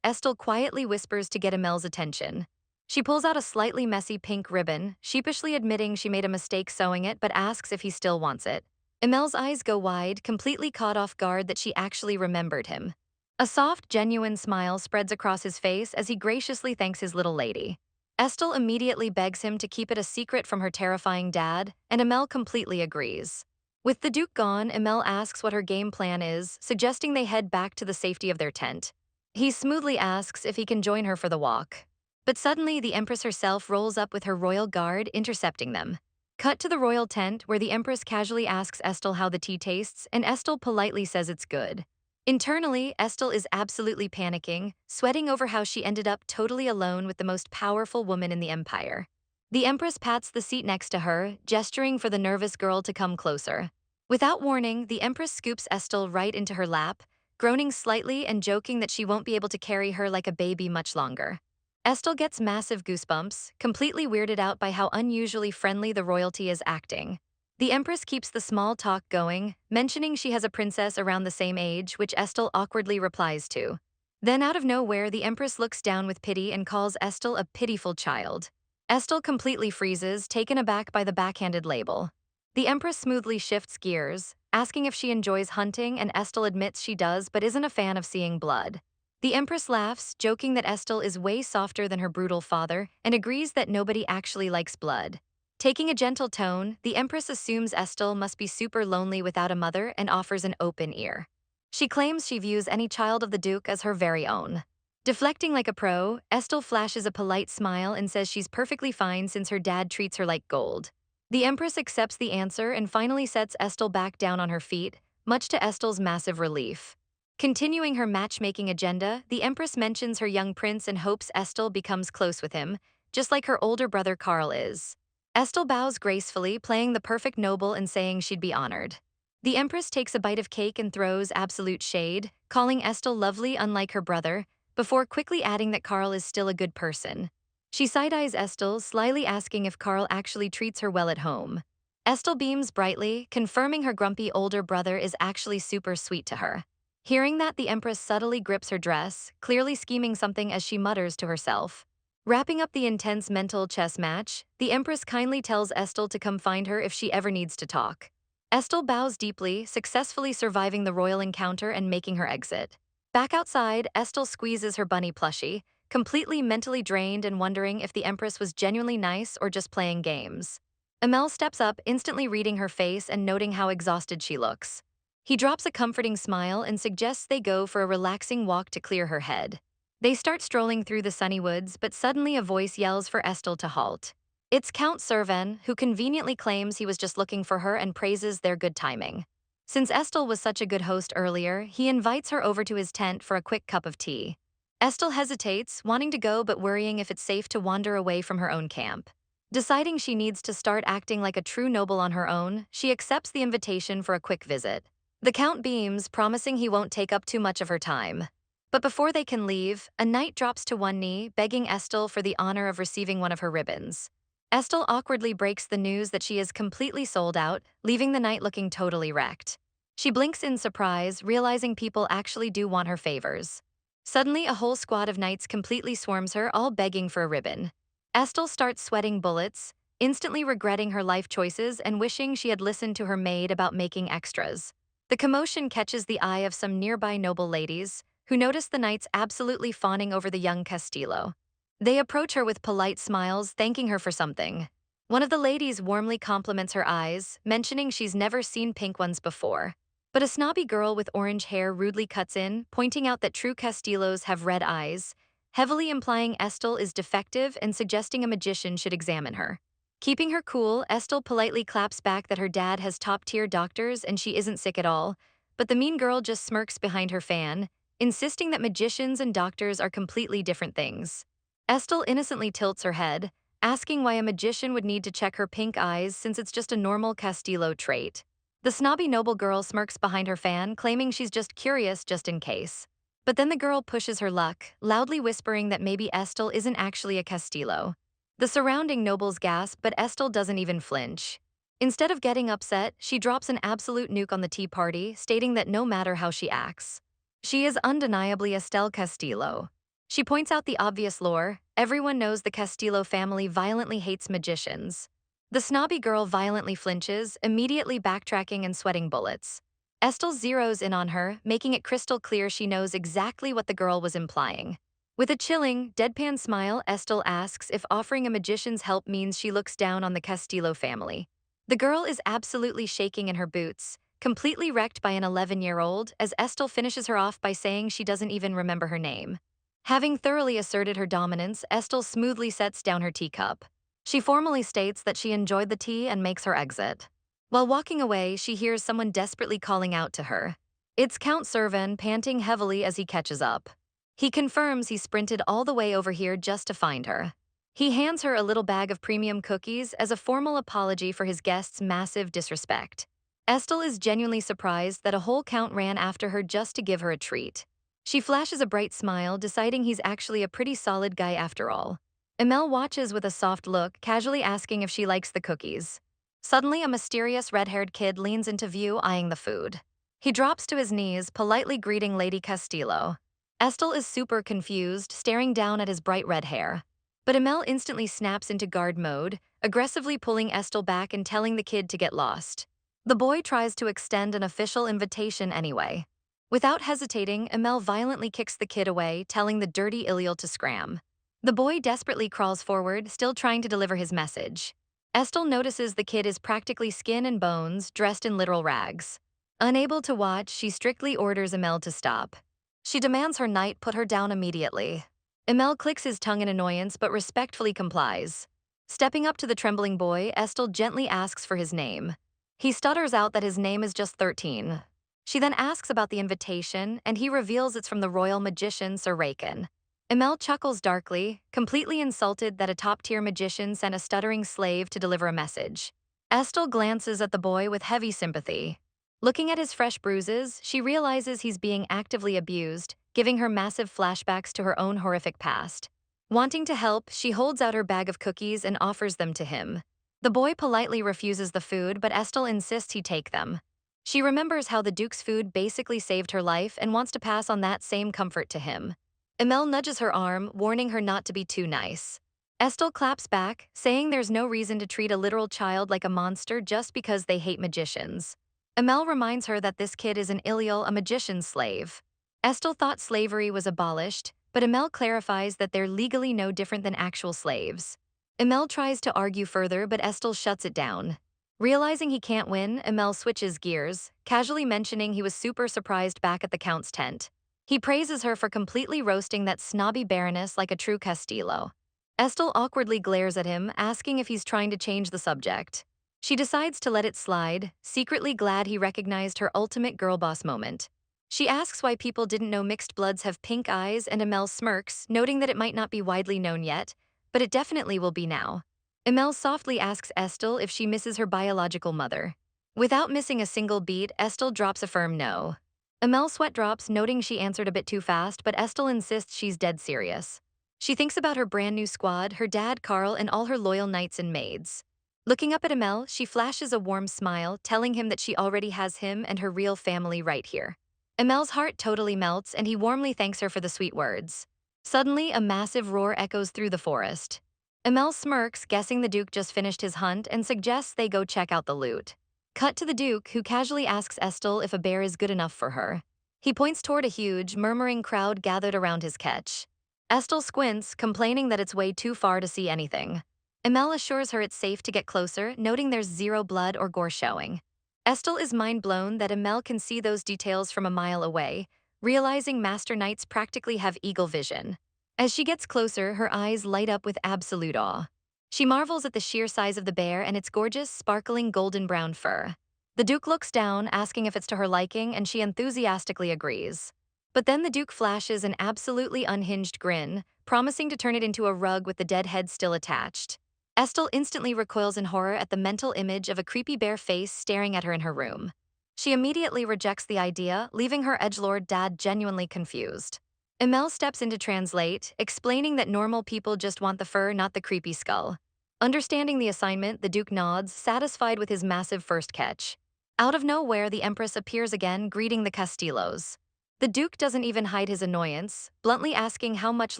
Estel quietly whispers to get Emil's attention. She pulls out a slightly messy pink ribbon, sheepishly admitting she made a mistake sewing it but asks if he still wants it. Emil's eyes go wide, completely caught off guard that she actually remembered him. A soft, genuine smile spreads across his face as he graciously thanks his little lady. Estel immediately begs him to keep it a secret from her terrifying dad, and Emil completely agrees. With the Duke gone, Emil asks what her game plan is, suggesting they head back to the safety of their tent. He smoothly asks if he can join her for the walk. But suddenly, the Empress herself rolls up with her royal guard, intercepting them. Cut to the royal tent, where the Empress casually asks Estel how the tea tastes, and Estel politely says it's good. Internally, Estel is absolutely panicking, sweating over how she ended up totally alone with the most powerful woman in the empire. The Empress pats the seat next to her, gesturing for the nervous girl to come closer. Without warning, the Empress scoops Estel right into her lap, groaning slightly and joking that she won't be able to carry her like a baby much longer. Estel gets massive goosebumps, completely weirded out by how unusually friendly the royalty is acting. The Empress keeps the small talk going, mentioning she has a princess around the same age, which Estel awkwardly replies to. Then out of nowhere, the Empress looks down with pity and calls Estel a pitiful child. Estel completely freezes, taken aback by the backhanded label. The Empress smoothly shifts gears, asking if she enjoys hunting, and Estel admits she does but isn't a fan of seeing blood. The Empress laughs, joking that Estel is way softer than her brutal father, and agrees that nobody actually likes blood. Taking a gentle tone, the Empress assumes Estel must be super lonely without a mother and offers an open ear. She claims she views any child of the Duke as her very own. Deflecting like a pro, Estel flashes a polite smile and says she's perfectly fine since her dad treats her like gold. The Empress accepts the answer and finally sets Estel back down on her feet, much to Estel's massive relief. Continuing her matchmaking agenda, the Empress mentions her young prince and hopes Estel becomes close with him, just like her older brother Karl is. Estel bows gracefully, playing the perfect noble and saying she'd be honored. The Empress takes a bite of cake and throws absolute shade, calling Estel lovely unlike her brother, before quickly adding that Karl is still a good person. She side-eyes Estel, slyly asking if Karl actually treats her well at home. Estel beams brightly, confirming her grumpy older brother is actually super sweet to her. Hearing that, the Empress subtly grips her dress, clearly scheming something as she mutters to herself. Wrapping up the intense mental chess match, the Empress kindly tells Estel to come find her if she ever needs to talk. Estel bows deeply, successfully surviving the royal encounter and making her exit. Back outside, Estel squeezes her bunny plushie, completely mentally drained and wondering if the Empress was genuinely nice or just playing games. Emil steps up, instantly reading her face and noting how exhausted she looks. He drops a comforting smile and suggests they go for a relaxing walk to clear her head. They start strolling through the sunny woods, but suddenly a voice yells for Estel to halt. It's Count Servan, who conveniently claims he was just looking for her and praises their good timing. Since Estel was such a good host earlier, he invites her over to his tent for a quick cup of tea. Estel hesitates, wanting to go but worrying if it's safe to wander away from her own camp. Deciding she needs to start acting like a true noble on her own, she accepts the invitation for a quick visit. The Count beams, promising he won't take up too much of her time. But before they can leave, a knight drops to one knee, begging Estel for the honor of receiving one of her ribbons. Estel awkwardly breaks the news that she is completely sold out, leaving the knight looking totally wrecked. She blinks in surprise, realizing people actually do want her favors. Suddenly, a whole squad of knights completely swarms her, all begging for a ribbon. Estel starts sweating bullets, instantly regretting her life choices and wishing she had listened to her maid about making extras. The commotion catches the eye of some nearby noble ladies, who notice the knights absolutely fawning over the young Castillo. They approach her with polite smiles, thanking her for something. One of the ladies warmly compliments her eyes, mentioning she's never seen pink ones before. But a snobby girl with orange hair rudely cuts in, pointing out that true Castillos have red eyes, heavily implying Estel is defective and suggesting a magician should examine her. Keeping her cool, Estel politely claps back that her dad has top-tier doctors and she isn't sick at all, but the mean girl just smirks behind her fan, insisting that magicians and doctors are completely different things. Estel innocently tilts her head, asking why a magician would need to check her pink eyes since it's just a normal Castillo trait. The snobby noble girl smirks behind her fan, claiming she's just curious just in case. But then the girl pushes her luck, loudly whispering that maybe Estelle isn't actually a Castillo. The surrounding nobles gasp, but Estelle doesn't even flinch. Instead of getting upset, she drops an absolute nuke on the tea party, stating that no matter how she acts, she is undeniably Estelle Castillo. She points out the obvious lore. Everyone knows the Castillo family violently hates magicians. The snobby girl violently flinches, immediately backtracking and sweating bullets. Estelle zeroes in on her, making it crystal clear she knows exactly what the girl was implying. With a chilling, deadpan smile, Estelle asks if offering a magician's help means she looks down on the Castillo family. The girl is absolutely shaking in her boots, completely wrecked by an 11-year-old, as Estelle finishes her off by saying she doesn't even remember her name. Having thoroughly asserted her dominance, Estelle smoothly sets down her teacup. She formally states that she enjoyed the tea and makes her exit. While walking away, she hears someone desperately calling out to her. It's Count Servan, panting heavily as he catches up. He confirms he sprinted all the way over here just to find her. He hands her a little bag of premium cookies as a formal apology for his guest's massive disrespect. Estelle is genuinely surprised that a whole count ran after her just to give her a treat. She flashes a bright smile, deciding he's actually a pretty solid guy after all. Emelle watches with a soft look, casually asking if she likes the cookies. Suddenly, a mysterious red-haired kid leans into view, eyeing the food. He drops to his knees, politely greeting Lady Castillo. Estelle is super confused, staring down at his bright red hair. But Emelle instantly snaps into guard mode, aggressively pulling Estelle back and telling the kid to get lost. The boy tries to extend an official invitation anyway. Without hesitating, Emelle violently kicks the kid away, telling the dirty Iliel to scram. The boy desperately crawls forward, still trying to deliver his message. Estelle notices the kid is practically skin and bones, dressed in literal rags. Unable to watch, she strictly orders Emelle to stop. She demands her knight put her down immediately. Emelle clicks his tongue in annoyance but respectfully complies. Stepping up to the trembling boy, Estelle gently asks for his name. He stutters out that his name is just 13. She then asks about the invitation, and he reveals it's from the royal magician Sir Raken. Emelle chuckles darkly, completely insulted that a top-tier magician sent a stuttering slave to deliver a message. Estelle glances at the boy with heavy sympathy. Looking at his fresh bruises, she realizes he's being actively abused, giving her massive flashbacks to her own horrific past. Wanting to help, she holds out her bag of cookies and offers them to him. The boy politely refuses the food, but Estelle insists he take them. She remembers how the Duke's food basically saved her life and wants to pass on that same comfort to him. Emelle nudges her arm, warning her not to be too nice. Estelle claps back, saying there's no reason to treat a literal child like a monster just because they hate magicians. Emelle reminds her that this kid is an Iliel, a magician's slave. Estelle thought slavery was abolished, but Emelle clarifies that they're legally no different than actual slaves. Emelle tries to argue further, but Estelle shuts it down. Realizing he can't win, Emelle switches gears, casually mentioning he was super surprised back at the Count's tent. He praises her for completely roasting that snobby baroness like a true Castillo. Estelle awkwardly glares at him, asking if he's trying to change the subject. She decides to let it slide, secretly glad he recognized her ultimate girl boss moment. She asks why people didn't know mixed bloods have pink eyes, and Emelle smirks, noting that it might not be widely known yet, but it definitely will be now. Emelle softly asks Estelle if she misses her biological mother. Without missing a single beat, Estelle drops a firm no. Emelle sweat drops, noting she answered a bit too fast, but Estelle insists she's dead serious. She thinks about her brand new squad, her dad Carl, and all her loyal knights and maids. Looking up at Emelle, she flashes a warm smile, telling him that she already has him and her real family right here. Emelle's heart totally melts, and he warmly thanks her for the sweet words. Suddenly, a massive roar echoes through the forest. Emelle smirks, guessing the Duke just finished his hunt, and suggests they go check out the loot. Cut to the Duke, who casually asks Estelle if a bear is good enough for her. He points toward a huge, murmuring crowd gathered around his catch. Estelle squints, complaining that it's way too far to see anything. Emelle assures her it's safe to get closer, noting there's zero blood or gore showing. Estelle is mind-blown that Emelle can see those details from a mile away, realizing Master Knights practically have eagle vision. As she gets closer, her eyes light up with absolute awe. She marvels at the sheer size of the bear and its gorgeous, sparkling golden-brown fur. The Duke looks down, asking if it's to her liking, and she enthusiastically agrees. But then the Duke flashes an absolutely unhinged grin, promising to turn it into a rug with the dead head still attached. Estelle instantly recoils in horror at the mental image of a creepy bear face staring at her in her room. She immediately rejects the idea, leaving her edgelord dad genuinely confused. Emil steps in to translate, explaining that normal people just want the fur, not the creepy skull. Understanding the assignment, the Duke nods, satisfied with his massive first catch. Out of nowhere, the Empress appears again, greeting the Castillos. The Duke doesn't even hide his annoyance, bluntly asking how much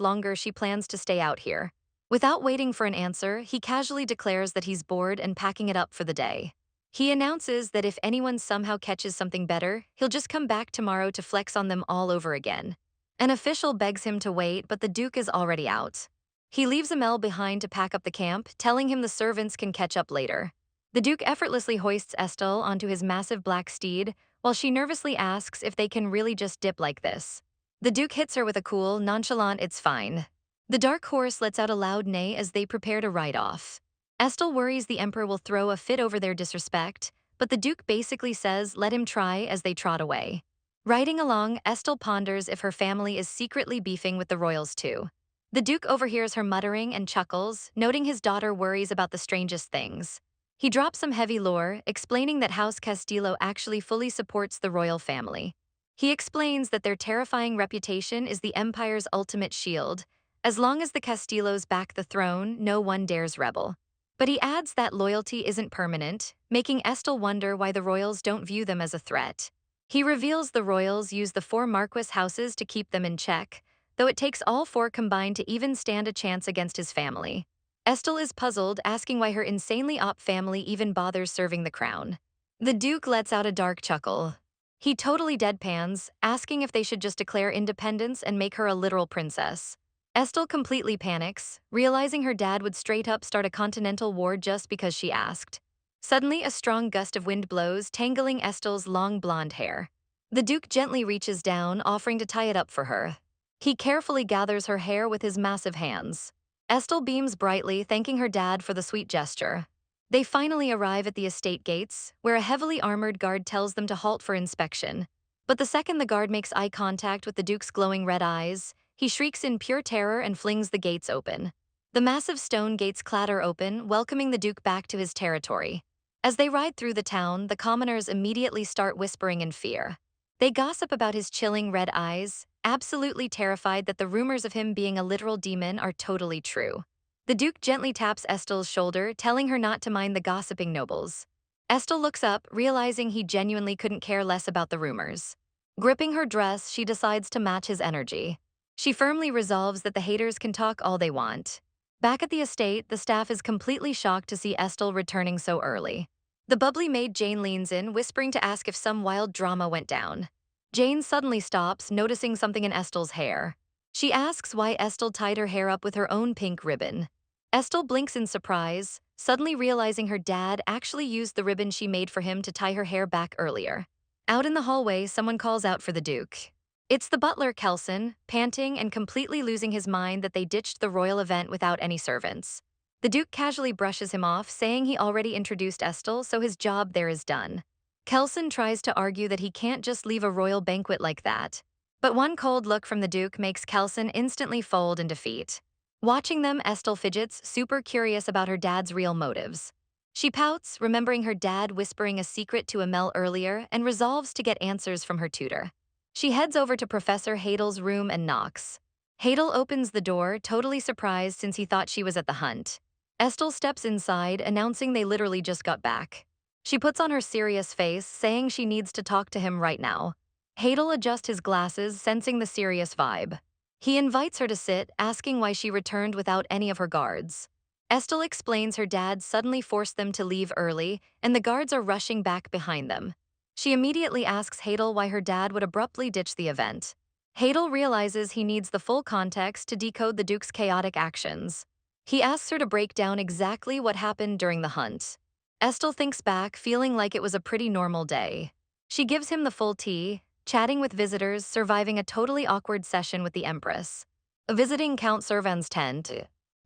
longer she plans to stay out here. Without waiting for an answer, he casually declares that he's bored and packing it up for the day. He announces that if anyone somehow catches something better, he'll just come back tomorrow to flex on them all over again. An official begs him to wait, but the Duke is already out. He leaves Amel behind to pack up the camp, telling him the servants can catch up later. The Duke effortlessly hoists Estelle onto his massive black steed, while she nervously asks if they can really just dip like this. The Duke hits her with a cool, nonchalant "it's fine." The dark horse lets out a loud neigh as they prepare to ride off. Estelle worries the Emperor will throw a fit over their disrespect, but the Duke basically says let him try as they trot away. Riding along, Estelle ponders if her family is secretly beefing with the royals too. The Duke overhears her muttering and chuckles, noting his daughter worries about the strangest things. He drops some heavy lore, explaining that House Castillo actually fully supports the royal family. He explains that their terrifying reputation is the Empire's ultimate shield. As long as the Castillos back the throne, no one dares rebel. But he adds that loyalty isn't permanent, making Estelle wonder why the royals don't view them as a threat. He reveals the royals use the four Marquis houses to keep them in check, though it takes all four combined to even stand a chance against his family. Estelle is puzzled, asking why her insanely op family even bothers serving the crown. The Duke lets out a dark chuckle. He totally deadpans, asking if they should just declare independence and make her a literal princess. Estelle completely panics, realizing her dad would straight up start a continental war just because she asked. Suddenly, a strong gust of wind blows, tangling Estelle's long blonde hair. The Duke gently reaches down, offering to tie it up for her. He carefully gathers her hair with his massive hands. Estelle beams brightly, thanking her dad for the sweet gesture. They finally arrive at the estate gates, where a heavily armored guard tells them to halt for inspection. But the second the guard makes eye contact with the Duke's glowing red eyes, he shrieks in pure terror and flings the gates open. The massive stone gates clatter open, welcoming the Duke back to his territory. As they ride through the town, the commoners immediately start whispering in fear. They gossip about his chilling red eyes, absolutely terrified that the rumors of him being a literal demon are totally true. The Duke gently taps Estelle's shoulder, telling her not to mind the gossiping nobles. Estelle looks up, realizing he genuinely couldn't care less about the rumors. Gripping her dress, she decides to match his energy. She firmly resolves that the haters can talk all they want. Back at the estate, the staff is completely shocked to see Estelle returning so early. The bubbly maid Jane leans in, whispering to ask if some wild drama went down. Jane suddenly stops, noticing something in Estelle's hair. She asks why Estelle tied her hair up with her own pink ribbon. Estelle blinks in surprise, suddenly realizing her dad actually used the ribbon she made for him to tie her hair back earlier. Out in the hallway, someone calls out for the Duke. It's the butler, Kelson, panting and completely losing his mind that they ditched the royal event without any servants. The Duke casually brushes him off, saying he already introduced Estelle, so his job there is done. Kelson tries to argue that he can't just leave a royal banquet like that. But one cold look from the Duke makes Kelson instantly fold in defeat. Watching them, Estelle fidgets, super curious about her dad's real motives. She pouts, remembering her dad whispering a secret to Amel earlier, and resolves to get answers from her tutor. She heads over to Professor Hadel's room and knocks. Hadel opens the door, totally surprised since he thought she was at the hunt. Estelle steps inside, announcing they literally just got back. She puts on her serious face, saying she needs to talk to him right now. Hadel adjusts his glasses, sensing the serious vibe. He invites her to sit, asking why she returned without any of her guards. Estelle explains her dad suddenly forced them to leave early, and the guards are rushing back behind them. She immediately asks Hadel why her dad would abruptly ditch the event. Hadel realizes he needs the full context to decode the Duke's chaotic actions. He asks her to break down exactly what happened during the hunt. Estelle thinks back, feeling like it was a pretty normal day. She gives him the full tea, chatting with visitors, surviving a totally awkward session with the Empress. Visiting Count Servan's tent.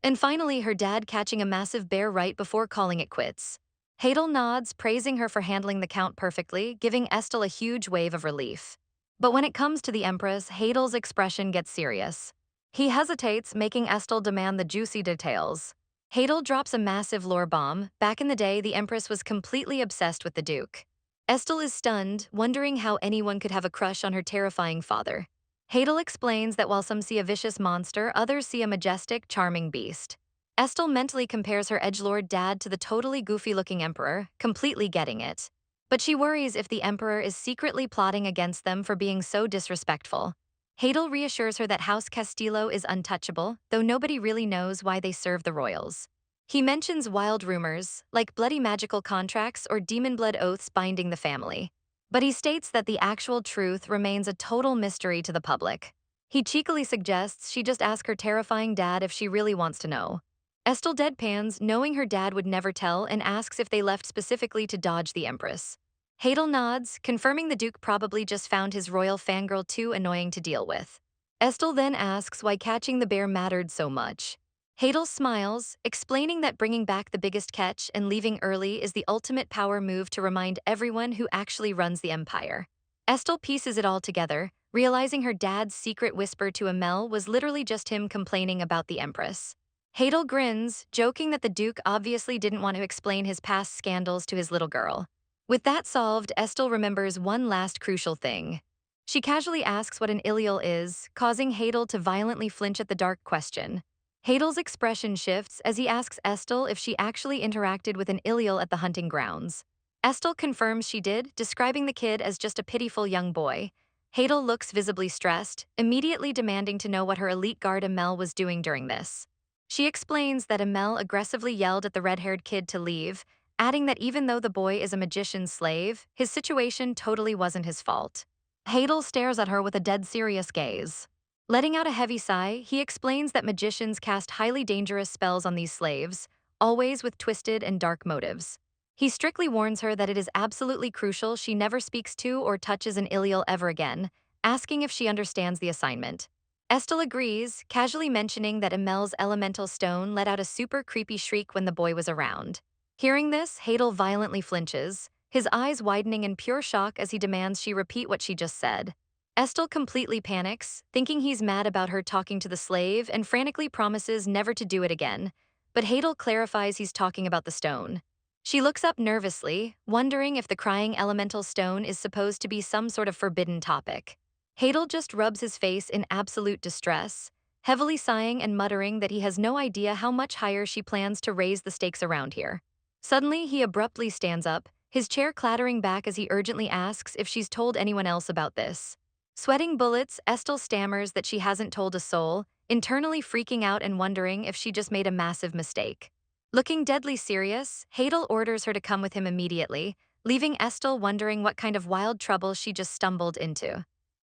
And finally, her dad catching a massive bear right before calling it quits. Hadel nods, praising her for handling the Count perfectly, giving Estelle a huge wave of relief. But when it comes to the Empress, Hadel's expression gets serious. He hesitates, making Estelle demand the juicy details. Hadel drops a massive lore bomb. Back in the day, the Empress was completely obsessed with the Duke. Estel is stunned, wondering how anyone could have a crush on her terrifying father. Hadel explains that while some see a vicious monster, others see a majestic, charming beast. Estel mentally compares her edgelord dad to the totally goofy-looking emperor, completely getting it. But she worries if the emperor is secretly plotting against them for being so disrespectful. Hadel reassures her that House Castillo is untouchable, though nobody really knows why they serve the royals. He mentions wild rumors, like bloody magical contracts or demon blood oaths binding the family. But he states that the actual truth remains a total mystery to the public. He cheekily suggests she just ask her terrifying dad if she really wants to know. Estel deadpans, knowing her dad would never tell, and asks if they left specifically to dodge the Empress. Hadel nods, confirming the Duke probably just found his royal fangirl too annoying to deal with. Estel then asks why catching the bear mattered so much. Hadel smiles, explaining that bringing back the biggest catch and leaving early is the ultimate power move to remind everyone who actually runs the empire. Estel pieces it all together, realizing her dad's secret whisper to Amel was literally just him complaining about the Empress. Hadel grins, joking that the Duke obviously didn't want to explain his past scandals to his little girl. With that solved, Estel remembers one last crucial thing. She casually asks what an ilial is, causing Hadel to violently flinch at the dark question. Hadel's expression shifts as he asks Estel if she actually interacted with an ilial at the hunting grounds. Estel confirms she did, describing the kid as just a pitiful young boy. Hadel looks visibly stressed, immediately demanding to know what her elite guard Amel was doing during this. She explains that Amel aggressively yelled at the red-haired kid to leave, adding that even though the boy is a magician's slave, his situation totally wasn't his fault. Hadel stares at her with a dead serious gaze. Letting out a heavy sigh, he explains that magicians cast highly dangerous spells on these slaves, always with twisted and dark motives. He strictly warns her that it is absolutely crucial she never speaks to or touches an ilial ever again, asking if she understands the assignment. Estel agrees, casually mentioning that Amel's elemental stone let out a super creepy shriek when the boy was around. Hearing this, Hadel violently flinches, his eyes widening in pure shock as he demands she repeat what she just said. Estel completely panics, thinking he's mad about her talking to the slave and frantically promises never to do it again, but Hadel clarifies he's talking about the stone. She looks up nervously, wondering if the crying elemental stone is supposed to be some sort of forbidden topic. Hadel just rubs his face in absolute distress, heavily sighing and muttering that he has no idea how much higher she plans to raise the stakes around here. Suddenly, he abruptly stands up, his chair clattering back as he urgently asks if she's told anyone else about this. Sweating bullets, Estel stammers that she hasn't told a soul, internally freaking out and wondering if she just made a massive mistake. Looking deadly serious, Hadel orders her to come with him immediately, leaving Estel wondering what kind of wild trouble she just stumbled into.